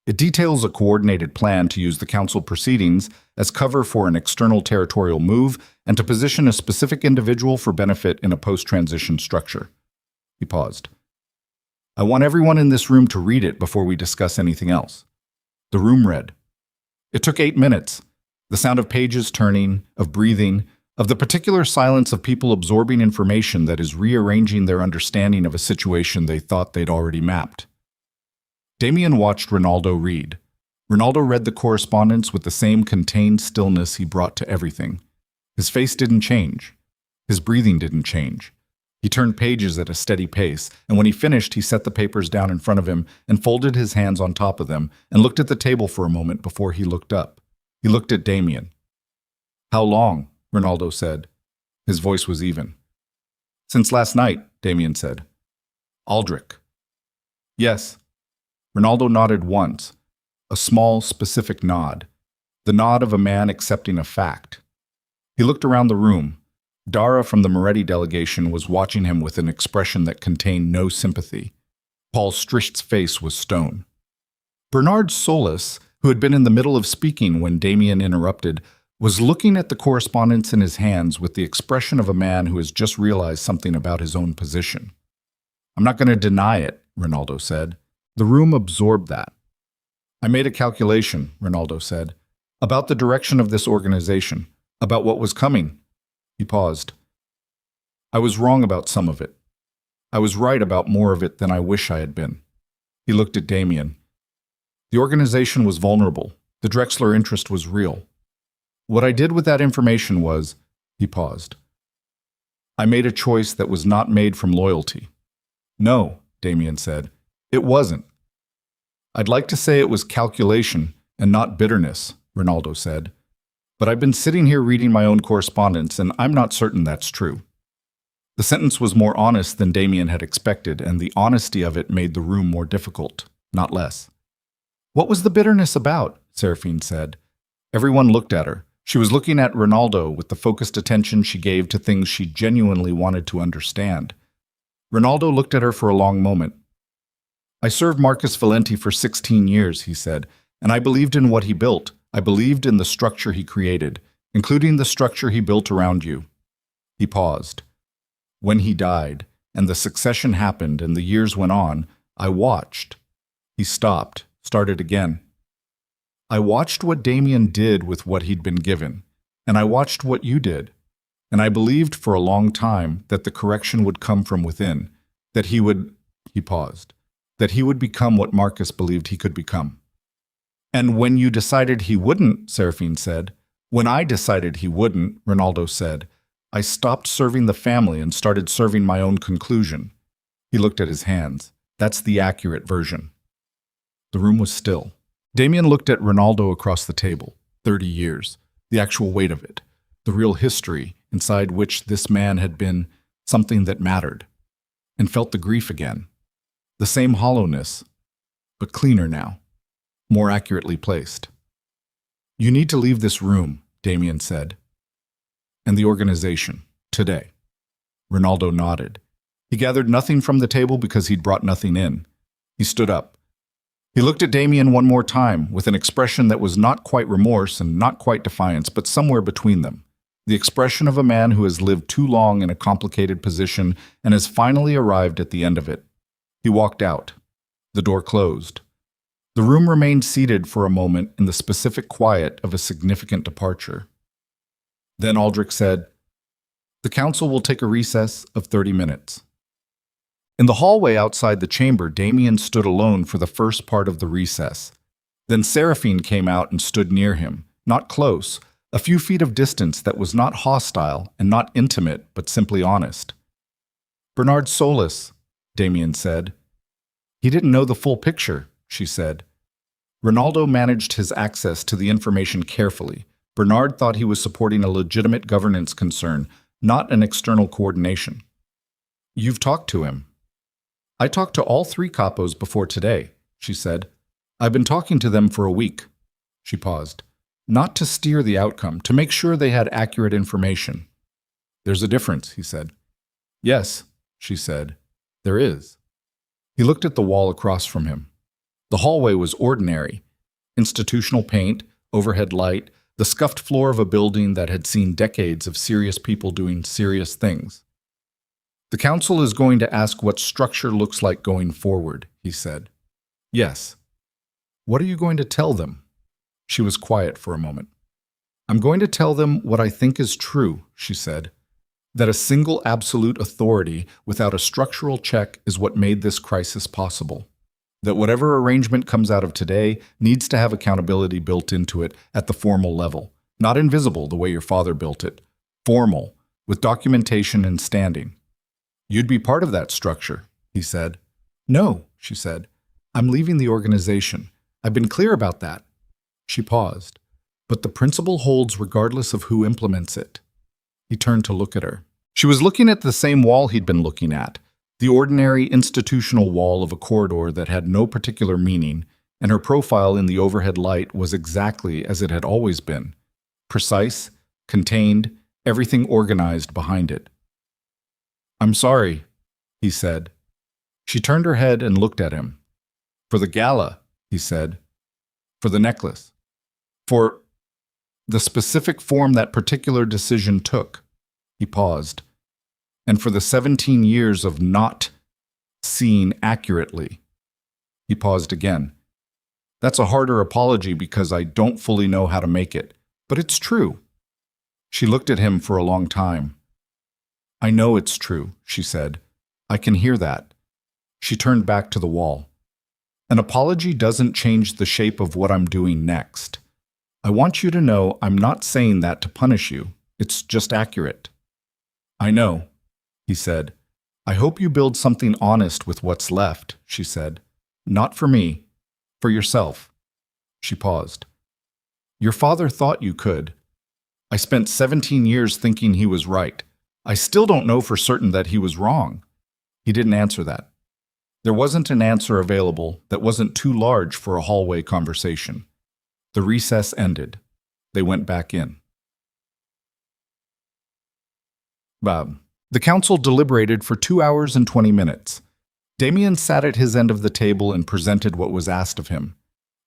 It details a coordinated plan to use the council proceedings as cover for an external territorial move and to position a specific individual for benefit in a post-transition structure." He paused. "I want everyone in this room to read it before we discuss anything else." The room read. It took 8 minutes. The sound of pages turning, of breathing, of the particular silence of people absorbing information that is rearranging their understanding of a situation they thought they'd already mapped. Damien watched Ronaldo read. Ronaldo read the correspondence with the same contained stillness he brought to everything. His face didn't change. His breathing didn't change. He turned pages at a steady pace, and when he finished, he set the papers down in front of him and folded his hands on top of them and looked at the table for a moment before he looked up. He looked at Damien. "How long?" Ronaldo said. His voice was even. "Since last night," Damien said. "Aldrich." "Yes." Ronaldo nodded once, a small, specific nod, the nod of a man accepting a fact. He looked around the room. Dara from the Moretti delegation was watching him with an expression that contained no sympathy. Paul Stricht's face was stone. Bernard Solis, who had been in the middle of speaking when Damien interrupted, was looking at the correspondence in his hands with the expression of a man who has just realized something about his own position. "I'm not going to deny it," Ronaldo said. The room absorbed that. "I made a calculation," Ronaldo said, "about the direction of this organization, about what was coming." He paused. "I was wrong about some of it. I was right about more of it than I wish I had been." He looked at Damien. "The organization was vulnerable. The Drexler interest was real. What I did with that information was," he paused, "I made a choice that was not made from loyalty." "No," Damien said, "it wasn't." "I'd like to say it was calculation and not bitterness," Ronaldo said. "But I've been sitting here reading my own correspondence, and I'm not certain that's true." The sentence was more honest than Damien had expected, and the honesty of it made the room more difficult, not less. "What was the bitterness about?" Seraphine said. Everyone looked at her. She was looking at Ronaldo with the focused attention she gave to things she genuinely wanted to understand. Ronaldo looked at her for a long moment. "I served Marcus Valenti for 16 years, he said, "and I believed in what he built. I believed in the structure he created, including the structure he built around you." He paused. "When he died, and the succession happened and the years went on, I watched." He stopped, started again. "I watched what Damien did with what he'd been given, and I watched what you did. And I believed for a long time that the correction would come from within, that he would," he paused, "that he would become what Marcus believed he could become." "And when you decided he wouldn't," Seraphine said. "When I decided he wouldn't," Ronaldo said, "I stopped serving the family and started serving my own conclusion." He looked at his hands. "That's the accurate version." The room was still. Damien looked at Ronaldo across the table. 30 years. The actual weight of it. The real history inside which this man had been something that mattered. And felt the grief again. The same hollowness, but cleaner now. More accurately placed. "You need to leave this room," Damien said. "And the organization, today." Ronaldo nodded. He gathered nothing from the table because he'd brought nothing in. He stood up. He looked at Damien one more time with an expression that was not quite remorse and not quite defiance, but somewhere between them. The expression of a man who has lived too long in a complicated position and has finally arrived at the end of it. He walked out. The door closed. The room remained seated for a moment in the specific quiet of a significant departure. Then Aldrich said, "The council will take a recess of 30 minutes." In the hallway outside the chamber, Damien stood alone for the first part of the recess. Then Seraphine came out and stood near him, not close, a few feet of distance that was not hostile and not intimate, but simply honest. "Bernard Solis," Damien said. "He didn't know the full picture," she said. Ronaldo managed his access to the information carefully. Bernard thought he was supporting a legitimate governance concern, not an external coordination. "You've talked to him." "I talked to all 3 capos before today," she said. "I've been talking to them for a week." She paused. "Not to steer the outcome, to make sure they had accurate information." "There's a difference," he said. "Yes," she said. "There is." He looked at the wall across from him. The hallway was ordinary. Institutional paint, overhead light, the scuffed floor of a building that had seen decades of serious people doing serious things. "The council is going to ask what structure looks like going forward," he said. "Yes." "What are you going to tell them?" She was quiet for a moment. "I'm going to tell them what I think is true," she said. "That a single absolute authority without a structural check is what made this crisis possible. That whatever arrangement comes out of today needs to have accountability built into it at the formal level. Not invisible the way your father built it. Formal, with documentation and standing. You'd be part of that structure, he said. No, she said. I'm leaving the organization. I've been clear about that. She paused. But the principle holds regardless of who implements it. He turned to look at her. She was looking at the same wall he'd been looking at, the ordinary institutional wall of a corridor that had no particular meaning, and her profile in the overhead light was exactly as it had always been. Precise, contained, everything organized behind it. I'm sorry, he said. She turned her head and looked at him. For the gala, he said. For the necklace. For the specific form that particular decision took. He paused. And for the 17 years of not seeing accurately. He paused again. That's a harder apology because I don't fully know how to make it, but it's true. She looked at him for a long time. I know it's true, she said. I can hear that. She turned back to the wall. An apology doesn't change the shape of what I'm doing next. I want you to know I'm not saying that to punish you. It's just accurate. I know, he said. I hope you build something honest with what's left, she said. Not for me, for yourself. She paused. Your father thought you could. I spent 17 years thinking he was right. I still don't know for certain that he was wrong. He didn't answer that. There wasn't an answer available that wasn't too large for a hallway conversation. The recess ended. They went back in. The council deliberated for 2 hours and 20 minutes. Damien sat at his end of the table and presented what was asked of him.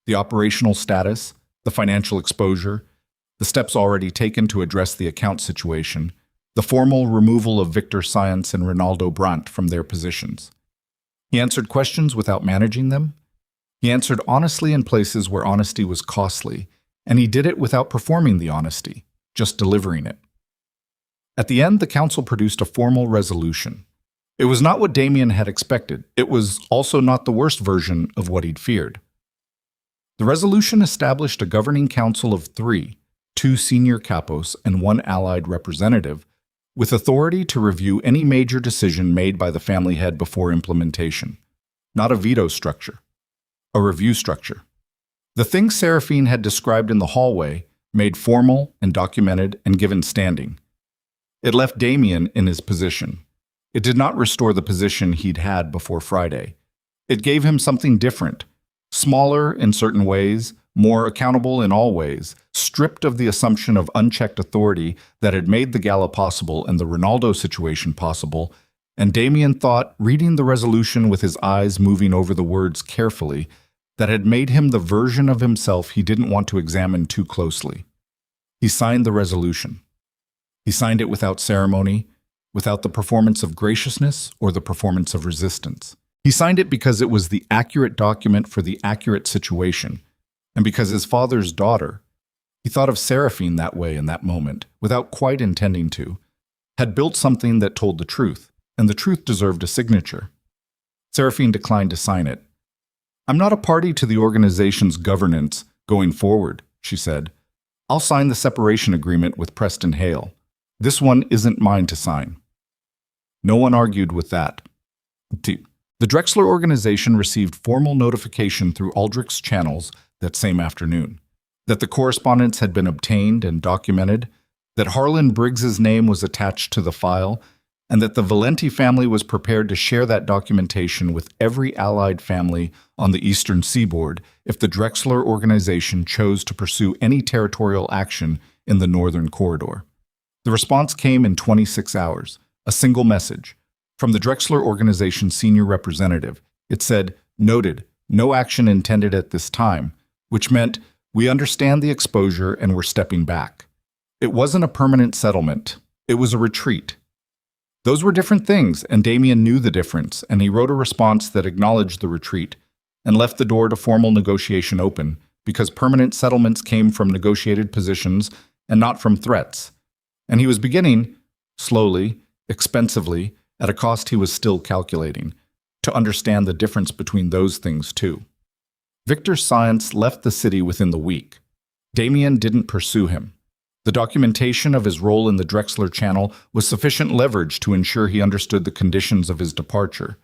The operational status, the financial exposure, the steps already taken to address the account situation, the formal removal of Victor Science and Ronaldo Brandt from their positions. He answered questions without managing them. He answered honestly in places where honesty was costly, and he did it without performing the honesty, just delivering it. At the end, the council produced a formal resolution. It was not what Damien had expected. It was also not the worst version of what he'd feared. The resolution established a governing council of 3, 2 senior capos and 1 allied representative, with authority to review any major decision made by the family head before implementation. Not a veto structure. A review structure. The things Seraphine had described in the hallway, made formal and documented and given standing. It left Damien in his position. It did not restore the position he'd had before Friday. It gave him something different, smaller in certain ways, more accountable in all ways, stripped of the assumption of unchecked authority that had made the gala possible and the Ronaldo situation possible, and Damien thought, reading the resolution with his eyes moving over the words carefully, that had made him the version of himself he didn't want to examine too closely. He signed the resolution. He signed it without ceremony, without the performance of graciousness or the performance of resistance. He signed it because it was the accurate document for the accurate situation, and because his father's daughter, he thought of Seraphine that way in that moment, without quite intending to, had built something that told the truth, and the truth deserved a signature. Seraphine declined to sign it. I'm not a party to the organization's governance going forward, she said. I'll sign the separation agreement with Preston Hale. This one isn't mine to sign. No one argued with that. The Drexler organization received formal notification through Aldrich's channels that same afternoon, that the correspondence had been obtained and documented, that Harlan Briggs's name was attached to the file, and that the Valenti family was prepared to share that documentation with every allied family on the eastern seaboard if the Drexler organization chose to pursue any territorial action in the northern corridor. The response came in 26 hours, a single message. From the Drexler organization senior representative, it said, "Noted, no action intended at this time," which meant, "We understand the exposure and we're stepping back." It wasn't a permanent settlement. It was a retreat. Those were different things, and Damien knew the difference, and he wrote a response that acknowledged the retreat and left the door to formal negotiation open because permanent settlements came from negotiated positions and not from threats. And he was beginning, slowly, expensively, at a cost he was still calculating, to understand the difference between those things too. Victor Science left the city within the week. Damien didn't pursue him. The documentation of his role in the Drexler Channel was sufficient leverage to ensure he understood the conditions of his departure,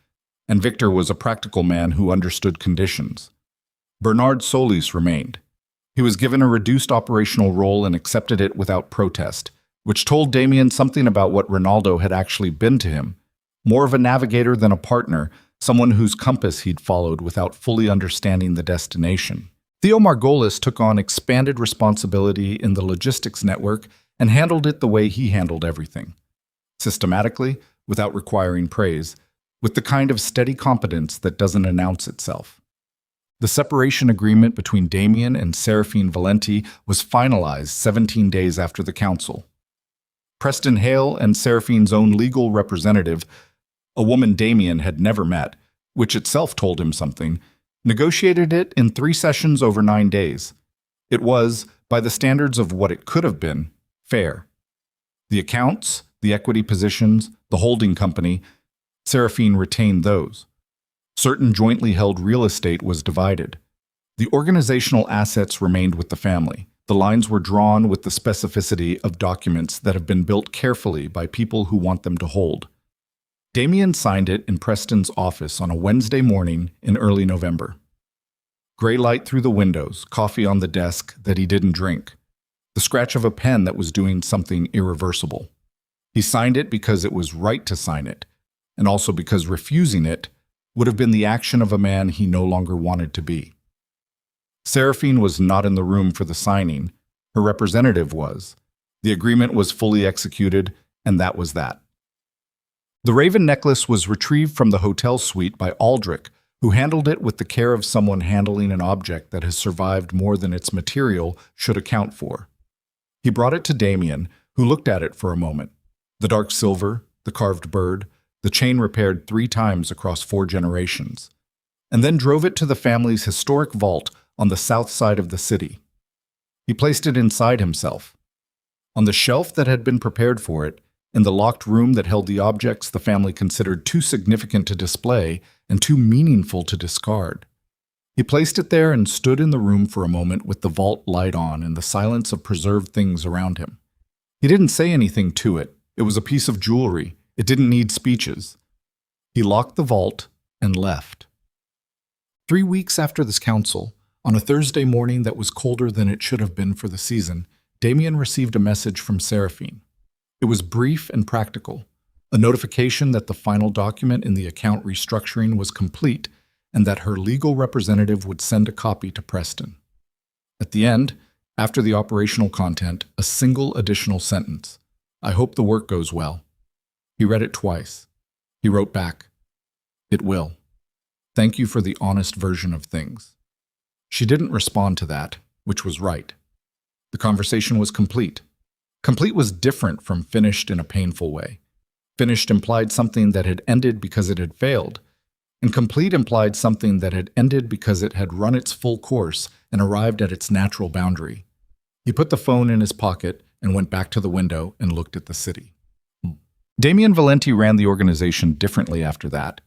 and Victor was a practical man who understood conditions. Bernard Solis remained. He was given a reduced operational role and accepted it without protest, which told Damien something about what Ronaldo had actually been to him, more of a navigator than a partner, someone whose compass he'd followed without fully understanding the destination. Theo Margolis took on expanded responsibility in the logistics network and handled it the way he handled everything. Systematically, without requiring praise, with the kind of steady competence that doesn't announce itself. The separation agreement between Damien and Seraphine Valenti was finalized 17 days after the council. Preston Hale and Seraphine's own legal representative, a woman Damien had never met, which itself told him something, negotiated it in 3 sessions over 9 days. It was, by the standards of what it could have been, fair. The accounts, the equity positions, the holding company, Seraphine retained those. Certain jointly held real estate was divided. The organizational assets remained with the family. The lines were drawn with the specificity of documents that have been built carefully by people who want them to hold. Damien signed it in Preston's office on a Wednesday morning in early November. Gray light through the windows, coffee on the desk that he didn't drink, the scratch of a pen that was doing something irreversible. He signed it because it was right to sign it, and also because refusing it would have been the action of a man he no longer wanted to be. Seraphine was not in the room for the signing. Her representative was. The agreement was fully executed, and that was that. The raven necklace was retrieved from the hotel suite by Aldrich, who handled it with the care of someone handling an object that has survived more than its material should account for. He brought it to Damien, who looked at it for a moment. The dark silver, the carved bird, the chain repaired 3 times across 4 generations, and then drove it to the family's historic vault on the south side of the city. He placed it inside himself. On the shelf that had been prepared for it, in the locked room that held the objects the family considered too significant to display and too meaningful to discard. He placed it there and stood in the room for a moment with the vault light on and the silence of preserved things around him. He didn't say anything to it. It was a piece of jewelry. It didn't need speeches. He locked the vault and left. 3 weeks after this council, on a Thursday morning that was colder than it should have been for the season, Damien received a message from Seraphine. It was brief and practical, a notification that the final document in the account restructuring was complete and that her legal representative would send a copy to Preston. At the end, after the operational content, a single additional sentence. "I hope the work goes well." He read it twice. He wrote back, "It will. Thank you for the honest version of things." She didn't respond to that, which was right. The conversation was complete. Complete was different from finished in a painful way. Finished implied something that had ended because it had failed, and complete implied something that had ended because it had run its full course and arrived at its natural boundary. He put the phone in his pocket and went back to the window and looked at the city. Damien Valenti ran the organization differently after that.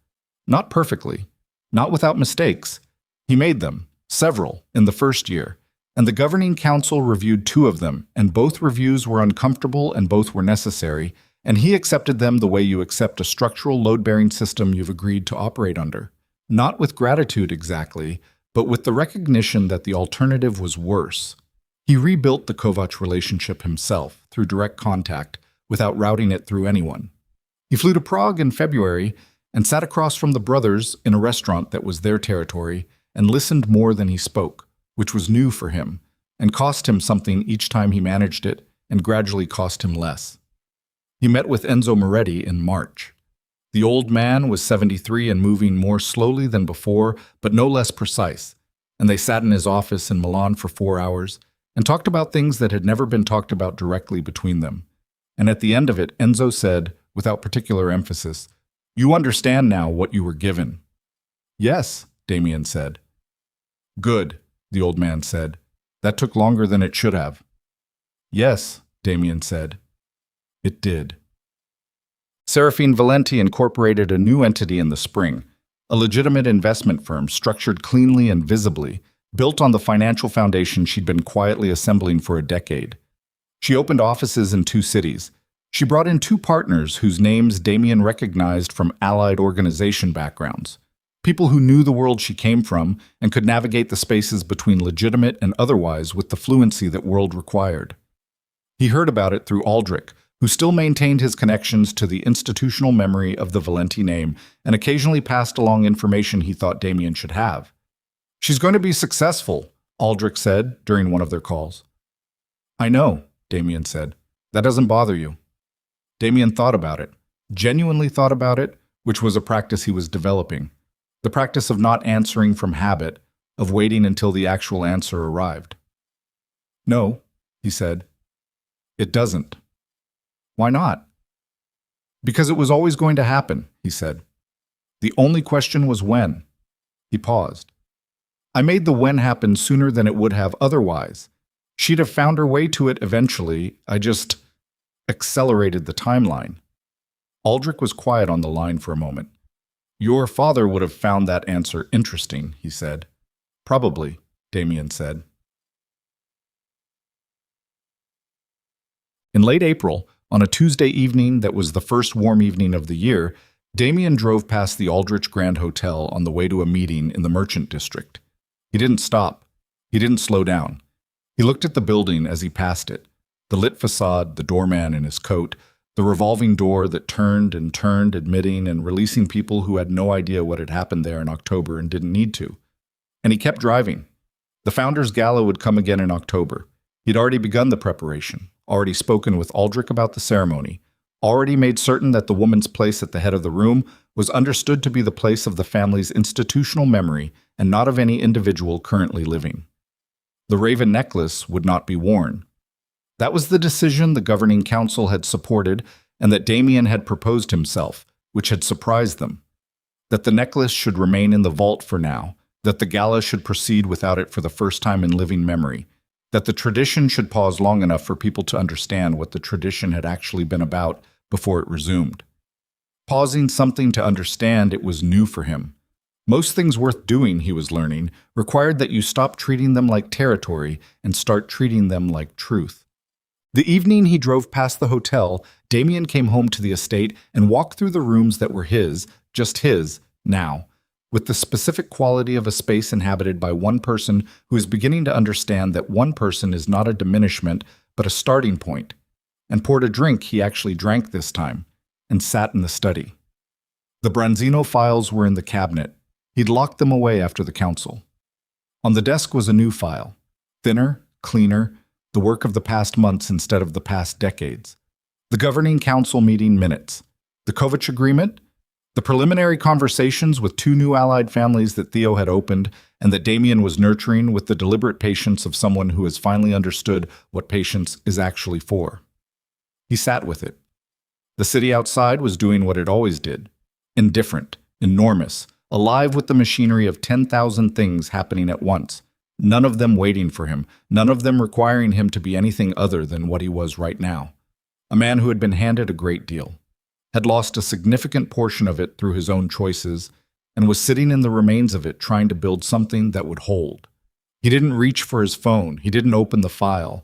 Not perfectly, not without mistakes. He made them, several, in the first year, and the governing council reviewed 2 of them, and both reviews were uncomfortable and both were necessary, and he accepted them the way you accept a structural load-bearing system you've agreed to operate under. Not with gratitude exactly, but with the recognition that the alternative was worse. He rebuilt the Kovac relationship himself, through direct contact, without routing it through anyone. He flew to Prague in February and sat across from the brothers in a restaurant that was their territory and listened more than he spoke, which was new for him, and cost him something each time he managed it, and gradually cost him less. He met with Enzo Moretti in March. The old man was 73 and moving more slowly than before, but no less precise, and they sat in his office in Milan for 4 hours and talked about things that had never been talked about directly between them. And at the end of it, Enzo said, without particular emphasis, "You understand now what you were given." "Yes," Damien said. "Good," the old man said. "That took longer than it should have." "Yes," Damien said. "It did." Seraphine Valenti incorporated a new entity in the spring, a legitimate investment firm structured cleanly and visibly, built on the financial foundation she'd been quietly assembling for a decade. She opened offices in 2 cities. She brought in 2 partners whose names Damien recognized from allied organization backgrounds. People who knew the world she came from and could navigate the spaces between legitimate and otherwise with the fluency that world required. He heard about it through Aldrich, who still maintained his connections to the institutional memory of the Valenti name and occasionally passed along information he thought Damien should have. "She's going to be successful," Aldrich said during one of their calls. "I know," Damien said. "That doesn't bother you." Damien thought about it, genuinely thought about it, which was a practice he was developing. The practice of not answering from habit, of waiting until the actual answer arrived. "No," he said. "It doesn't." "Why not?" "Because it was always going to happen," he said. "The only question was when." He paused. "I made the when happen sooner than it would have otherwise. She'd have found her way to it eventually. I just accelerated the timeline." Aldrich was quiet on the line for a moment. "Your father would have found that answer interesting," he said. "Probably," Damien said. In late April, on a Tuesday evening that was the first warm evening of the year, Damien drove past the Aldrich Grand Hotel on the way to a meeting in the Merchant District. He didn't stop. He didn't slow down. He looked at the building as he passed it, the lit facade, the doorman in his coat, the revolving door that turned and turned, admitting and releasing people who had no idea what had happened there in October and didn't need to. And he kept driving. The Founders' Gala would come again in October. He'd already begun the preparation, already spoken with Aldrich about the ceremony, already made certain that the woman's place at the head of the room was understood to be the place of the family's institutional memory and not of any individual currently living. The raven necklace would not be worn. That was the decision the governing council had supported and that Damien had proposed himself, which had surprised them. That the necklace should remain in the vault for now, that the gala should proceed without it for the first time in living memory, that the tradition should pause long enough for people to understand what the tradition had actually been about before it resumed. Pausing something to understand it was new for him. Most things worth doing, he was learning, required that you stop treating them like territory and start treating them like truth. The evening he drove past the hotel, Damien came home to the estate and walked through the rooms that were his, just his, now, with the specific quality of a space inhabited by one person who is beginning to understand that one person is not a diminishment, but a starting point, and poured a drink he actually drank this time, and sat in the study. The Branzino files were in the cabinet. He'd locked them away after the council. On the desk was a new file, thinner, cleaner, the work of the past months instead of the past decades. The governing council meeting minutes, the Kovach agreement, the preliminary conversations with 2 new allied families that Theo had opened and that Damien was nurturing with the deliberate patience of someone who has finally understood what patience is actually for. He sat with it. The city outside was doing what it always did, indifferent, enormous, alive with the machinery of 10,000 things happening at once, none of them waiting for him, none of them requiring him to be anything other than what he was right now. A man who had been handed a great deal, had lost a significant portion of it through his own choices, and was sitting in the remains of it trying to build something that would hold. He didn't reach for his phone. He didn't open the file.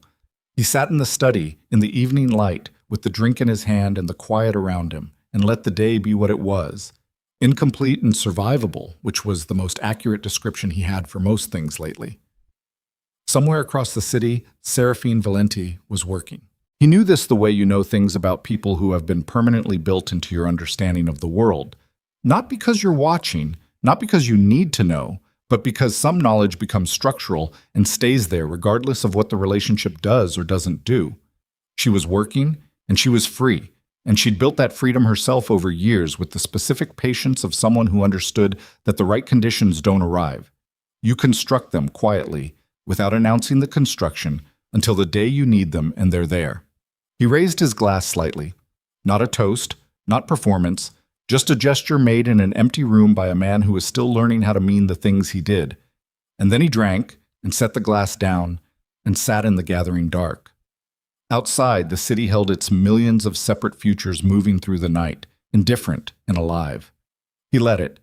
He sat in the study, in the evening light, with the drink in his hand and the quiet around him, and let the day be what it was. Incomplete and survivable, which was the most accurate description he had for most things lately. Somewhere across the city, Serafine Valenti was working. He knew this the way you know things about people who have been permanently built into your understanding of the world. Not because you're watching, not because you need to know, but because some knowledge becomes structural and stays there regardless of what the relationship does or doesn't do. She was working, and she was free, and she'd built that freedom herself over years with the specific patience of someone who understood that the right conditions don't arrive. You construct them quietly, without announcing the construction, until the day you need them and they're there. He raised his glass slightly. Not a toast, not performance, just a gesture made in an empty room by a man who was still learning how to mean the things he did. And then he drank, and set the glass down, and sat in the gathering dark. Outside, the city held its millions of separate futures moving through the night, indifferent and alive. He let it.